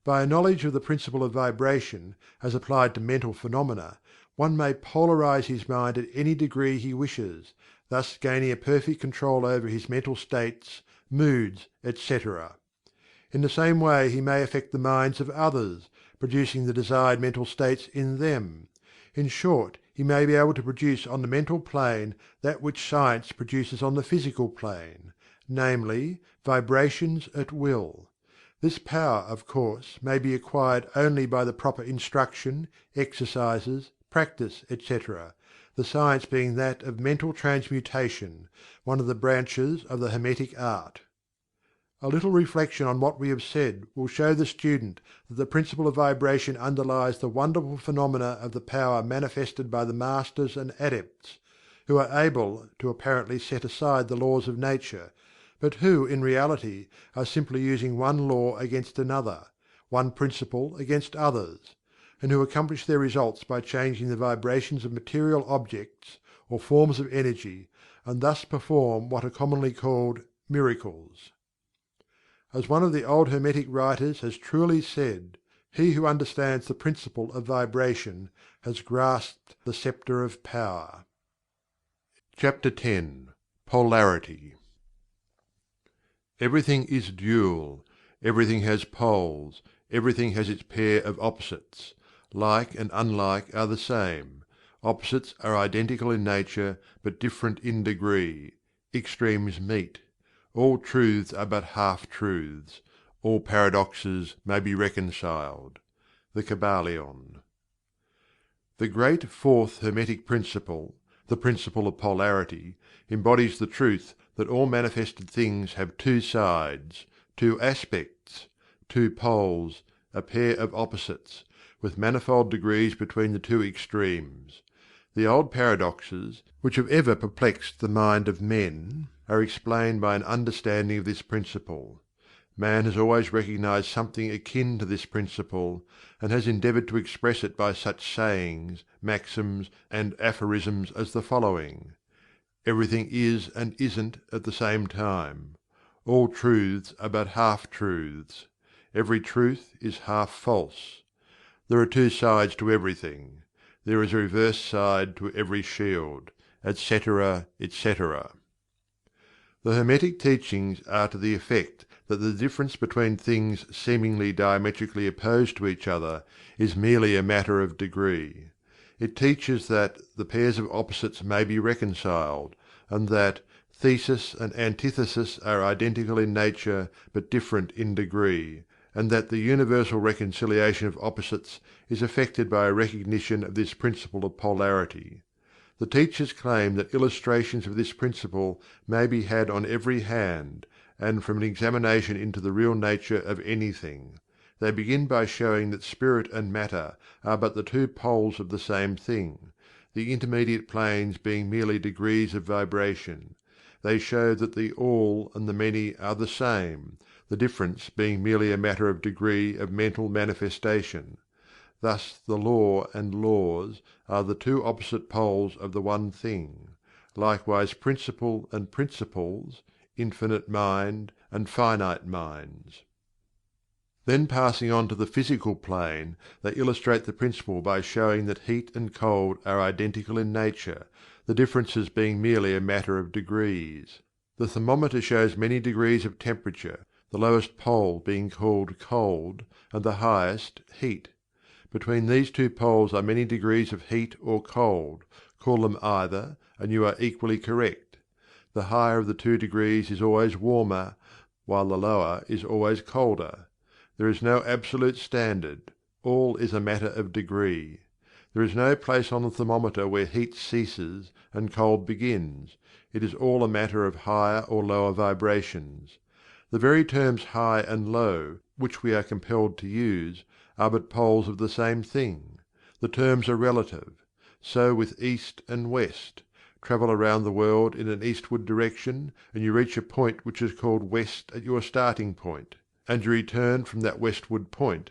By a knowledge of the principle of vibration, as applied to mental phenomena, one may polarize his mind at any degree he wishes, thus gaining a perfect control over his mental states, moods, etc. In the same way he may affect the minds of others, producing the desired mental states in them. In short, he may be able to produce on the mental plane that which science produces on the physical plane, namely, vibrations at will. This power, of course, may be acquired only by the proper instruction, exercises, practice, etc., the science being that of mental transmutation, one of the branches of the Hermetic art. A little reflection on what we have said will show the student that the principle of vibration underlies the wonderful phenomena of the power manifested by the Masters and Adepts, who are able to apparently set aside the laws of nature, but who in reality are simply using one law against another, one principle against others, and who accomplish their results by changing the vibrations of material objects or forms of energy, and thus perform what are commonly called miracles. As one of the old Hermetic writers has truly said, "He who understands the principle of vibration has grasped the scepter of power." Chapter 10. Polarity. Everything is dual, everything has poles, everything has its pair of opposites. Like and unlike are the same. Opposites are identical in nature, but different in degree. Extremes meet. All truths are but half-truths. All paradoxes may be reconciled. The Kybalion. The great fourth Hermetic Principle, the Principle of Polarity, embodies the truth that all manifested things have two sides, two aspects, two poles, a pair of opposites, with manifold degrees between the two extremes. The old paradoxes, which have ever perplexed the mind of men, are explained by an understanding of this principle. Man has always recognized something akin to this principle, and has endeavored to express it by such sayings, maxims, and aphorisms as the following: "Everything is and isn't at the same time. All truths are but half-truths. Every truth is half false. There are two sides to everything. There is a reverse side to every shield," etc., etc. The Hermetic teachings are to the effect that the difference between things seemingly diametrically opposed to each other is merely a matter of degree. It teaches that the pairs of opposites may be reconciled, and that thesis and antithesis are identical in nature but different in degree, and that the universal reconciliation of opposites is effected by a recognition of this principle of polarity. The teachers claim that illustrations of this principle may be had on every hand, and from an examination into the real nature of anything. They begin by showing that spirit and matter are but the two poles of the same thing, the intermediate planes being merely degrees of vibration. They show that the All and the Many are the same, the difference being merely a matter of degree of mental manifestation. Thus the Law and Laws are the two opposite poles of the one thing. Likewise Principle and Principles, Infinite Mind and Finite Minds. Then passing on to the physical plane, they illustrate the principle by showing that heat and cold are identical in nature, the differences being merely a matter of degrees. The thermometer shows many degrees of temperature, the lowest pole being called cold, and the highest heat. Between these two poles are many degrees of heat or cold. Call them either, and you are equally correct. The higher of the two degrees is always warmer, while the lower is always colder. There is no absolute standard. All is a matter of degree. There is no place on the thermometer where heat ceases and cold begins. It is all a matter of higher or lower vibrations. The very terms high and low, which we are compelled to use, are but poles of the same thing. The terms are relative. So with east and west. Travel around the world in an eastward direction, and you reach a point which is called west at your starting point, and you return from that westward point.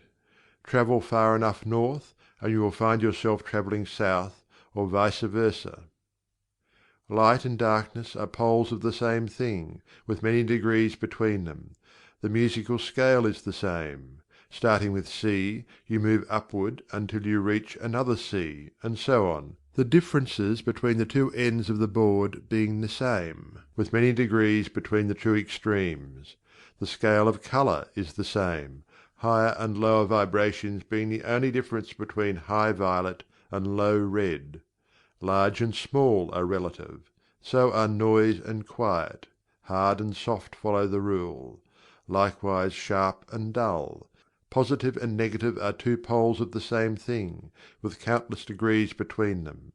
Travel far enough north, and you will find yourself traveling south, or vice versa. Light and darkness are poles of the same thing, with many degrees between them. The musical scale is the same. Starting with C, you move upward until you reach another C, and so on, the differences between the two ends of the board being the same, with many degrees between the two extremes. The scale of color is the same, higher and lower vibrations being the only difference between high violet and low red. Large and small are relative. So are noise and quiet. Hard and soft follow the rule. Likewise sharp and dull. Positive and negative are two poles of the same thing, with countless degrees between them.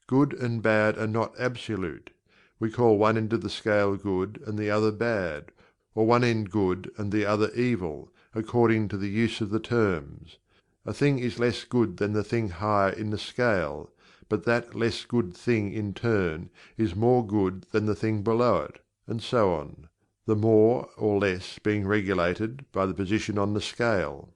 Good and bad are not absolute. We call one end of the scale good and the other bad, or one end good and the other evil, according to the use of the terms. A thing is less good than the thing higher in the scale, but that less good thing in turn is more good than the thing below it, and so on, the more or less being regulated by the position on the scale.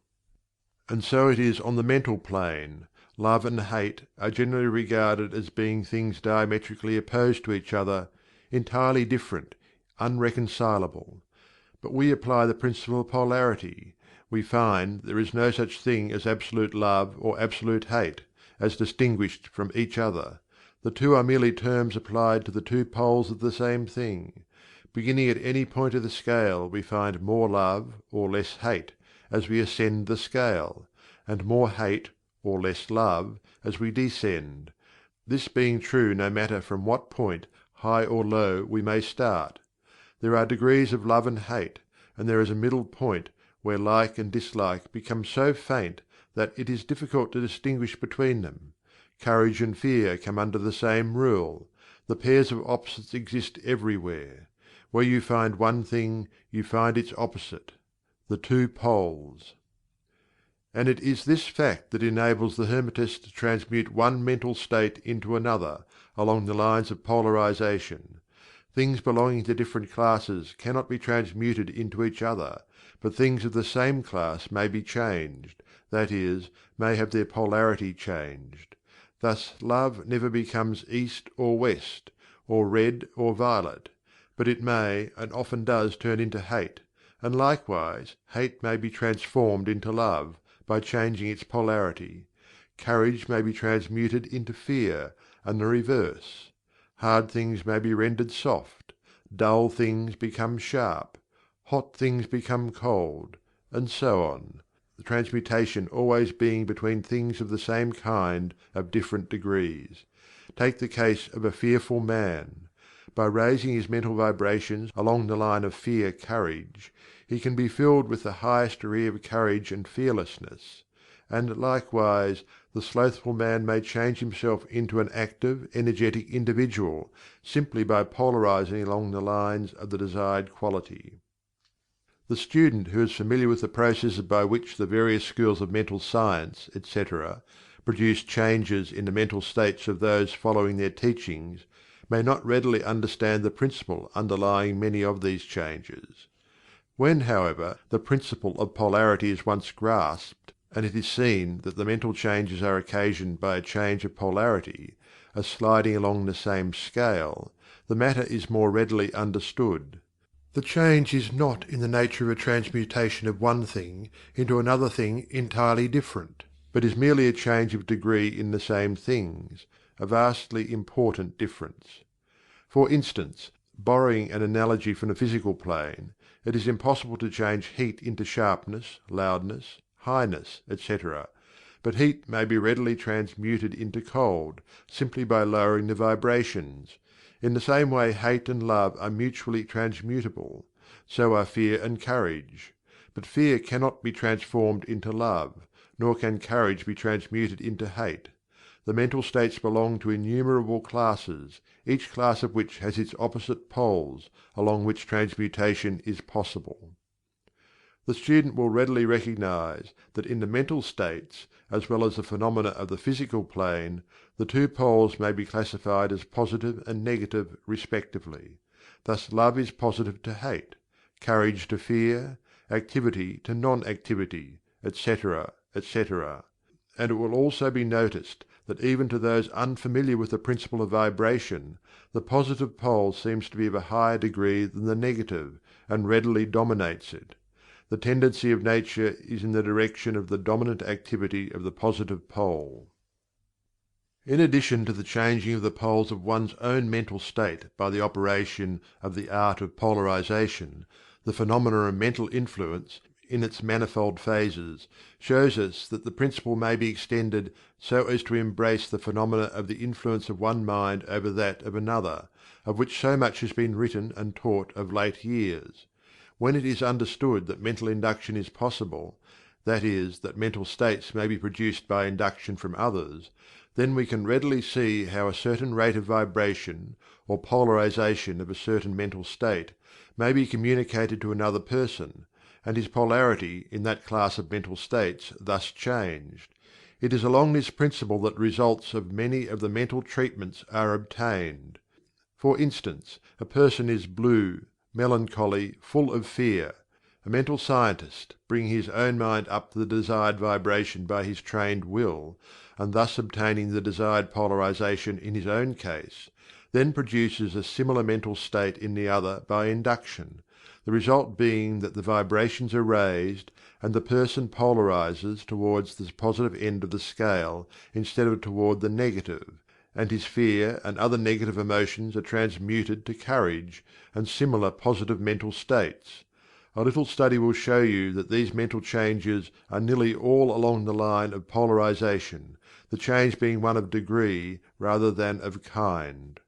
And so it is on the mental plane. Love and hate are generally regarded as being things diametrically opposed to each other, entirely different, unreconcilable. But we apply the principle of polarity. We find there is no such thing as absolute love or absolute hate, as distinguished from each other. The two are merely terms applied to the two poles of the same thing. Beginning at any point of the scale we find more love or less hate as we ascend the scale, and more hate or less love as we descend. This being true no matter from what point, high or low, we may start. There are degrees of love and hate, and there is a middle point where like and dislike become so faint that it is difficult to distinguish between them. Courage and fear come under the same rule. The pairs of opposites exist everywhere. Where you find one thing, you find its opposite. The two poles. And it is this fact that enables the Hermetist to transmute one mental state into another, along the lines of polarization. Things belonging to different classes cannot be transmuted into each other, but things of the same class may be changed, that is, may have their polarity changed. Thus love never becomes east or west, or red or violet, but it may and often does turn into hate, and likewise hate may be transformed into love by changing its polarity. Courage may be transmuted into fear, and the reverse. Hard things may be rendered soft, dull things become sharp, hot things become cold, and so on, the transmutation always being between things of the same kind of different degrees. Take the case of a fearful man. By raising his mental vibrations along the line of fear-courage, he can be filled with the highest degree of courage and fearlessness; and likewise the slothful man may change himself into an active, energetic individual, simply by polarizing along the lines of the desired quality. The student who is familiar with the processes by which the various schools of mental science, etc., produce changes in the mental states of those following their teachings, may not readily understand the principle underlying many of these changes. When, however, the principle of polarity is once grasped, and it is seen that the mental changes are occasioned by a change of polarity, a sliding along the same scale, the matter is more readily understood. The change is not in the nature of a transmutation of one thing into another thing entirely different, but is merely a change of degree in the same things, a vastly important difference. For instance, borrowing an analogy from the physical plane, it is impossible to change heat into sharpness, loudness, highness, etc., but heat may be readily transmuted into cold, simply by lowering the vibrations. In the same way hate and love are mutually transmutable, so are fear and courage. But fear cannot be transformed into love, nor can courage be transmuted into hate. The mental states belong to innumerable classes, each class of which has its opposite poles, along which transmutation is possible. The student will readily recognize that in the mental states, as well as the phenomena of the physical plane, the two poles may be classified as positive and negative respectively. Thus love is positive to hate, courage to fear, activity to non-activity, etc., etc. And it will also be noticed that even to those unfamiliar with the principle of vibration, the positive pole seems to be of a higher degree than the negative, and readily dominates it. The tendency of nature is in the direction of the dominant activity of the positive pole. In addition to the changing of the poles of one's own mental state by the operation of the art of polarization, the phenomena of mental influence, in its manifold phases, shows us that the principle may be extended so as to embrace the phenomena of the influence of one mind over that of another, of which so much has been written and taught of late years. When it is understood that mental induction is possible, that is, that mental states may be produced by induction from others, then we can readily see how a certain rate of vibration, or polarization of a certain mental state, may be communicated to another person, and his polarity in that class of mental states thus changed. It is along this principle that results of many of the mental treatments are obtained. For instance, a person is blue, melancholy, full of fear. A mental scientist, bringing his own mind up to the desired vibration by his trained will, and thus obtaining the desired polarization in his own case, then produces a similar mental state in the other by induction, the result being that the vibrations are raised, and the person polarizes towards the positive end of the scale instead of toward the negative, and his fear and other negative emotions are transmuted to courage and similar positive mental states. A little study will show you that these mental changes are nearly all along the line of polarization, the change being one of degree rather than of kind.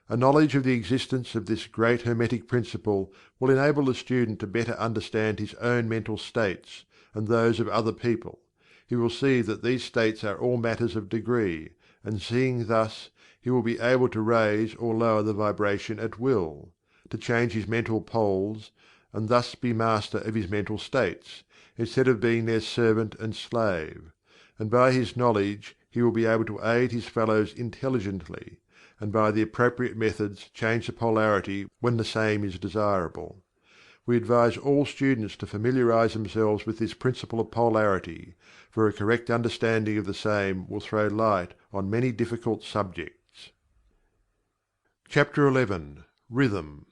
A knowledge of the existence of this great Hermetic Principle will enable the student to better understand his own mental states and those of other people. He will see that these states are all matters of degree, and seeing thus, he will be able to raise or lower the vibration at will, to change his mental poles, and thus be master of his mental states, instead of being their servant and slave; and by his knowledge he will be able to aid his fellows intelligently, and by the appropriate methods change the polarity when the same is desirable. We advise all students to familiarize themselves with this principle of polarity, for a correct understanding of the same will throw light on many difficult subjects. Chapter 11. Rhythm.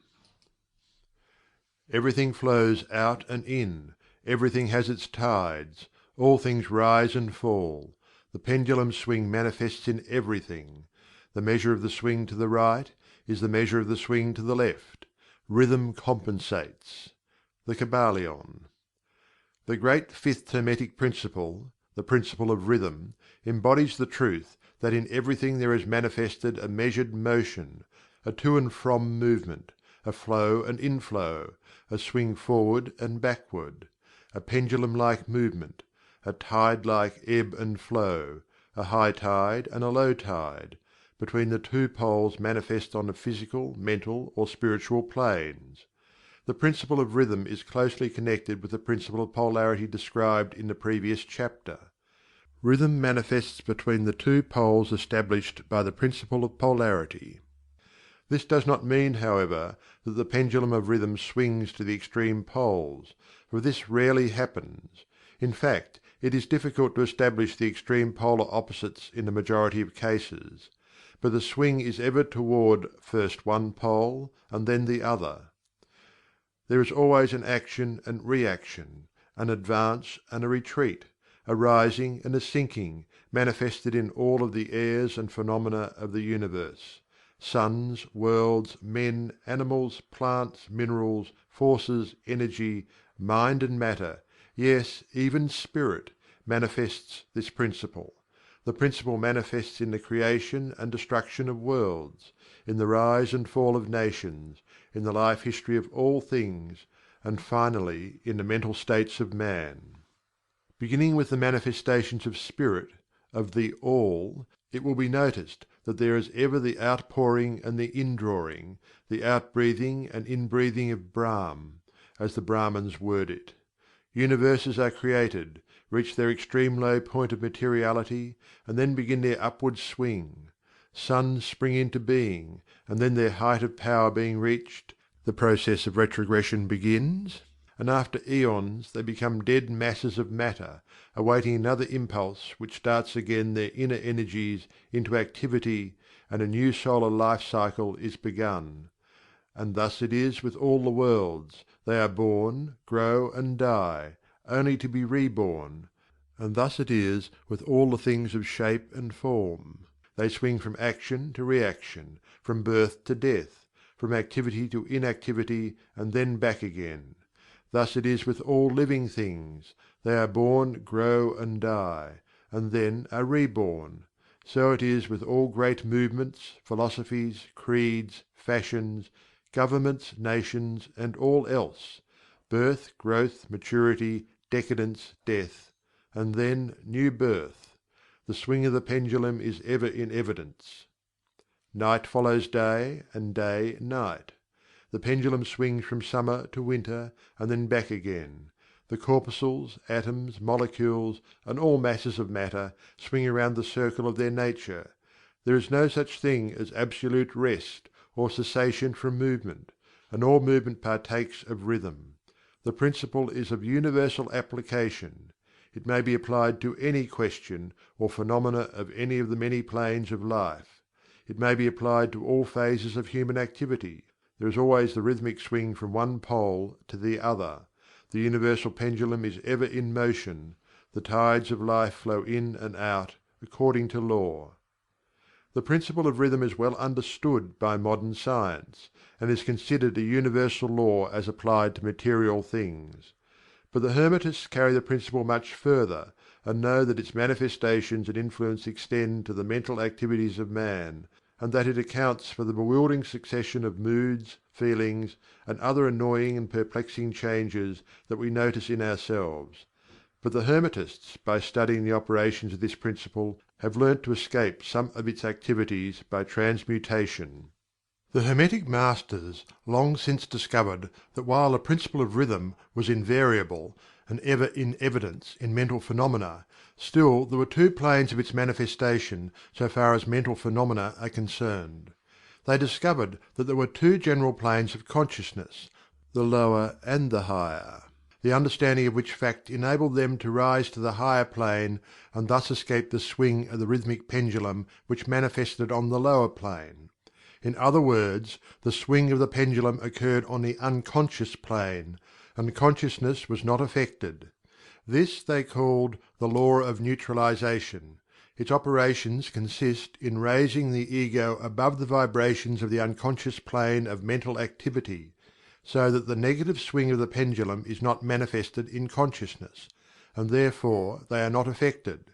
Everything flows out and in, everything has its tides, all things rise and fall. The pendulum swing manifests in everything. The measure of the swing to the right is the measure of the swing to the left. Rhythm compensates. The Kybalion. The great fifth Hermetic Principle, the Principle of Rhythm, embodies the truth that in everything there is manifested a measured motion, a to and from movement, a flow and inflow, a swing forward and backward, a pendulum-like movement, a tide-like ebb and flow, a high tide and a low tide, between the two poles manifest on the physical, mental, or spiritual planes. The principle of rhythm is closely connected with the principle of polarity described in the previous chapter. Rhythm manifests between the two poles established by the principle of polarity. This does not mean, however, that the pendulum of rhythm swings to the extreme poles, for this rarely happens. In fact, it is difficult to establish the extreme polar opposites in the majority of cases, but the swing is ever toward first one pole and then the other. There is always an action and reaction, an advance and a retreat, a rising and a sinking, manifested in all of the airs and phenomena of the universe. Suns, worlds, men, animals, plants, minerals, forces, energy, mind and matter, yes, even spirit, manifests this principle. The principle manifests in the creation and destruction of worlds, in the rise and fall of nations, in the life history of all things, and finally in the mental states of man. Beginning with the manifestations of spirit, of the All, it will be noticed that there is ever the outpouring and the indrawing, the outbreathing and inbreathing of Brahm, as the Brahmins word it. Universes are created, reach their extreme low point of materiality, and then begin their upward swing. Suns spring into being, and then their height of power being reached, the process of retrogression begins, and after eons they become dead masses of matter, awaiting another impulse which starts again their inner energies into activity, and a new solar life cycle is begun. And thus it is with all the worlds: they are born, grow and die, only to be reborn. And thus it is with all the things of shape and form: they swing from action to reaction, from birth to death, from activity to inactivity, and then back again. Thus it is with all living things: they are born, grow and die, and then are reborn. So it is with all great movements, philosophies, creeds, fashions, governments, nations, and all else: birth, growth, maturity, decadence, death, and then new birth. The swing of the pendulum is ever in evidence. Night follows day, and day night. The pendulum swings from summer to winter, and then back again. The corpuscles, atoms, molecules, and all masses of matter swing around the circle of their nature. There is no such thing as absolute rest, or cessation from movement, and all movement partakes of rhythm. The principle is of universal application. It may be applied to any question or phenomena of any of the many planes of life. It may be applied to all phases of human activity. There is always the rhythmic swing from one pole to the other. The universal pendulum is ever in motion. The tides of life flow in and out, according to law. The principle of rhythm is well understood by modern science, and is considered a universal law as applied to material things. But the Hermetists carry the principle much further, and know that its manifestations and influence extend to the mental activities of man, and that it accounts for the bewildering succession of moods, feelings, and other annoying and perplexing changes that we notice in ourselves. But the Hermetists, by studying the operations of this principle, have learnt to escape some of its activities by transmutation. The Hermetic Masters long since discovered that while the principle of rhythm was invariable and ever in evidence in mental phenomena, still there were two planes of its manifestation so far as mental phenomena are concerned. They discovered that there were two general planes of consciousness, the lower and the higher, the understanding of which fact enabled them to rise to the higher plane and thus escape the swing of the rhythmic pendulum which manifested on the lower plane. In other words, the swing of the pendulum occurred on the unconscious plane, and consciousness was not affected. This they called the Law of Neutralization. Its operations consist in raising the ego above the vibrations of the unconscious plane of mental activity, so that the negative swing of the pendulum is not manifested in consciousness, and therefore they are not affected.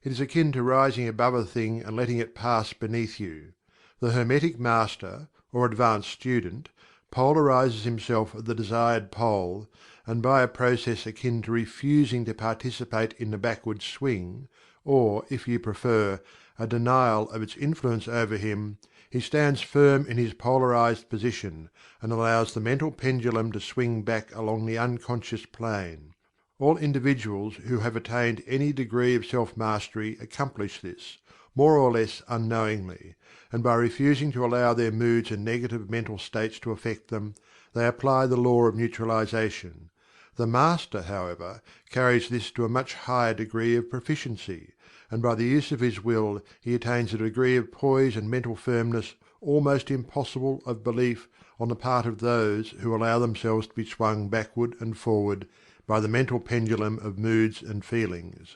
It is akin to rising above a thing and letting it pass beneath you. The Hermetic Master, or advanced student, polarizes himself at the desired pole, and by a process akin to refusing to participate in the backward swing, or, if you prefer, a denial of its influence over him, he stands firm in his polarized position, and allows the mental pendulum to swing back along the unconscious plane. All individuals who have attained any degree of self-mastery accomplish this, more or less unknowingly, and by refusing to allow their moods and negative mental states to affect them, they apply the law of neutralization. The Master, however, carries this to a much higher degree of proficiency, and by the use of his will he attains a degree of poise and mental firmness almost impossible of belief on the part of those who allow themselves to be swung backward and forward by the mental pendulum of moods and feelings.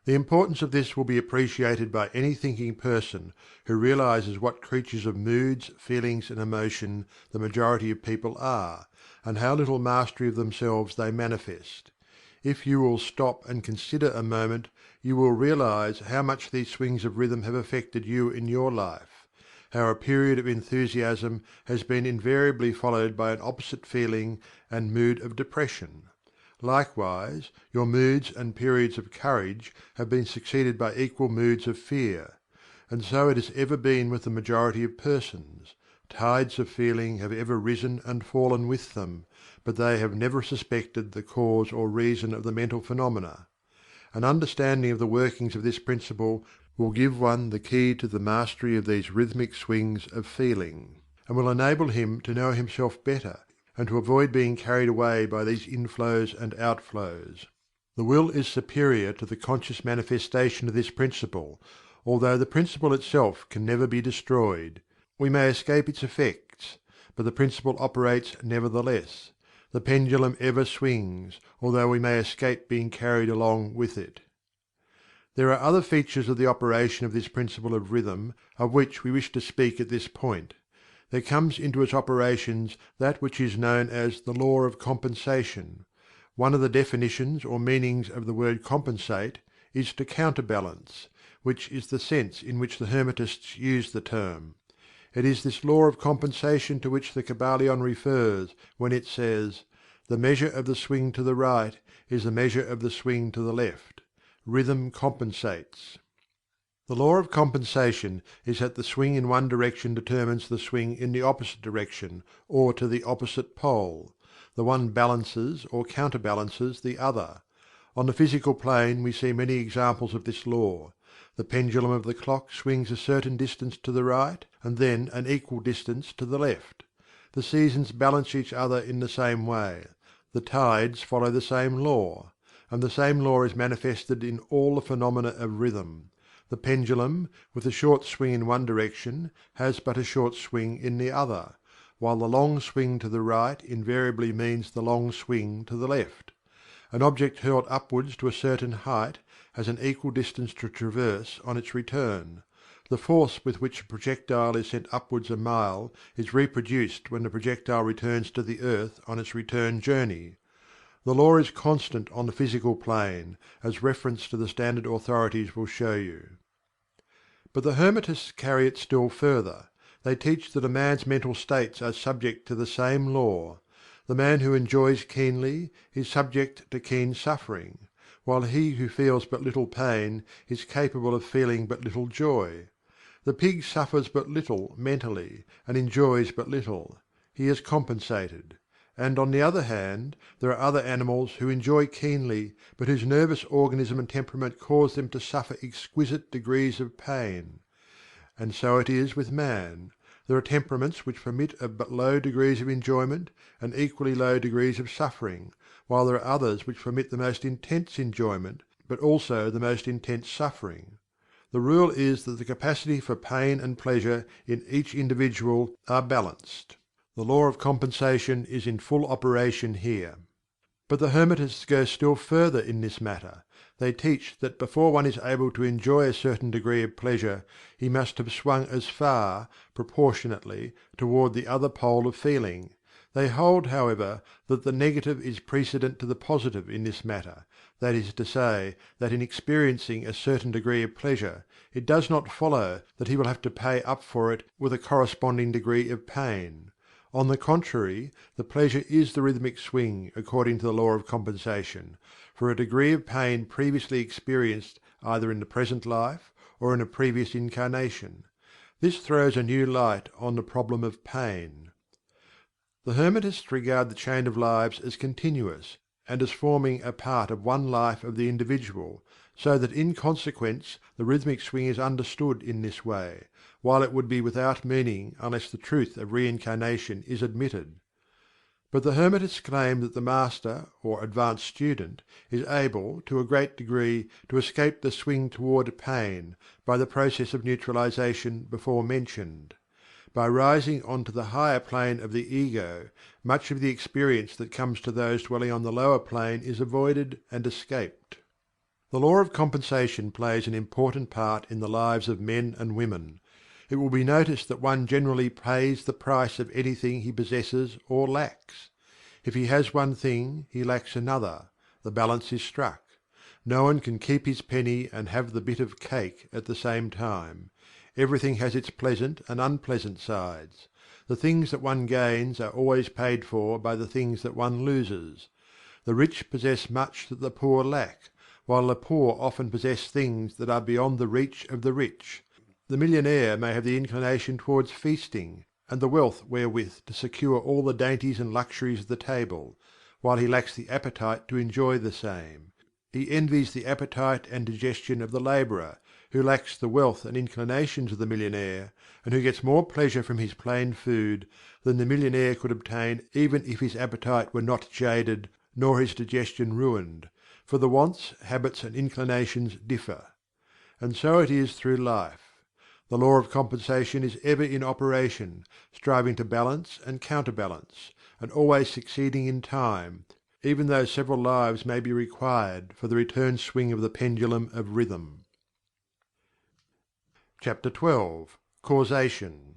The importance of this will be appreciated by any thinking person who realizes what creatures of moods, feelings and emotion the majority of people are, and how little mastery of themselves they manifest. If you will stop and consider a moment, you will realize how much these swings of rhythm have affected you in your life, how a period of enthusiasm has been invariably followed by an opposite feeling and mood of depression. Likewise, your moods and periods of courage have been succeeded by equal moods of fear. And so it has ever been with the majority of persons. Tides of feeling have ever risen and fallen with them, but they have never suspected the cause or reason of the mental phenomena. An understanding of the workings of this principle will give one the key to the mastery of these rhythmic swings of feeling, and will enable him to know himself better, and to avoid being carried away by these inflows and outflows. The will is superior to the conscious manifestation of this principle, although the principle itself can never be destroyed. We may escape its effects, but the principle operates nevertheless. The pendulum ever swings, although we may escape being carried along with it. There are other features of the operation of this principle of rhythm of which we wish to speak at this point. There comes into its operations that which is known as the Law of Compensation. One of the definitions or meanings of the word compensate is to counterbalance, which is the sense in which the Hermetists use the term. It is this law of compensation to which the Kybalion refers when it says, "The measure of the swing to the right is the measure of the swing to the left. Rhythm compensates." The law of compensation is that the swing in one direction determines the swing in the opposite direction, or to the opposite pole. The one balances or counterbalances the other. On the physical plane we see many examples of this law. The pendulum of the clock swings a certain distance to the right, and then an equal distance to the left. The seasons balance each other in the same way. The tides follow the same law. And the same law is manifested in all the phenomena of rhythm. The pendulum, with a short swing in one direction, has but a short swing in the other, while the long swing to the right invariably means the long swing to the left. An object hurled upwards to a certain height has an equal distance to traverse on its return. The force with which a projectile is sent upwards a mile is reproduced when the projectile returns to the earth on its return journey. The law is constant on the physical plane, as reference to the standard authorities will show you. But the Hermetists carry it still further. They teach that a man's mental states are subject to the same law. The man who enjoys keenly is subject to keen suffering, while he who feels but little pain is capable of feeling but little joy. The pig suffers but little mentally, and enjoys but little. He is compensated. And on the other hand, there are other animals who enjoy keenly, but whose nervous organism and temperament cause them to suffer exquisite degrees of pain. And so it is with man. There are temperaments which permit of but low degrees of enjoyment, and equally low degrees of suffering, while there are others which permit the most intense enjoyment, but also the most intense suffering. The rule is that the capacity for pain and pleasure in each individual are balanced. The law of compensation is in full operation here. But the Hermetists go still further in this matter. They teach that before one is able to enjoy a certain degree of pleasure, he must have swung as far, proportionately, toward the other pole of feeling. They hold, however, that the negative is precedent to the positive in this matter, that is to say, that in experiencing a certain degree of pleasure, it does not follow that he will have to pay up for it with a corresponding degree of pain. On the contrary, the pleasure is the rhythmic swing according to the law of compensation, for a degree of pain previously experienced either in the present life or in a previous incarnation. This throws a new light on the problem of pain. The Hermetists regard the chain of lives as continuous, and as forming a part of one life of the individual, so that in consequence the rhythmic swing is understood in this way, while it would be without meaning unless the truth of reincarnation is admitted. But the Hermetists claim that the master or advanced student is able, to a great degree, to escape the swing toward pain by the process of neutralization before mentioned. By rising on to the higher plane of the ego, much of the experience that comes to those dwelling on the lower plane is avoided and escaped. The law of compensation plays an important part in the lives of men and women. It will be noticed that one generally pays the price of anything he possesses or lacks. If he has one thing, he lacks another. The balance is struck. No one can keep his penny and have the bit of cake at the same time. Everything has its pleasant and unpleasant sides. The things that one gains are always paid for by the things that one loses. The rich possess much that the poor lack, while the poor often possess things that are beyond the reach of the rich. The millionaire may have the inclination towards feasting, and the wealth wherewith to secure all the dainties and luxuries of the table, while he lacks the appetite to enjoy the same. He envies the appetite and digestion of the labourer, who lacks the wealth and inclinations of the millionaire, and who gets more pleasure from his plain food than the millionaire could obtain even if his appetite were not jaded nor his digestion ruined, for the wants, habits and inclinations differ. And so it is through life. The law of compensation is ever in operation, striving to balance and counterbalance, and always succeeding in time, even though several lives may be required for the return swing of the pendulum of rhythm. Chapter 12. Causation.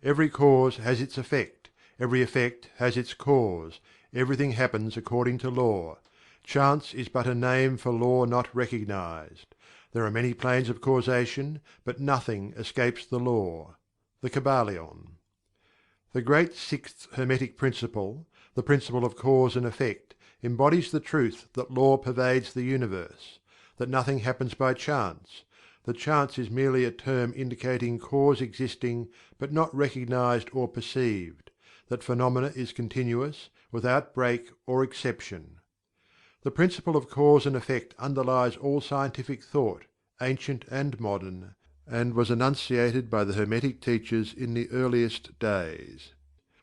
Every cause has its effect, every effect has its cause, everything happens according to law. Chance is but a name for law not recognized. There are many planes of causation, but nothing escapes the law. The Kybalion. The great sixth Hermetic Principle, the principle of cause and effect, embodies the truth that law pervades the universe, that nothing happens by chance, that chance is merely a term indicating cause existing but not recognized or perceived, that phenomena is continuous, without break or exception. The principle of cause and effect underlies all scientific thought, ancient and modern, and was enunciated by the Hermetic teachers in the earliest days.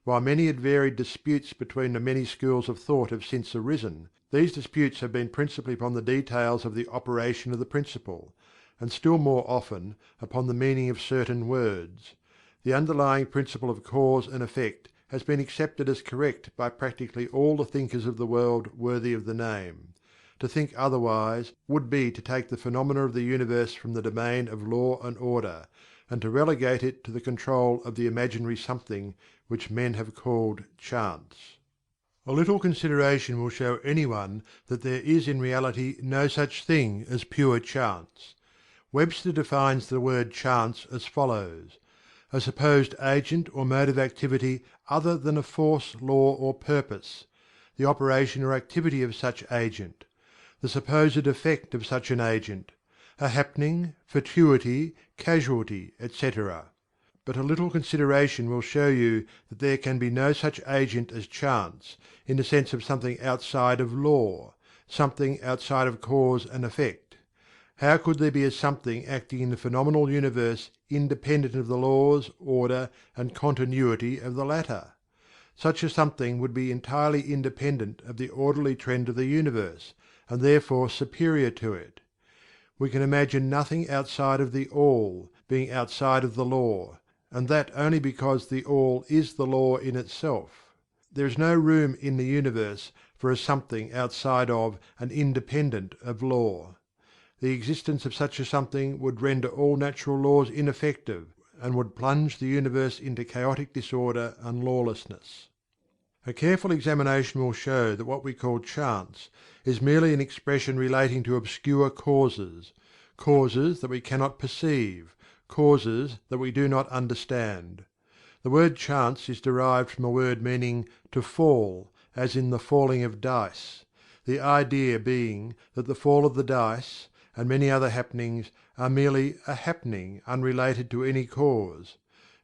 While many and varied disputes between the many schools of thought have since arisen, these disputes have been principally upon the details of the operation of the principle, and still more often upon the meaning of certain words. The underlying principle of cause and effect has been accepted as correct by practically all the thinkers of the world worthy of the name. To think otherwise would be to take the phenomena of the universe from the domain of law and order, and to relegate it to the control of the imaginary something which men have called chance. A little consideration will show anyone that there is in reality no such thing as pure chance. Webster defines the word chance as follows: a supposed agent or mode of activity other than a force, law or purpose, the operation or activity of such agent, the supposed effect of such an agent, a happening, fortuity, casualty, etc. But a little consideration will show you that there can be no such agent as chance, in the sense of something outside of law, something outside of cause and effect. How could there be a something acting in the phenomenal universe independent of the laws, order, and continuity of the latter? Such a something would be entirely independent of the orderly trend of the universe, and therefore superior to it. We can imagine nothing outside of the All, being outside of the Law, and that only because the All is the Law in itself. There is no room in the universe for a something outside of and independent of law. The existence of such a something would render all natural laws ineffective, and would plunge the universe into chaotic disorder and lawlessness. A careful examination will show that what we call chance is merely an expression relating to obscure causes, causes that we cannot perceive, causes that we do not understand. The word chance is derived from a word meaning to fall, as in the falling of dice, the idea being that the fall of the dice, and many other happenings, are merely a happening unrelated to any cause,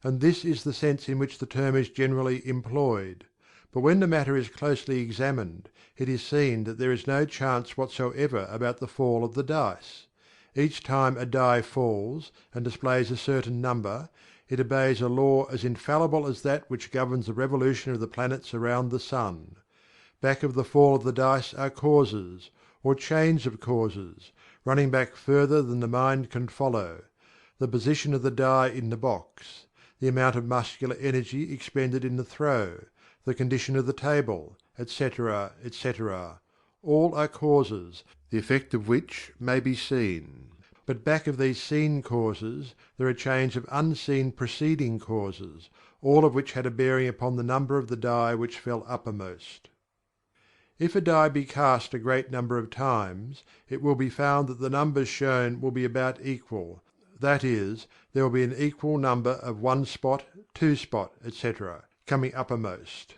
and this is the sense in which the term is generally employed. But when the matter is closely examined, it is seen that there is no chance whatsoever about the fall of the dice. Each time a die falls and displays a certain number, it obeys a law as infallible as that which governs the revolution of the planets around the sun. Back of the fall of the dice are causes, or chains of causes, running back further than the mind can follow: the position of the die in the box, the amount of muscular energy expended in the throw, the condition of the table, etc., etc. All are causes, the effect of which may be seen. But back of these seen causes there are chains of unseen preceding causes, all of which had a bearing upon the number of the die which fell uppermost. If a die be cast a great number of times, it will be found that the numbers shown will be about equal, that is, there will be an equal number of one spot, two spot, etc., coming uppermost.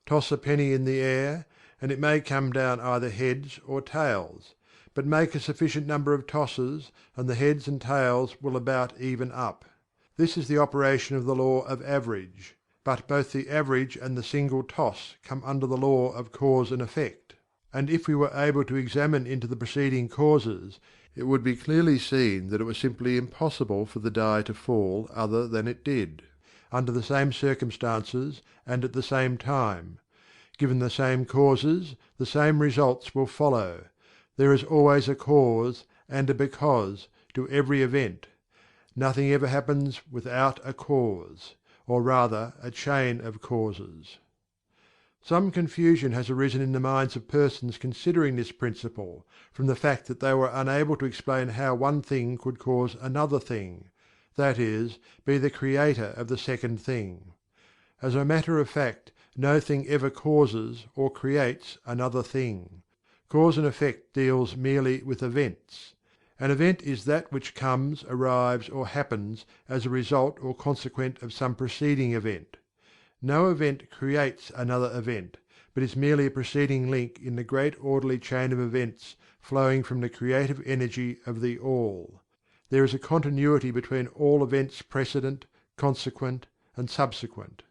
Toss a penny in the air, and it may come down either heads or tails. But make a sufficient number of tosses, and the heads and tails will about even up. This is the operation of the law of average. But both the average and the single toss come under the law of cause and effect. And if we were able to examine into the preceding causes, it would be clearly seen that it was simply impossible for the die to fall other than it did, under the same circumstances and at the same time. Given the same causes, the same results will follow. There is always a cause and a because to every event. Nothing ever happens without a cause, or rather a chain of causes. Some confusion has arisen in the minds of persons considering this principle, from the fact that they were unable to explain how one thing could cause another thing, that is, be the creator of the second thing. As a matter of fact, no thing ever causes or creates another thing. Cause and effect deals merely with events. An event is that which comes, arrives, or happens as a result or consequent of some preceding event. No event creates another event, but is merely a preceding link in the great orderly chain of events flowing from the creative energy of the All. There is a continuity between all events precedent, consequent, and subsequent.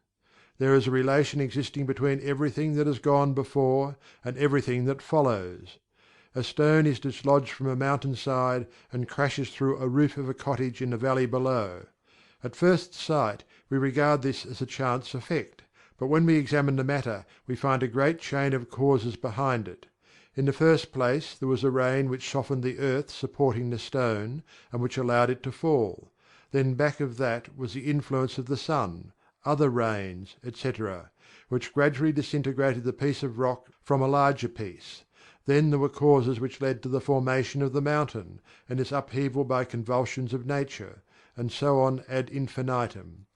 There is a relation existing between everything that has gone before and everything that follows. A stone is dislodged from a mountain side and crashes through a roof of a cottage in the valley below. At first sight we regard this as a chance effect, but when we examine the matter we find a great chain of causes behind it. In the first place there was a rain which softened the earth supporting the stone, and which allowed it to fall. Then back of that was the influence of the sun, other rains, etc., which gradually disintegrated the piece of rock from a larger piece. Then there were causes which led to the formation of the mountain, and its upheaval by convulsions of nature, and so on ad infinitum.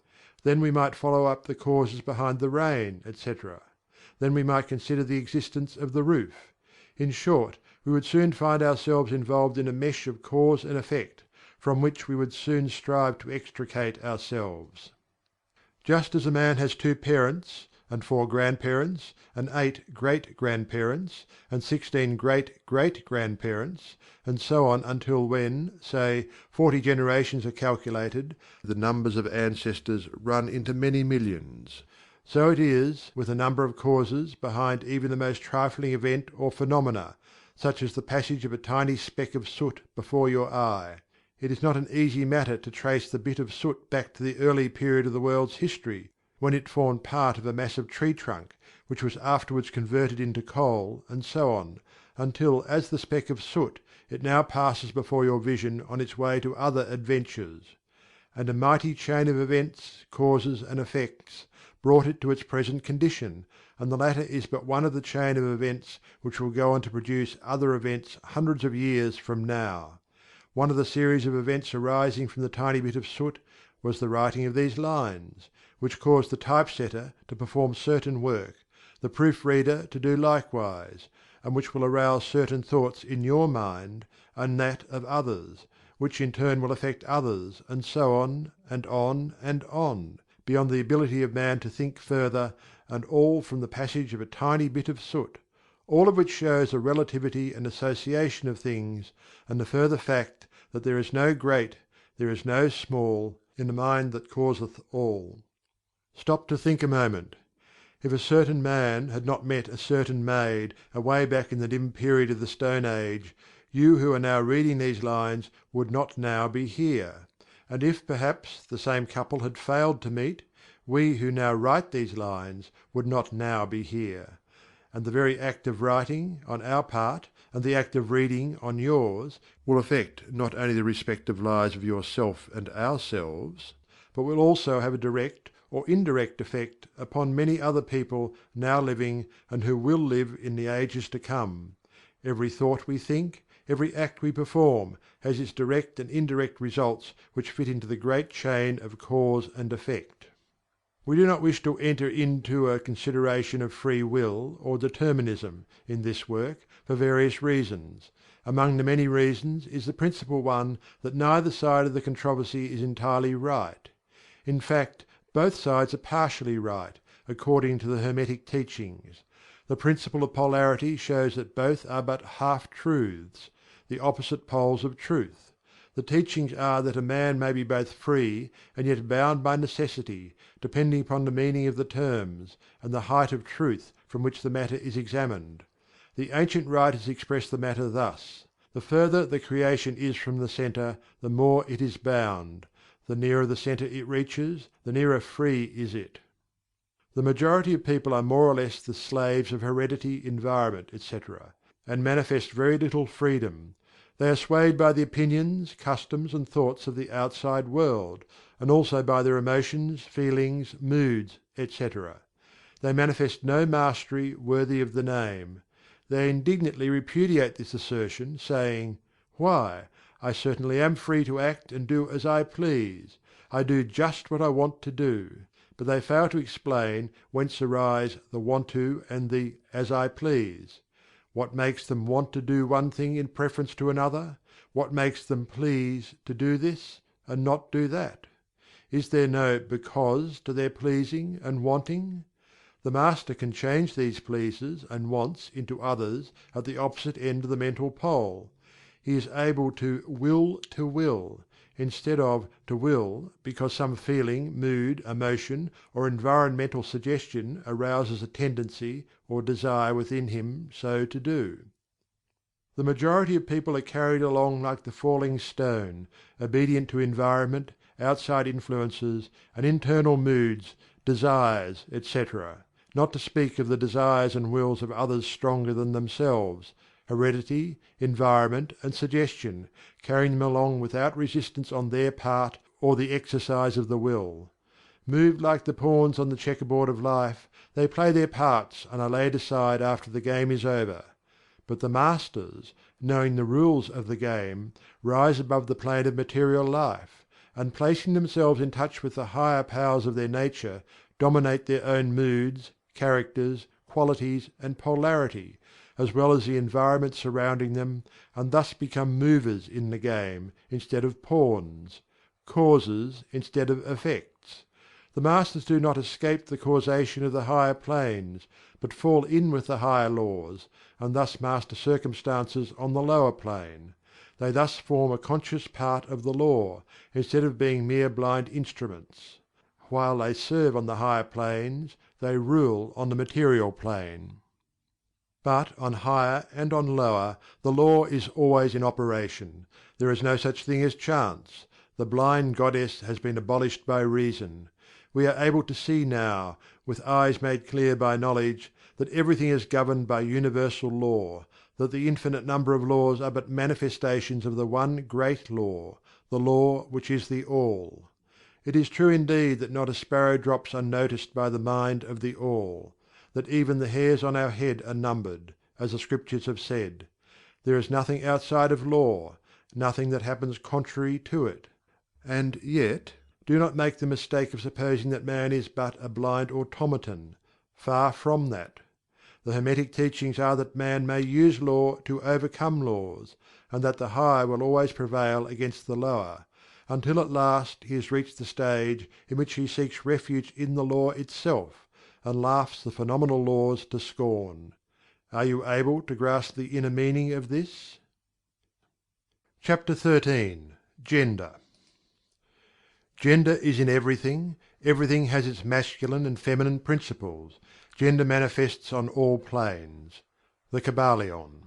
Then we might follow up the causes behind the rain, etc. Then we might consider the existence of the roof. In short, we would soon find ourselves involved in a mesh of cause and effect, from which we would soon strive to extricate ourselves. Just as a man has 2 parents, and 4 grandparents, and 8 great-grandparents, and 16 great-great-grandparents, and so on until when, say, 40 generations are calculated, the numbers of ancestors run into many millions. So it is with a number of causes behind even the most trifling event or phenomena, such as the passage of a tiny speck of soot before your eye. It is not an easy matter to trace the bit of soot back to the early period of the world's history, when it formed part of a massive tree trunk, which was afterwards converted into coal, and so on, until as the speck of soot it now passes before your vision on its way to other adventures. And a mighty chain of events, causes and effects brought it to its present condition, and the latter is but one of the chain of events which will go on to produce other events hundreds of years from now. One of the series of events arising from the tiny bit of soot was the writing of these lines, which caused the typesetter to perform certain work, the proofreader to do likewise, and which will arouse certain thoughts in your mind and that of others, which in turn will affect others, and so on, and on, and on, beyond the ability of man to think further, and all from the passage of a tiny bit of soot, all of which shows the relativity and association of things, and the further fact that there is no great, there is no small, in the mind that causeth all. Stop to think a moment. If a certain man had not met a certain maid away back in the dim period of the Stone Age, you who are now reading these lines would not now be here. And if perhaps the same couple had failed to meet, we who now write these lines would not now be here. And the very act of writing, on our part, and the act of reading, on yours, will affect not only the respective lives of yourself and ourselves, but will also have a direct or indirect effect upon many other people now living and who will live in the ages to come. Every thought we think, every act we perform, has its direct and indirect results which fit into the great chain of cause and effect. We do not wish to enter into a consideration of free will or determinism in this work for various reasons. Among the many reasons is the principal one that neither side of the controversy is entirely right. In fact, both sides are partially right, according to the Hermetic teachings. The principle of Polarity shows that both are but half-truths, the opposite poles of truth. The teachings are that a man may be both free and yet bound by necessity, depending upon the meaning of the terms, and the height of truth from which the matter is examined. The ancient writers express the matter thus: the further the creation is from the centre, the more it is bound; the nearer the centre it reaches, the nearer free is it. The majority of people are more or less the slaves of heredity, environment, etc., and manifest very little freedom. They are swayed by the opinions, customs, and thoughts of the outside world, and also by their emotions, feelings, moods, etc. They manifest no mastery worthy of the name. They indignantly repudiate this assertion, saying: "Why, I certainly am free to act and do as I please. I do just what I want to do." But they fail to explain whence arise the "want to" and the "as I please." What makes them want to do one thing in preference to another? What makes them please to do this, and not do that? Is there no "because" to their pleasing and wanting? The Master can change these pleases and wants into others at the opposite end of the mental pole. He is able to will, instead of to will because some feeling, mood, emotion, or environmental suggestion arouses a tendency or desire within him so to do. The majority of people are carried along like the falling stone, obedient to environment, outside influences, and internal moods, desires, etc., not to speak of the desires and wills of others stronger than themselves, heredity, environment, and suggestion, carrying them along without resistance on their part or the exercise of the will. Moved like the pawns on the checkerboard of life, they play their parts and are laid aside after the game is over. But the Masters, knowing the rules of the game, rise above the plane of material life, and placing themselves in touch with the higher powers of their nature, dominate their own moods, characters, qualities, and polarity, as well as the environment surrounding them, and thus become movers in the game, instead of pawns; causes instead of effects. The Masters do not escape the causation of the higher planes, but fall in with the higher laws, and thus master circumstances on the lower plane. They thus form a conscious part of the Law, instead of being mere blind instruments. While they serve on the higher planes, they rule on the material plane. But on higher and on lower, the Law is always in operation. There is no such thing as chance. The blind goddess has been abolished by reason. We are able to see now, with eyes made clear by knowledge, that everything is governed by universal law, that the infinite number of laws are but manifestations of the one great law, the Law which is the All. It is true indeed that not a sparrow drops unnoticed by the mind of the All; that even the hairs on our head are numbered, as the Scriptures have said. There is nothing outside of Law, nothing that happens contrary to it. And yet, do not make the mistake of supposing that man is but a blind automaton. Far from that. The Hermetic teachings are that man may use Law to overcome laws, and that the higher will always prevail against the lower, until at last he has reached the stage in which he seeks refuge in the Law itself, and laughs the phenomenal laws to scorn. Are you able to grasp the inner meaning of this? Chapter 13. Gender. Gender is in everything. Everything has its masculine and feminine principles. Gender manifests on all planes. The Kybalion.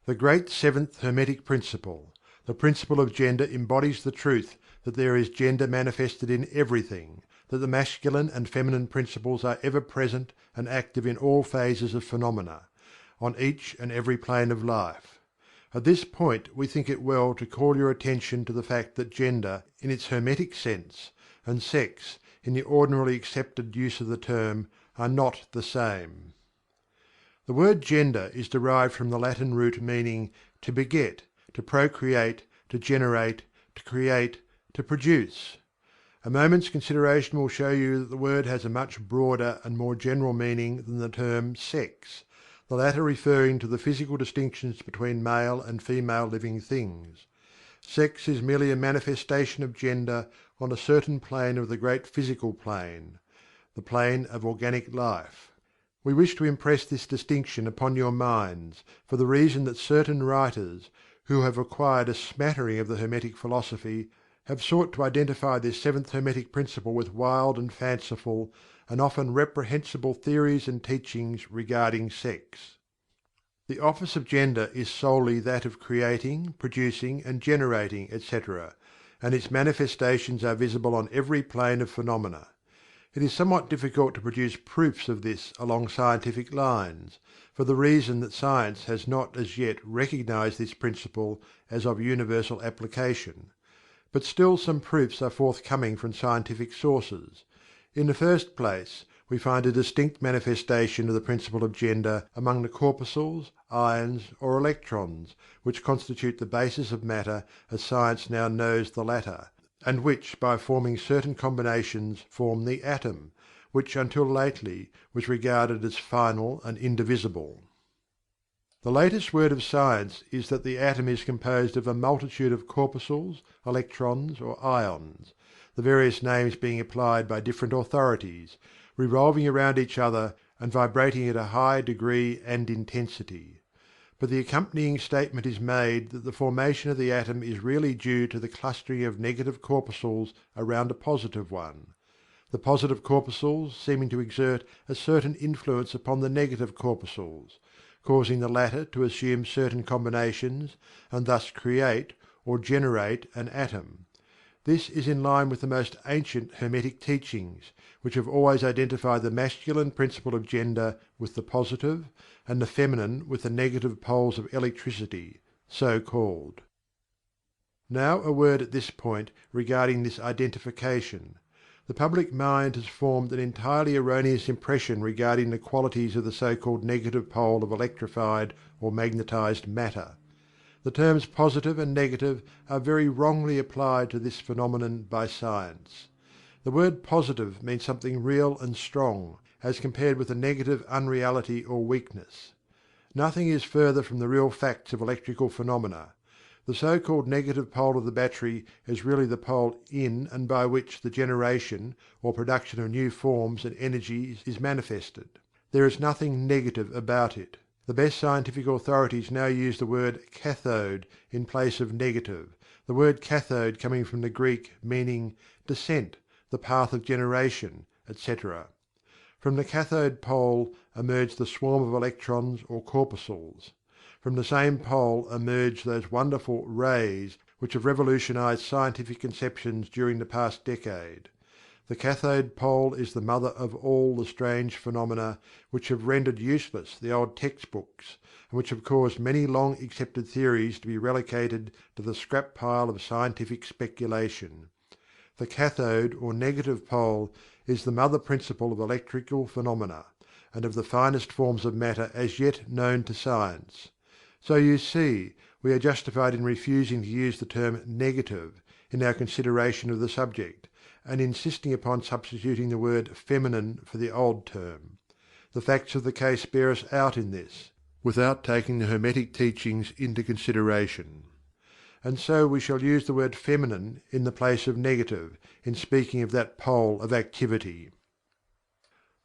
The great seventh Hermetic Principle, the principle of gender, embodies the truth that there is gender manifested in everything, that the masculine and feminine principles are ever present and active in all phases of phenomena, on each and every plane of life. At this point we think it well to call your attention to the fact that gender, in its Hermetic sense, and sex, in the ordinarily accepted use of the term, are not the same. The word "gender" is derived from the Latin root meaning "to beget, to procreate, to generate, to create, to produce." A moment's consideration will show you that the word has a much broader and more general meaning than the term "sex," the latter referring to the physical distinctions between male and female living things. Sex is merely a manifestation of gender on a certain plane of the great physical plane, the plane of organic life. We wish to impress this distinction upon your minds, for the reason that certain writers, who have acquired a smattering of the Hermetic philosophy, have sought to identify this seventh Hermetic Principle with wild and fanciful, and often reprehensible theories and teachings regarding sex. The office of gender is solely that of creating, producing, and generating, etc., and its manifestations are visible on every plane of phenomena. It is somewhat difficult to produce proofs of this along scientific lines, for the reason that science has not as yet recognized this principle as of universal application. But still some proofs are forthcoming from scientific sources. In the first place, we find a distinct manifestation of the principle of gender among the corpuscles, ions, or electrons, which constitute the basis of matter as science now knows the latter, and which by forming certain combinations form the atom, which until lately was regarded as final and indivisible. The latest word of science is that the atom is composed of a multitude of corpuscles, electrons, or ions, the various names being applied by different authorities, revolving around each other and vibrating at a high degree and intensity. But the accompanying statement is made that the formation of the atom is really due to the clustering of negative corpuscles around a positive one, the positive corpuscles seeming to exert a certain influence upon the negative corpuscles, causing the latter to assume certain combinations and thus create or generate an atom. This is in line with the most ancient Hermetic teachings, which have always identified the masculine principle of gender with the positive, and the feminine with the negative poles of electricity, so called. Now a word at this point regarding this identification. The public mind has formed an entirely erroneous impression regarding the qualities of the so-called negative pole of electrified or magnetized matter. The terms positive and negative are very wrongly applied to this phenomenon by science. The word positive means something real and strong, as compared with the negative unreality or weakness. Nothing is further from the real facts of electrical phenomena. The so-called negative pole of the battery is really the pole in and by which the generation or production of new forms and energies is manifested. There is nothing negative about it. The best scientific authorities now use the word cathode in place of negative, the word cathode coming from the Greek meaning descent, the path of generation, etc. From the cathode pole emerge the swarm of electrons or corpuscles. From the same pole emerge those wonderful "rays" which have revolutionized scientific conceptions during the past decade. The cathode pole is the mother of all the strange phenomena which have rendered useless the old textbooks, and which have caused many long accepted theories to be relegated to the scrap pile of scientific speculation. The cathode or negative pole is the mother principle of electrical phenomena, and of the finest forms of matter as yet known to science. So you see, we are justified in refusing to use the term "negative" in our consideration of the subject, and insisting upon substituting the word "feminine" for the old term. The facts of the case bear us out in this, without taking the Hermetic teachings into consideration. And so we shall use the word "feminine" in the place of "negative" in speaking of that pole of activity.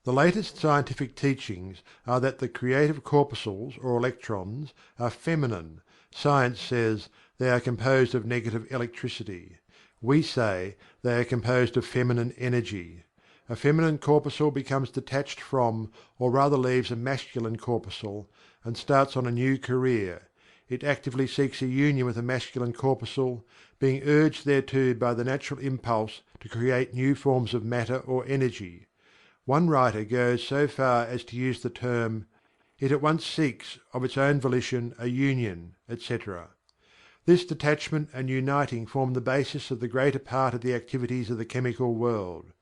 The latest scientific teachings are that the creative corpuscles or electrons are feminine. Science says they are composed of negative electricity. We say they are composed of feminine energy. A feminine corpuscle becomes detached from, or rather leaves a masculine corpuscle, and starts on a new career. It actively seeks a union with a masculine corpuscle, being urged thereto by the natural impulse to create new forms of matter or energy. One writer goes so far as to use the term "it at once seeks of its own volition a union," etc. This detachment and uniting form the basis of the greater part of the activities of the chemical world.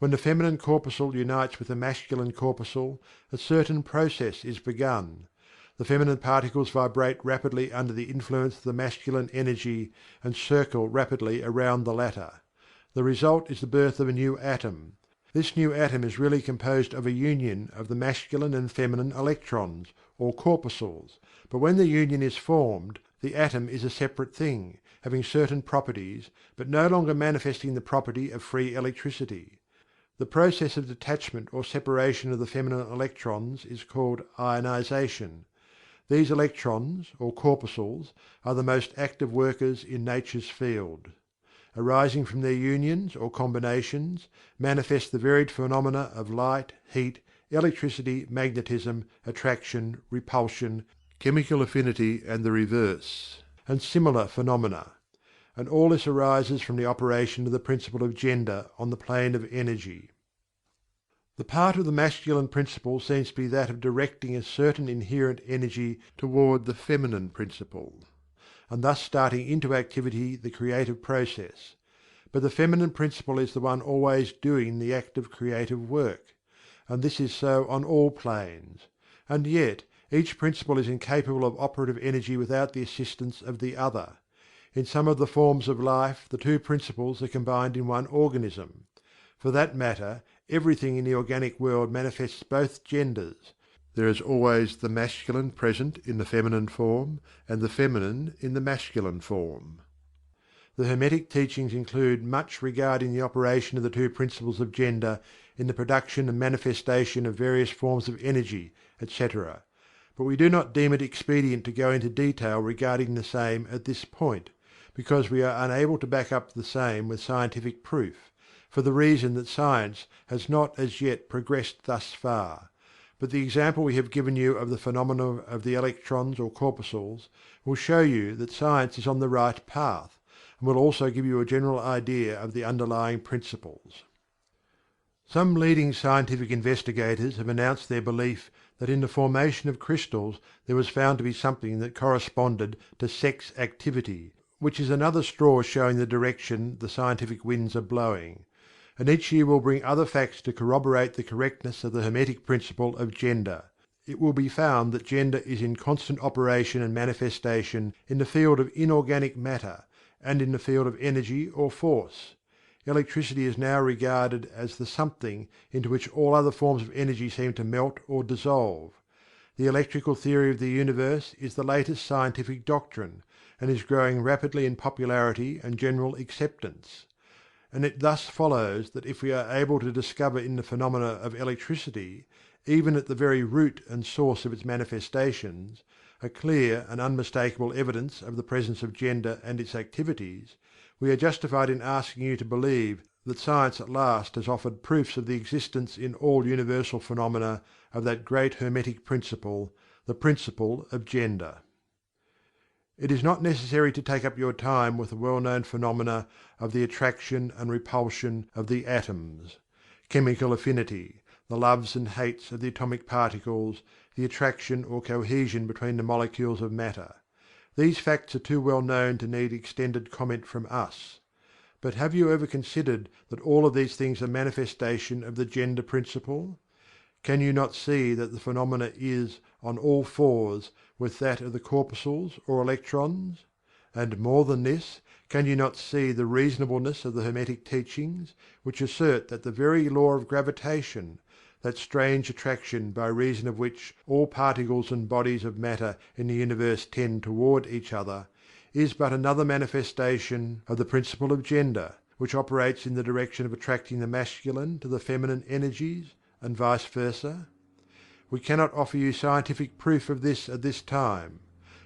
When the feminine corpuscle unites with the masculine corpuscle, a certain process is begun. The feminine particles vibrate rapidly under the influence of the masculine energy and circle rapidly around the latter. The result is the birth of a new atom. This new atom is really composed of a union of the masculine and feminine electrons, or corpuscles, but when the union is formed, the atom is a separate thing, having certain properties, but no longer manifesting the property of free electricity. The process of detachment or separation of the feminine electrons is called ionization. These electrons, or corpuscles, are the most active workers in Nature's field. Arising from their unions or combinations, manifest the varied phenomena of light, heat, electricity, magnetism, attraction, repulsion, chemical affinity and the reverse, and similar phenomena. And all this arises from the operation of the principle of gender on the plane of energy. The part of the masculine principle seems to be that of directing a certain inherent energy toward the feminine principle, and thus starting into activity the creative process. But the feminine principle is the one always doing the active creative work, and this is so on all planes. And yet each principle is incapable of operative energy without the assistance of the other. In some of the forms of life the two principles are combined in one organism. For that matter, everything in the organic world manifests both genders. There is always the masculine present in the feminine form, and the feminine in the masculine form. The Hermetic teachings include much regarding the operation of the two principles of gender in the production and manifestation of various forms of energy, etc., but we do not deem it expedient to go into detail regarding the same at this point, because we are unable to back up the same with scientific proof, for the reason that science has not as yet progressed thus far. But the example we have given you of the phenomena of the electrons or corpuscles will show you that science is on the right path, and will also give you a general idea of the underlying principles. Some leading scientific investigators have announced their belief that in the formation of crystals there was found to be something that corresponded to sex activity, which is another straw showing the direction the scientific winds are blowing. And each year will bring other facts to corroborate the correctness of the Hermetic principle of gender. It will be found that gender is in constant operation and manifestation in the field of inorganic matter, and in the field of energy or force. Electricity is now regarded as the something into which all other forms of energy seem to melt or dissolve. The electrical theory of the universe is the latest scientific doctrine, and is growing rapidly in popularity and general acceptance. And it thus follows that if we are able to discover in the phenomena of electricity, even at the very root and source of its manifestations, a clear and unmistakable evidence of the presence of gender and its activities, we are justified in asking you to believe that science at last has offered proofs of the existence in all universal phenomena of that great Hermetic principle, the principle of gender. It is not necessary to take up your time with the well-known phenomena of the attraction and repulsion of the atoms, chemical affinity, the loves and hates of the atomic particles, the attraction or cohesion between the molecules of matter. These facts are too well known to need extended comment from us. But have you ever considered that all of these things are manifestation of the gender principle? Can you not see that the phenomena is on all fours with that of the corpuscles or electrons? And more than this, can you not see the reasonableness of the Hermetic teachings, which assert that the very law of gravitation, that strange attraction by reason of which all particles and bodies of matter in the universe tend toward each other, is but another manifestation of the principle of gender, which operates in the direction of attracting the masculine to the feminine energies, and vice versa? We cannot offer you scientific proof of this at this time,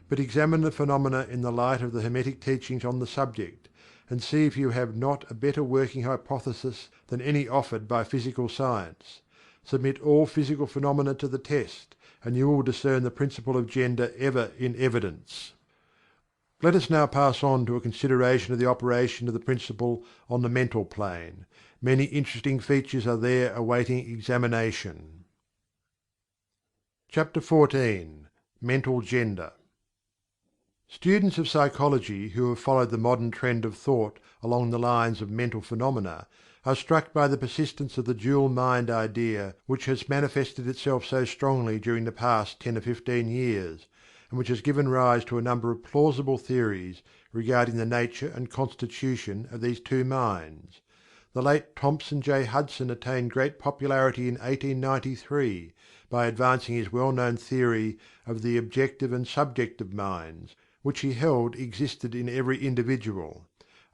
but examine the phenomena in the light of the Hermetic teachings on the subject, and see if you have not a better working hypothesis than any offered by physical science. Submit all physical phenomena to the test, and you will discern the principle of gender ever in evidence. Let us now pass on to a consideration of the operation of the principle on the mental plane. Many interesting features are there awaiting examination. Chapter 14. Mental Gender. Students of psychology who have followed the modern trend of thought along the lines of mental phenomena are struck by the persistence of the dual mind idea which has manifested itself so strongly during the past 10 or 15 years, and which has given rise to a number of plausible theories regarding the nature and constitution of these two minds. The late Thomson J. Hudson attained great popularity in 1893 by advancing his well-known theory of the objective and subjective minds, which he held existed in every individual.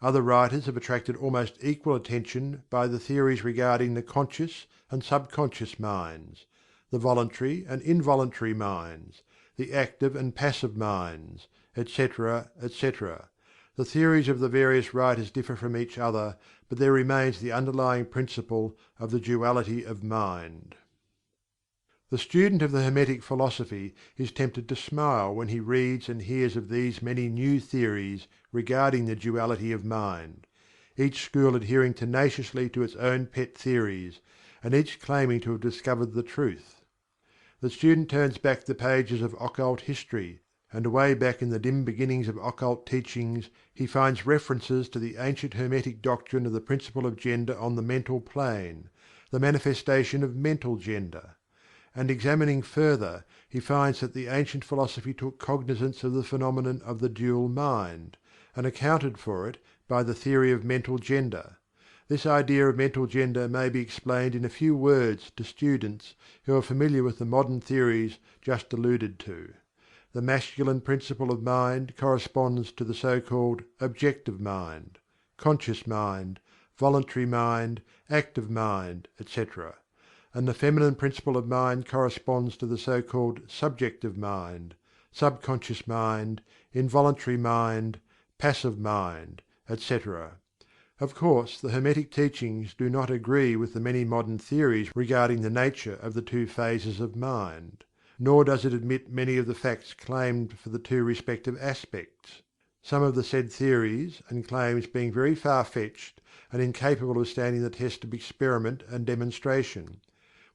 Other writers have attracted almost equal attention by the theories regarding the conscious and subconscious minds, the voluntary and involuntary minds, the active and passive minds, etc., etc. The theories of the various writers differ from each other, but there remains the underlying principle of the duality of mind. The student of the Hermetic philosophy is tempted to smile when he reads and hears of these many new theories regarding the duality of mind, each school adhering tenaciously to its own pet theories, and each claiming to have discovered the truth. The student turns back the pages of occult history, and away back in the dim beginnings of occult teachings he finds references to the ancient Hermetic doctrine of the principle of gender on the mental plane, the manifestation of mental gender. And examining further, he finds that the ancient philosophy took cognizance of the phenomenon of the dual mind, and accounted for it by the theory of mental gender. This idea of mental gender may be explained in a few words to students who are familiar with the modern theories just alluded to. The masculine principle of mind corresponds to the so-called objective mind, conscious mind, voluntary mind, active mind, etc., and the feminine principle of mind corresponds to the so-called subjective mind, subconscious mind, involuntary mind, passive mind, etc. Of course, the Hermetic teachings do not agree with the many modern theories regarding the nature of the two phases of mind, nor does it admit many of the facts claimed for the two respective aspects, some of the said theories and claims being very far-fetched and incapable of standing the test of experiment and demonstration.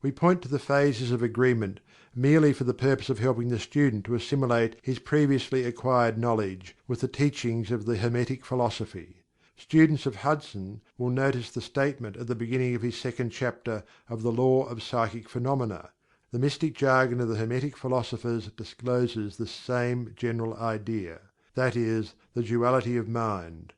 We point to the phases of agreement merely for the purpose of helping the student to assimilate his previously acquired knowledge with the teachings of the Hermetic philosophy. Students of Hudson will notice the statement at the beginning of his second chapter of the Law of Psychic Phenomena. The mystic jargon of the Hermetic philosophers discloses the same general idea, that is, the duality of mind.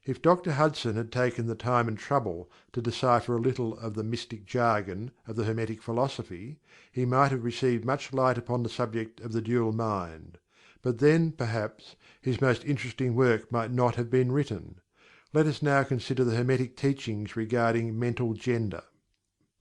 If Dr. Hudson had taken the time and trouble to decipher a little of the mystic jargon of the Hermetic philosophy, he might have received much light upon the subject of the dual mind. But then, perhaps, his most interesting work might not have been written. Let us now consider the Hermetic teachings regarding mental gender.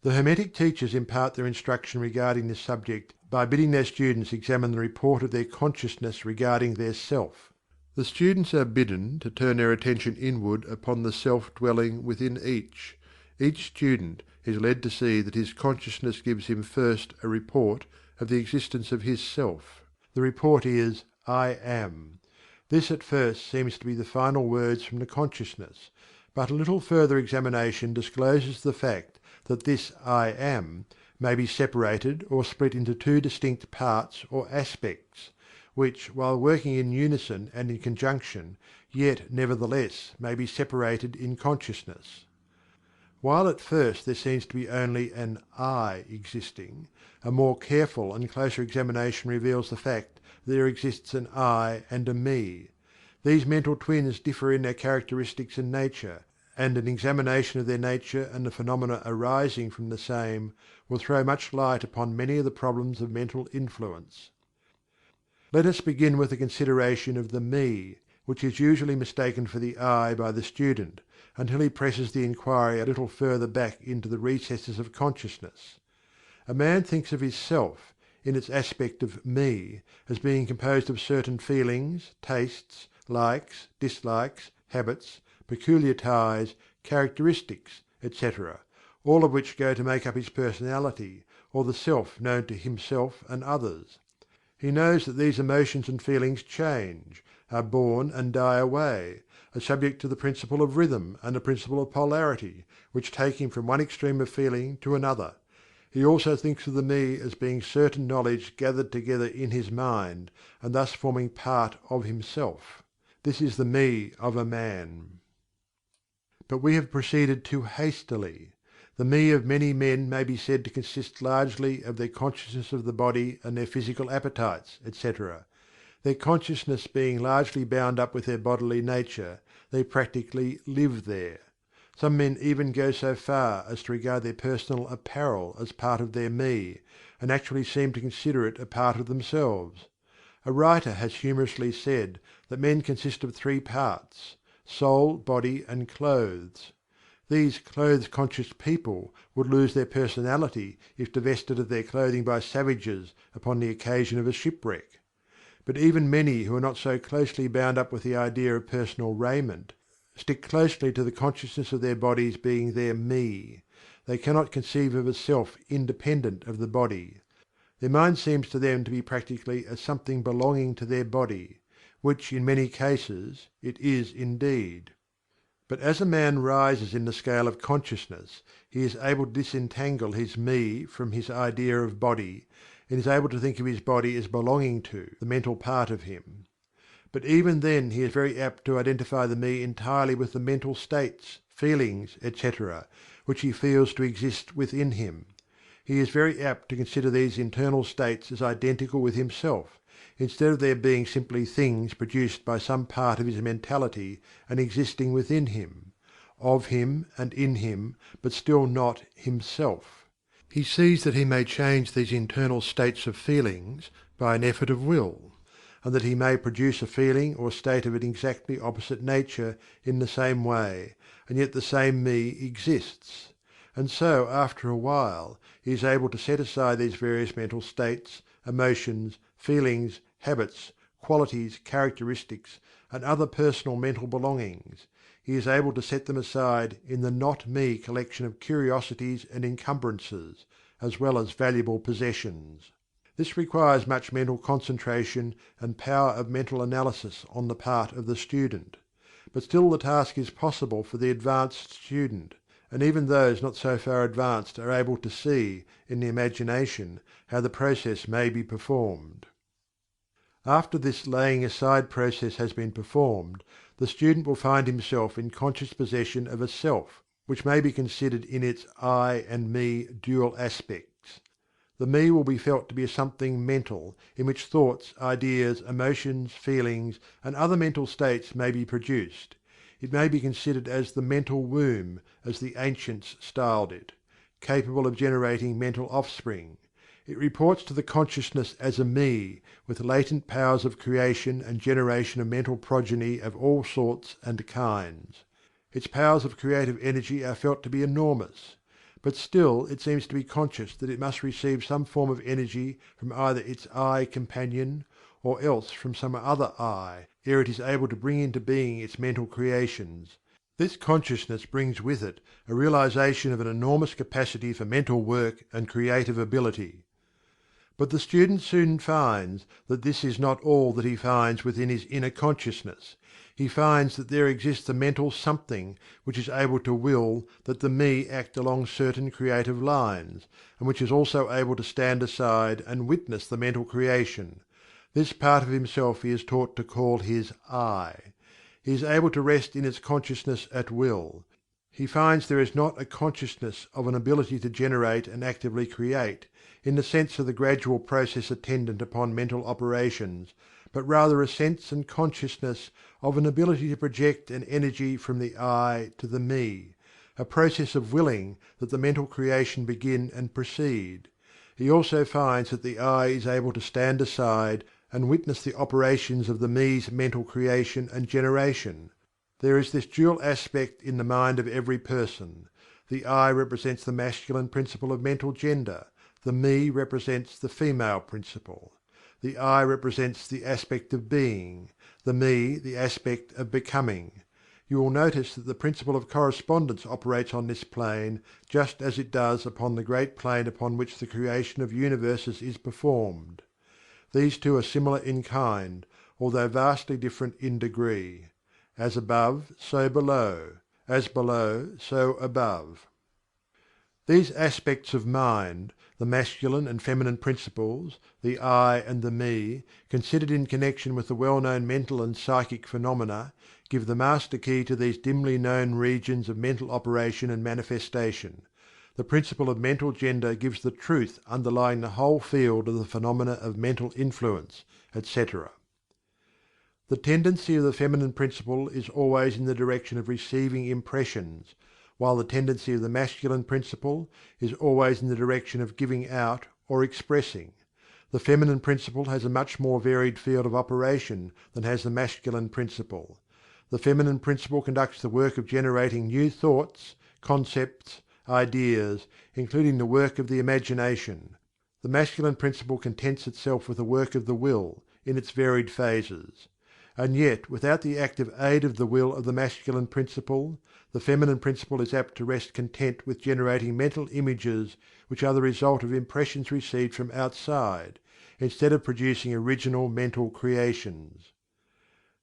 The Hermetic teachers impart their instruction regarding this subject by bidding their students examine the report of their consciousness regarding their self. The students are bidden to turn their attention inward upon the self dwelling within each. Each student is led to see that his consciousness gives him first a report of the existence of his self. The report is "I am." This at first seems to be the final words from the consciousness, but a little further examination discloses the fact that this "I am" may be separated or split into two distinct parts or aspects, which, while working in unison and in conjunction, yet nevertheless may be separated in consciousness. While at first there seems to be only an "I" existing, a more careful and closer examination reveals the fact that there exists an "I" and a "me." These mental twins differ in their characteristics and nature, and an examination of their nature and the phenomena arising from the same will throw much light upon many of the problems of mental influence. Let us begin with a consideration of the "me," which is usually mistaken for the "I" by the student, until he presses the inquiry a little further back into the recesses of consciousness. A man thinks of his self, in its aspect of "me," as being composed of certain feelings, tastes, likes, dislikes, habits, peculiar ties, characteristics, etc., all of which go to make up his personality, or the self known to himself and others. He knows that these emotions and feelings change, are born and die away, are subject to the principle of rhythm and the principle of polarity, which take him from one extreme of feeling to another. He also thinks of the "me" as being certain knowledge gathered together in his mind, and thus forming part of himself. This is the "me" of a man. But we have proceeded too hastily. The "me" of many men may be said to consist largely of their consciousness of the body and their physical appetites, etc. Their consciousness being largely bound up with their bodily nature, they practically live there. Some men even go so far as to regard their personal apparel as part of their "me," and actually seem to consider it a part of themselves. A writer has humorously said that men consist of three parts: soul, body, and clothes. These clothes-conscious people would lose their personality if divested of their clothing by savages upon the occasion of a shipwreck. But even many who are not so closely bound up with the idea of personal raiment stick closely to the consciousness of their bodies being their "me." They cannot conceive of a self independent of the body. Their mind seems to them to be practically as something belonging to their body, which in many cases it is indeed. But as a man rises in the scale of consciousness, he is able to disentangle his "me" from his idea of body, and is able to think of his body as belonging to the mental part of him. But even then he is very apt to identify the "me" entirely with the mental states, feelings, etc., which he feels to exist within him. He is very apt to consider these internal states as identical with himself, instead of their being simply things produced by some part of his mentality and existing within him, of him and in him, but still not himself. He sees that he may change these internal states of feelings by an effort of will, and that he may produce a feeling or state of an exactly opposite nature in the same way, and yet the same "me" exists. And so, after a while, he is able to set aside these various mental states, emotions, feelings, habits, qualities, characteristics, and other personal mental belongings. He is able to set them aside in the "not me" collection of curiosities and encumbrances, as well as valuable possessions. This requires much mental concentration and power of mental analysis on the part of the student. But still the task is possible for the advanced student, and even those not so far advanced are able to see, in the imagination, how the process may be performed. After this laying aside process has been performed, the student will find himself in conscious possession of a Self, which may be considered in its "I" and "me" dual aspects. The "me" will be felt to be a something mental, in which thoughts, ideas, emotions, feelings, and other mental states may be produced. It may be considered as the "mental womb," as the ancients styled it, capable of generating mental offspring. It reports to the consciousness as a "me," with latent powers of creation and generation of mental progeny of all sorts and kinds. Its powers of creative energy are felt to be enormous. But still it seems to be conscious that it must receive some form of energy from either its "I" companion, or else from some other "I," ere it is able to bring into being its mental creations. This consciousness brings with it a realization of an enormous capacity for mental work and creative ability. But the student soon finds that this is not all that he finds within his inner consciousness. He finds that there exists a mental something which is able to will that the "me" act along certain creative lines, and which is also able to stand aside and witness the mental creation. This part of himself he is taught to call his "I." He is able to rest in its consciousness at will. He finds there is not a consciousness of an ability to generate and actively create, in the sense of the gradual process attendant upon mental operations, but rather a sense and consciousness of an ability to project an energy from the "I" to the "me," a process of willing that the mental creation begin and proceed. He also finds that the "I" is able to stand aside and witness the operations of the "me's" mental creation and generation. There is this dual aspect in the mind of every person. The "I" represents the masculine principle of mental gender; the "me" represents the female principle. The "I" represents the aspect of being; the "me" the aspect of becoming. You will notice that the principle of correspondence operates on this plane just as it does upon the great plane upon which the creation of universes is performed. These two are similar in kind, although vastly different in degree. As above, so below; as below, so above. These aspects of mind, the masculine and feminine principles, the "I" and the "me," considered in connection with the well known mental and psychic phenomena, give the master key to these dimly known regions of mental operation and manifestation. The principle of mental gender gives the truth underlying the whole field of the phenomena of mental influence, etc. The tendency of the feminine principle is always in the direction of receiving impressions, while the tendency of the masculine principle is always in the direction of giving out or expressing. The feminine principle has a much more varied field of operation than has the masculine principle. The feminine principle conducts the work of generating new thoughts, concepts, ideas, including the work of the imagination. The masculine principle contents itself with the work of the will, in its varied phases. And yet, without the active aid of the will of the masculine principle, the feminine principle is apt to rest content with generating mental images which are the result of impressions received from outside, instead of producing original mental creations.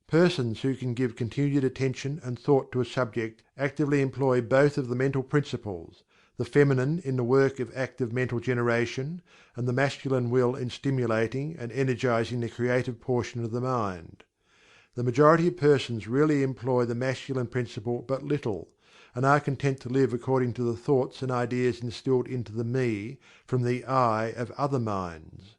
Persons who can give continued attention and thought to a subject actively employ both of the mental principles, the feminine in the work of active mental generation, and the masculine will in stimulating and energizing the creative portion of the mind. The majority of persons really employ the masculine principle but little, and are content to live according to the thoughts and ideas instilled into the "me" from the "I" of other minds.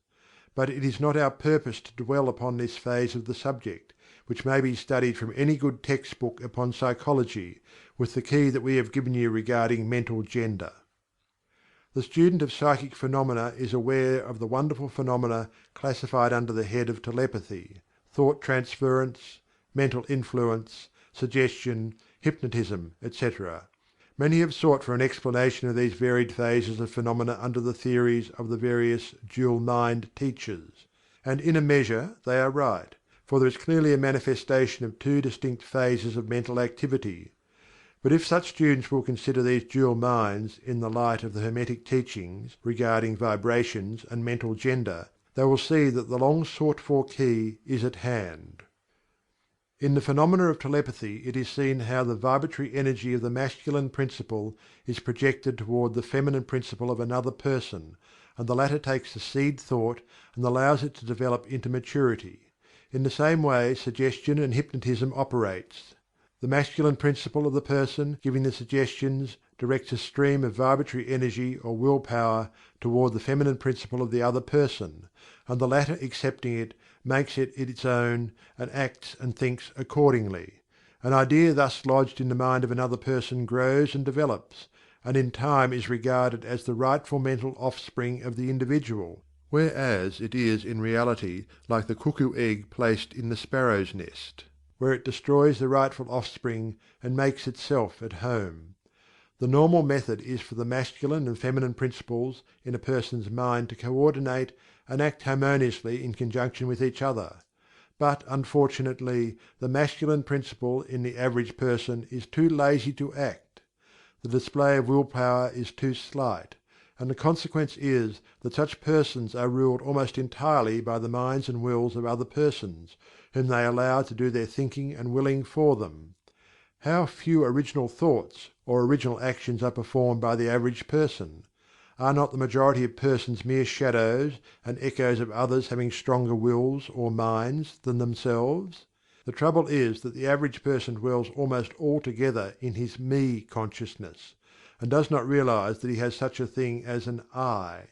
But it is not our purpose to dwell upon this phase of the subject, which may be studied from any good textbook upon psychology, with the key that we have given you regarding mental gender. The student of psychic phenomena is aware of the wonderful phenomena classified under the head of telepathy, thought transference, mental influence, suggestion, hypnotism, etc. Many have sought for an explanation of these varied phases of phenomena under the theories of the various dual mind teachers, and in a measure they are right, for there is clearly a manifestation of two distinct phases of mental activity. But if such students will consider these dual minds in the light of the Hermetic teachings regarding vibrations and mental gender, they will see that the long sought for key is at hand. In the phenomena of telepathy it is seen how the vibratory energy of the masculine principle is projected toward the feminine principle of another person, and the latter takes the seed thought and allows it to develop into maturity. In the same way suggestion and hypnotism operates. The masculine principle of the person giving the suggestions directs a stream of vibratory energy or will power toward the feminine principle of the other person, and the latter accepting it makes it its own and acts and thinks accordingly. An idea thus lodged in the mind of another person grows and develops, and in time is regarded as the rightful mental offspring of the individual, whereas it is in reality like the cuckoo egg placed in the sparrow's nest, where it destroys the rightful offspring and makes itself at home. The normal method is for the masculine and feminine principles in a person's mind to coordinate and act harmoniously in conjunction with each other. But, unfortunately, the masculine principle in the average person is too lazy to act. The display of will power is too slight, and the consequence is that such persons are ruled almost entirely by the minds and wills of other persons, whom they allow to do their thinking and willing for them. How few original thoughts or original actions are performed by the average person! Are not the majority of persons mere shadows and echoes of others having stronger wills or minds than themselves? The trouble is that the average person dwells almost altogether in his "me" consciousness, and does not realize that he has such a thing as an "I."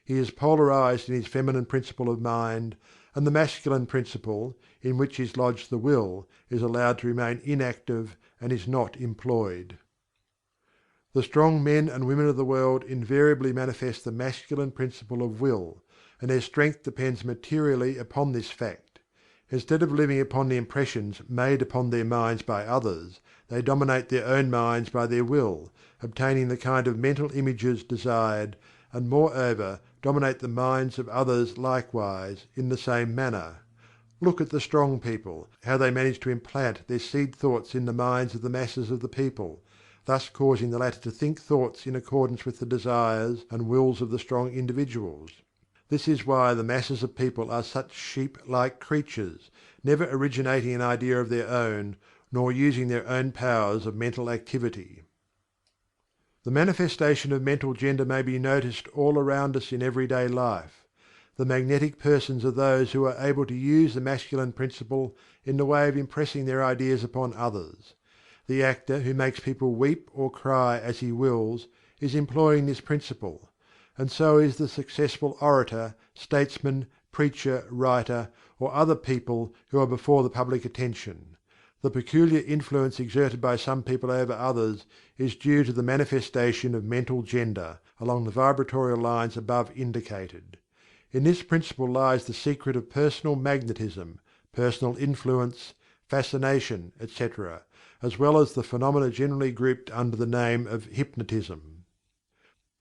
He is polarized in his feminine principle of mind, and the masculine principle, in which is lodged the will, is allowed to remain inactive and is not employed. The strong men and women of the world invariably manifest the masculine principle of will, and their strength depends materially upon this fact. Instead of living upon the impressions made upon their minds by others, they dominate their own minds by their will, obtaining the kind of mental images desired, and moreover dominate the minds of others likewise, in the same manner. Look at the strong people, how they manage to implant their seed thoughts in the minds of the masses of the people, thus causing the latter to think thoughts in accordance with the desires and wills of the strong individuals. This is why the masses of people are such sheep-like creatures, never originating an idea of their own, nor using their own powers of mental activity. The manifestation of mental gender may be noticed all around us in everyday life. The magnetic persons are those who are able to use the masculine principle in the way of impressing their ideas upon others. The actor who makes people weep or cry as he wills is employing this principle, and so is the successful orator, statesman, preacher, writer, or other people who are before the public attention. The peculiar influence exerted by some people over others is due to the manifestation of mental gender, along the vibratorial lines above indicated. In this principle lies the secret of personal magnetism, personal influence, fascination, etc., as well as the phenomena generally grouped under the name of hypnotism.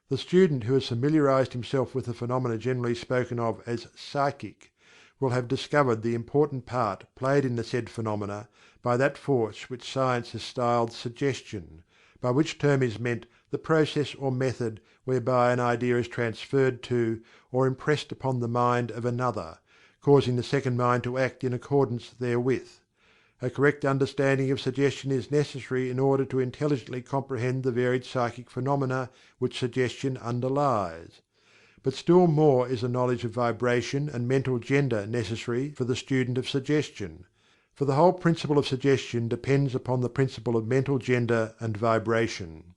The student who has familiarized himself with the phenomena generally spoken of as "psychic" will have discovered the important part played in the said phenomena by that force which science has styled "suggestion," by which term is meant the process or method whereby an idea is transferred to or impressed upon the mind of another, causing the second mind to act in accordance therewith. A correct understanding of suggestion is necessary in order to intelligently comprehend the varied psychic phenomena which suggestion underlies. But still more is a knowledge of vibration and mental gender necessary for the student of suggestion, for the whole principle of suggestion depends upon the principle of mental gender and vibration.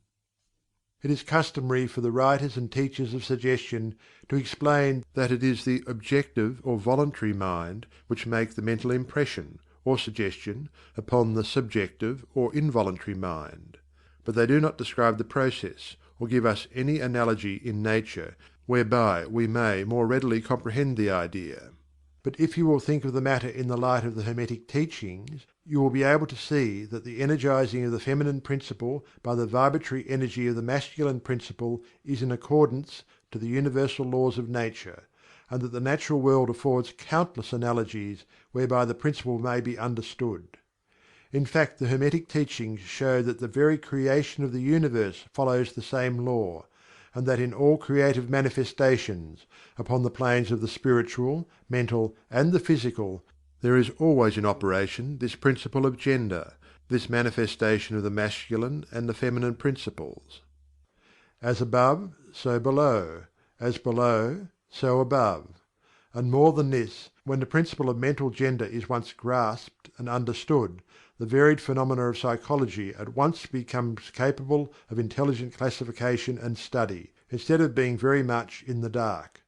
It is customary for the writers and teachers of suggestion to explain that it is the objective or voluntary mind which makes the mental impression, or suggestion, upon the subjective or involuntary mind. But they do not describe the process, or give us any analogy in nature whereby we may more readily comprehend the idea. But if you will think of the matter in the light of the Hermetic teachings, you will be able to see that the energizing of the feminine principle by the vibratory energy of the masculine principle is in accordance to the universal laws of nature, and that the natural world affords countless analogies whereby the principle may be understood. In fact, the Hermetic teachings show that the very creation of the universe follows the same law, and that in all creative manifestations, upon the planes of the spiritual, mental, and the physical, there is always in operation this principle of gender, this manifestation of the masculine and the feminine principles. As above, so below; as below, so above. And more than this, when the principle of mental gender is once grasped and understood, the varied phenomena of psychology at once becomes capable of intelligent classification and study, instead of being very much in the dark.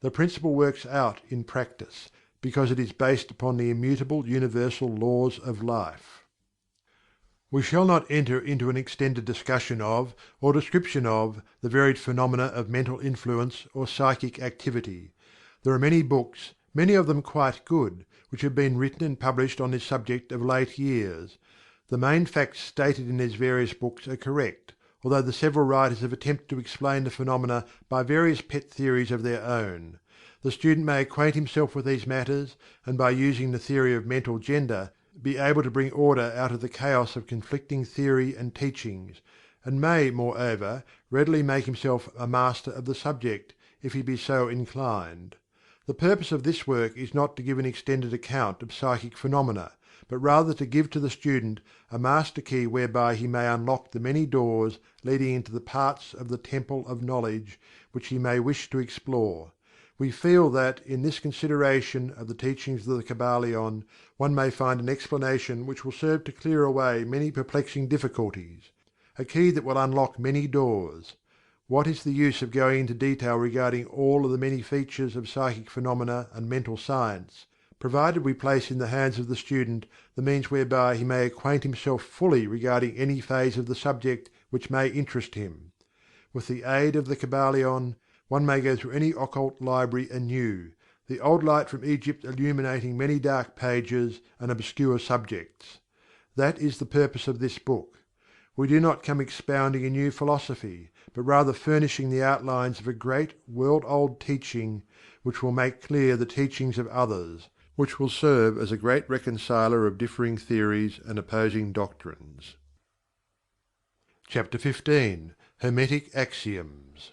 The principle works out in practice, because it is based upon the immutable universal laws of life. We shall not enter into an extended discussion of, or description of, the varied phenomena of mental influence or psychic activity. There are many books, many of them quite good, which have been written and published on this subject of late years. The main facts stated in these various books are correct, although the several writers have attempted to explain the phenomena by various pet theories of their own. The student may acquaint himself with these matters, and by using the theory of mental gender, be able to bring order out of the chaos of conflicting theory and teachings, and may, moreover, readily make himself a master of the subject, if he be so inclined. The purpose of this work is not to give an extended account of psychic phenomena, but rather to give to the student a master key whereby he may unlock the many doors leading into the parts of the temple of knowledge which he may wish to explore. We feel that in this consideration of the teachings of the Kybalion one may find an explanation which will serve to clear away many perplexing difficulties, a key that will unlock many doors. What is the use of going into detail regarding all of the many features of psychic phenomena and mental science, provided we place in the hands of the student the means whereby he may acquaint himself fully regarding any phase of the subject which may interest him? With the aid of the Kybalion, one may go through any occult library anew, the old light from Egypt illuminating many dark pages and obscure subjects. That is the purpose of this book. We do not come expounding a new philosophy, but rather furnishing the outlines of a great world old teaching which will make clear the teachings of others, which will serve as a great reconciler of differing theories and opposing doctrines. Chapter 15. Hermetic Axioms.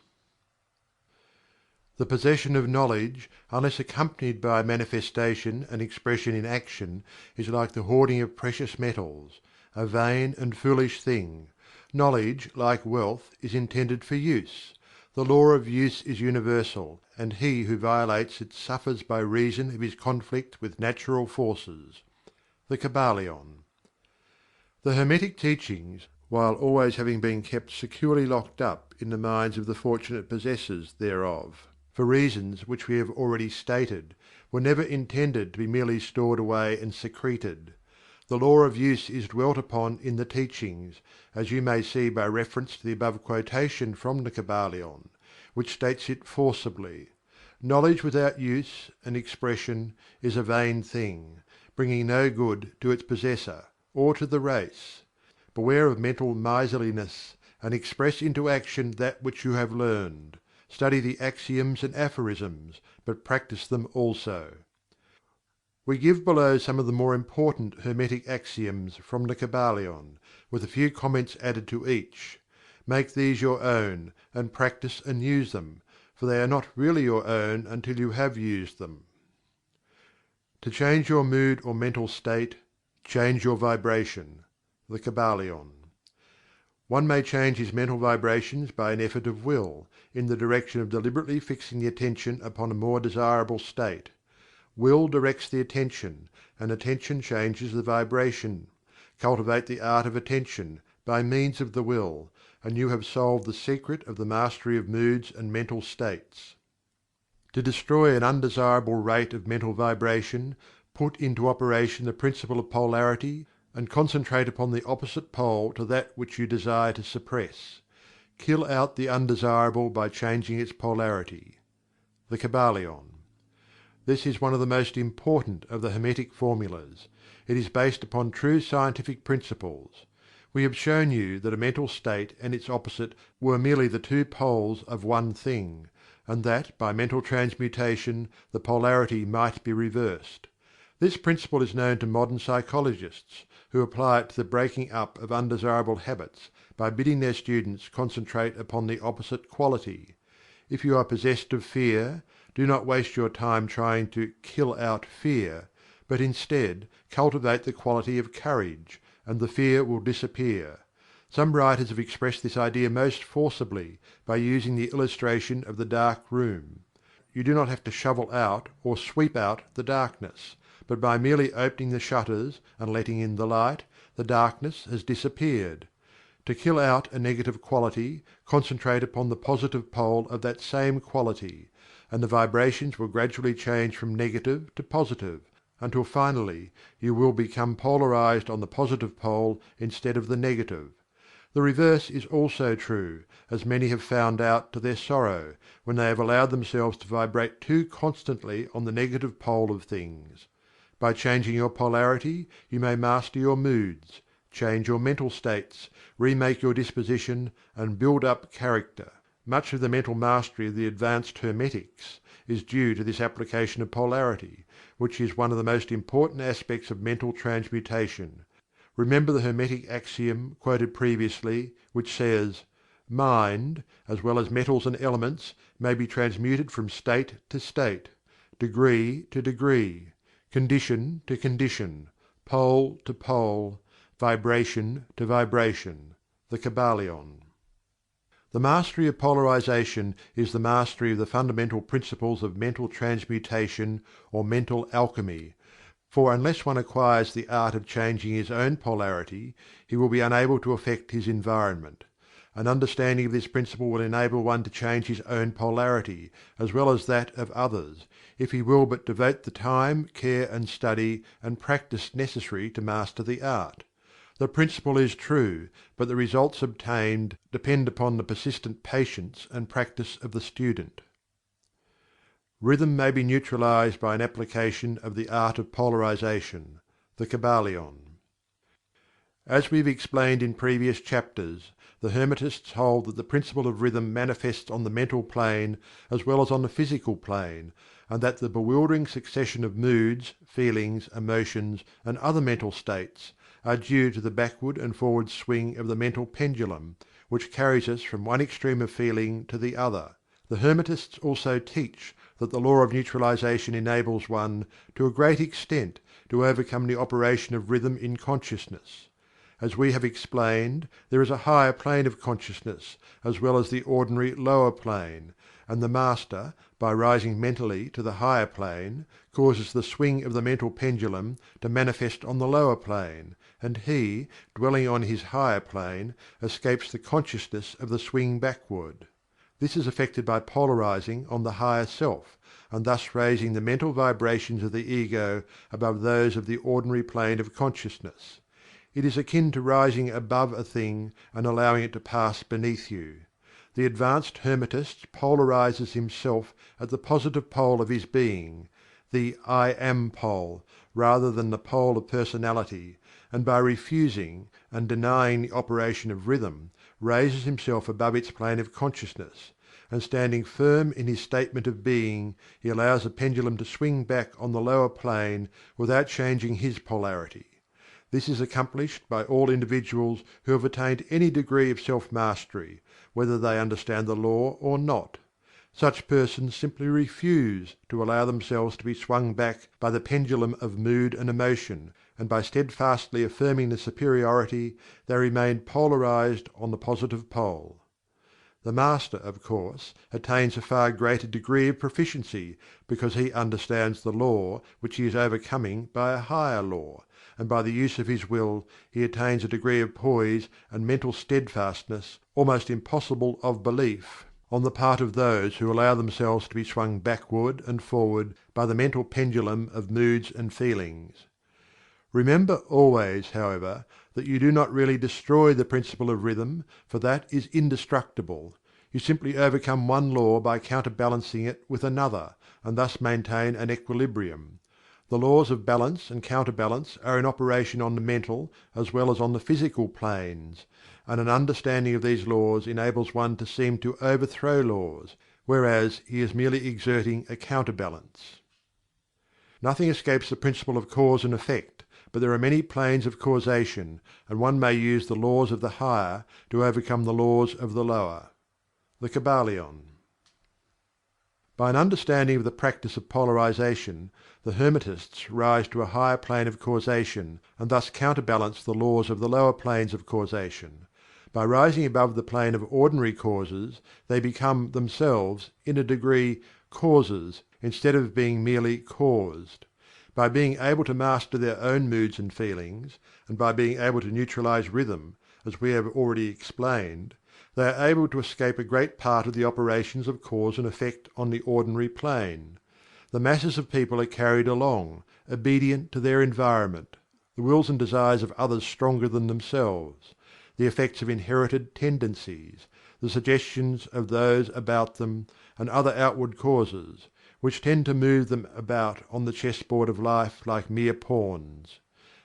The possession of knowledge, unless accompanied by manifestation and expression in action, is like the hoarding of precious metals, a vain and foolish thing. Knowledge, like wealth, is intended for use. The law of use is universal, and he who violates it suffers by reason of his conflict with natural forces. The Kybalion. The Hermetic teachings, while always having been kept securely locked up in the minds of the fortunate possessors thereof, for reasons which we have already stated, were never intended to be merely stored away and secreted. The law of use is dwelt upon in the teachings, as you may see by reference to the above quotation from the Kybalion, which states it forcibly. Knowledge without use and expression is a vain thing, bringing no good to its possessor, or to the race. Beware of mental miserliness, and express into action that which you have learned. Study the axioms and aphorisms, but practice them also. We give below some of the more important Hermetic axioms from the Kybalion, with a few comments added to each. Make these your own, and practice and use them, for they are not really your own until you have used them. To change your mood or mental state, change your vibration. The Kybalion. One may change his mental vibrations by an effort of will, in the direction of deliberately fixing the attention upon a more desirable state. Will directs the attention, and attention changes the vibration. Cultivate the art of attention, by means of the will, and you have solved the secret of the mastery of moods and mental states. To destroy an undesirable rate of mental vibration, put into operation the principle of Polarity, and concentrate upon the opposite pole to that which you desire to suppress. Kill out the undesirable by changing its polarity. The Kybalion. This is one of the most important of the Hermetic formulas. It is based upon true scientific principles. We have shown you that a mental state and its opposite were merely the two poles of one thing, and that by mental transmutation the polarity might be reversed. This principle is known to modern psychologists, who apply it to the breaking up of undesirable habits by bidding their students concentrate upon the opposite quality. If you are possessed of fear, do not waste your time trying to "kill out fear," but instead cultivate the quality of courage, and the fear will disappear. Some writers have expressed this idea most forcibly by using the illustration of the dark room. You do not have to shovel out or sweep out the darkness, but by merely opening the shutters and letting in the light, the darkness has disappeared. To kill out a negative quality, concentrate upon the positive pole of that same quality, and the vibrations will gradually change from negative to positive, until finally you will become polarized on the positive pole instead of the negative. The reverse is also true, as many have found out to their sorrow, when they have allowed themselves to vibrate too constantly on the negative pole of things. By changing your polarity, you may master your moods, change your mental states, remake your disposition, and build up character. Much of the mental mastery of the advanced Hermetics is due to this application of Polarity, which is one of the most important aspects of mental transmutation. Remember the Hermetic axiom quoted previously, which says: "Mind, as well as metals and elements, may be transmuted from state to state, degree to degree, condition to condition, pole to pole, vibration to vibration." The Kybalion. The mastery of polarization is the mastery of the fundamental principles of mental transmutation or mental alchemy, for unless one acquires the art of changing his own polarity, he will be unable to affect his environment. An understanding of this principle will enable one to change his own polarity, as well as that of others, if he will but devote the time, care and study and practice necessary to master the art. The principle is true, but the results obtained depend upon the persistent patience and practice of the student. Rhythm may be neutralized by an application of the art of polarization. The Kybalion. As we have explained in previous chapters, the Hermetists hold that the principle of rhythm manifests on the mental plane as well as on the physical plane, and that the bewildering succession of moods, feelings, emotions, and other mental states are due to the backward and forward swing of the mental pendulum, which carries us from one extreme of feeling to the other. The Hermetists also teach that the law of neutralization enables one, to a great extent, to overcome the operation of rhythm in consciousness. As we have explained, there is a higher plane of consciousness, as well as the ordinary lower plane, and the Master, by rising mentally to the higher plane, causes the swing of the mental pendulum to manifest on the lower plane, and he, dwelling on his higher plane, escapes the consciousness of the swing backward. This is effected by polarizing on the higher self, and thus raising the mental vibrations of the ego above those of the ordinary plane of consciousness. It is akin to rising above a thing and allowing it to pass beneath you. The advanced Hermetist polarizes himself at the positive pole of his being, the "I Am" pole, rather than the pole of personality, and by refusing and denying the operation of rhythm, raises himself above its plane of consciousness, and standing firm in his statement of being, he allows the pendulum to swing back on the lower plane without changing his polarity. This is accomplished by all individuals who have attained any degree of self mastery, whether they understand the law or not. Such persons simply refuse to allow themselves to be swung back by the pendulum of mood and emotion, and by steadfastly affirming the superiority, they remain polarized on the positive pole. The Master, of course, attains a far greater degree of proficiency, because he understands the law which he is overcoming by a higher law, and by the use of his will he attains a degree of poise and mental steadfastness almost impossible of belief on the part of those who allow themselves to be swung backward and forward by the mental pendulum of moods and feelings. Remember always, however, that you do not really destroy the principle of rhythm, for that is indestructible. You simply overcome one law by counterbalancing it with another, and thus maintain an equilibrium. The laws of balance and counterbalance are in operation on the mental as well as on the physical planes, and an understanding of these laws enables one to seem to overthrow laws, whereas he is merely exerting a counterbalance. Nothing escapes the principle of cause and effect, but there are many planes of causation, and one may use the laws of the higher to overcome the laws of the lower. The Kybalion. By an understanding of the practice of polarization, the Hermetists rise to a higher plane of causation, and thus counterbalance the laws of the lower planes of causation. By rising above the plane of ordinary causes, they become themselves, in a degree, causes, instead of being merely caused. By being able to master their own moods and feelings, and by being able to neutralize rhythm, as we have already explained, they are able to escape a great part of the operations of cause and effect on the ordinary plane. The masses of people are carried along, obedient to their environment, the wills and desires of others stronger than themselves, the effects of inherited tendencies, the suggestions of those about them, and other outward causes, which tend to move them about on the chessboard of life like mere pawns.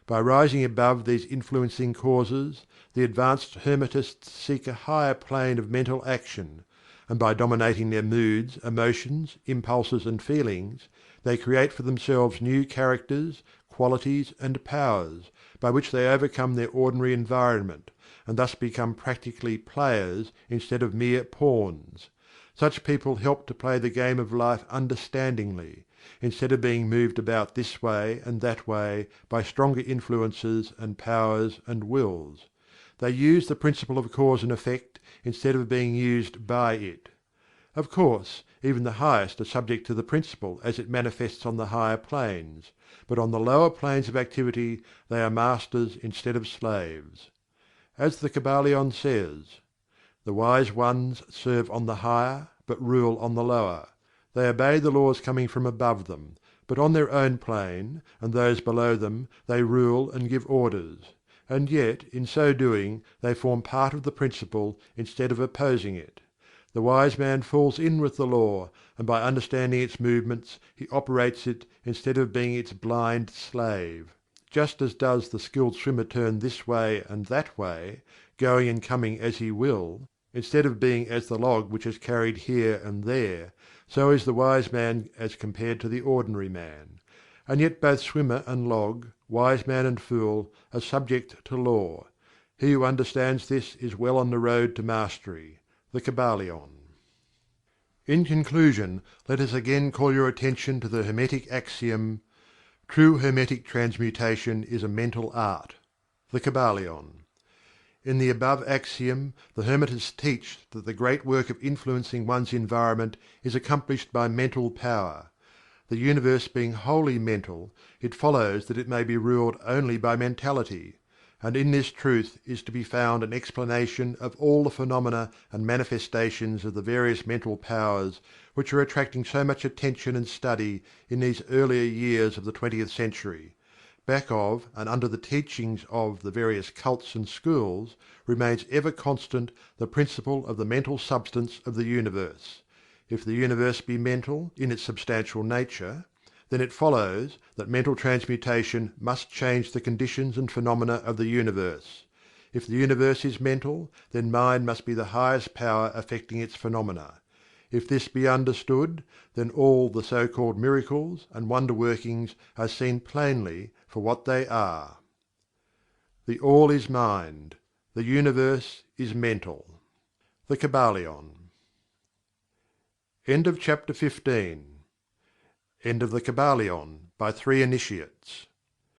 By rising above these influencing causes, the advanced Hermetists seek a higher plane of mental action, and by dominating their moods, emotions, impulses and feelings, they create for themselves new characters, qualities and powers, by which they overcome their ordinary environment, and thus become practically players instead of mere pawns. Such people help to play the game of life understandingly, instead of being moved about this way and that way by stronger influences and powers and wills. They use the principle of cause and effect instead of being used by it. Of course, even the highest are subject to the principle as it manifests on the higher planes, but on the lower planes of activity they are masters instead of slaves. As the Kybalion says: "The wise ones serve on the higher, but rule on the lower. They obey the laws coming from above them, but on their own plane, and those below them, they rule and give orders. And yet, in so doing, they form part of the principle instead of opposing it. The wise man falls in with the law, and by understanding its movements, he operates it instead of being its blind slave. Just as does the skilled swimmer turn this way and that way, going and coming as he will, instead of being as the log which is carried here and there, so is the wise man as compared to the ordinary man. And yet both swimmer and log, wise man and fool, are subject to law. He who understands this is well on the road to mastery." The Kybalion. In conclusion, let us again call your attention to the Hermetic axiom: "True Hermetic transmutation is a mental art." The Kybalion. In the above axiom, the Hermetists teach that the great work of influencing one's environment is accomplished by mental power. The universe being wholly mental, it follows that it may be ruled only by mentality, and in this truth is to be found an explanation of all the phenomena and manifestations of the various mental powers which are attracting so much attention and study in these earlier years of the 20th century. Back of and under the teachings of the various cults and schools remains ever constant the principle of the mental substance of the universe. If the universe be mental in its substantial nature, then it follows that mental transmutation must change the conditions and phenomena of the universe. If the universe is mental, then mind must be the highest power affecting its phenomena. If this be understood, then all the so called miracles and wonder workings are seen plainly for what they are. The All is Mind. The Universe is Mental. The Kybalion. End of chapter 15. End of the Kybalion by 3 initiates.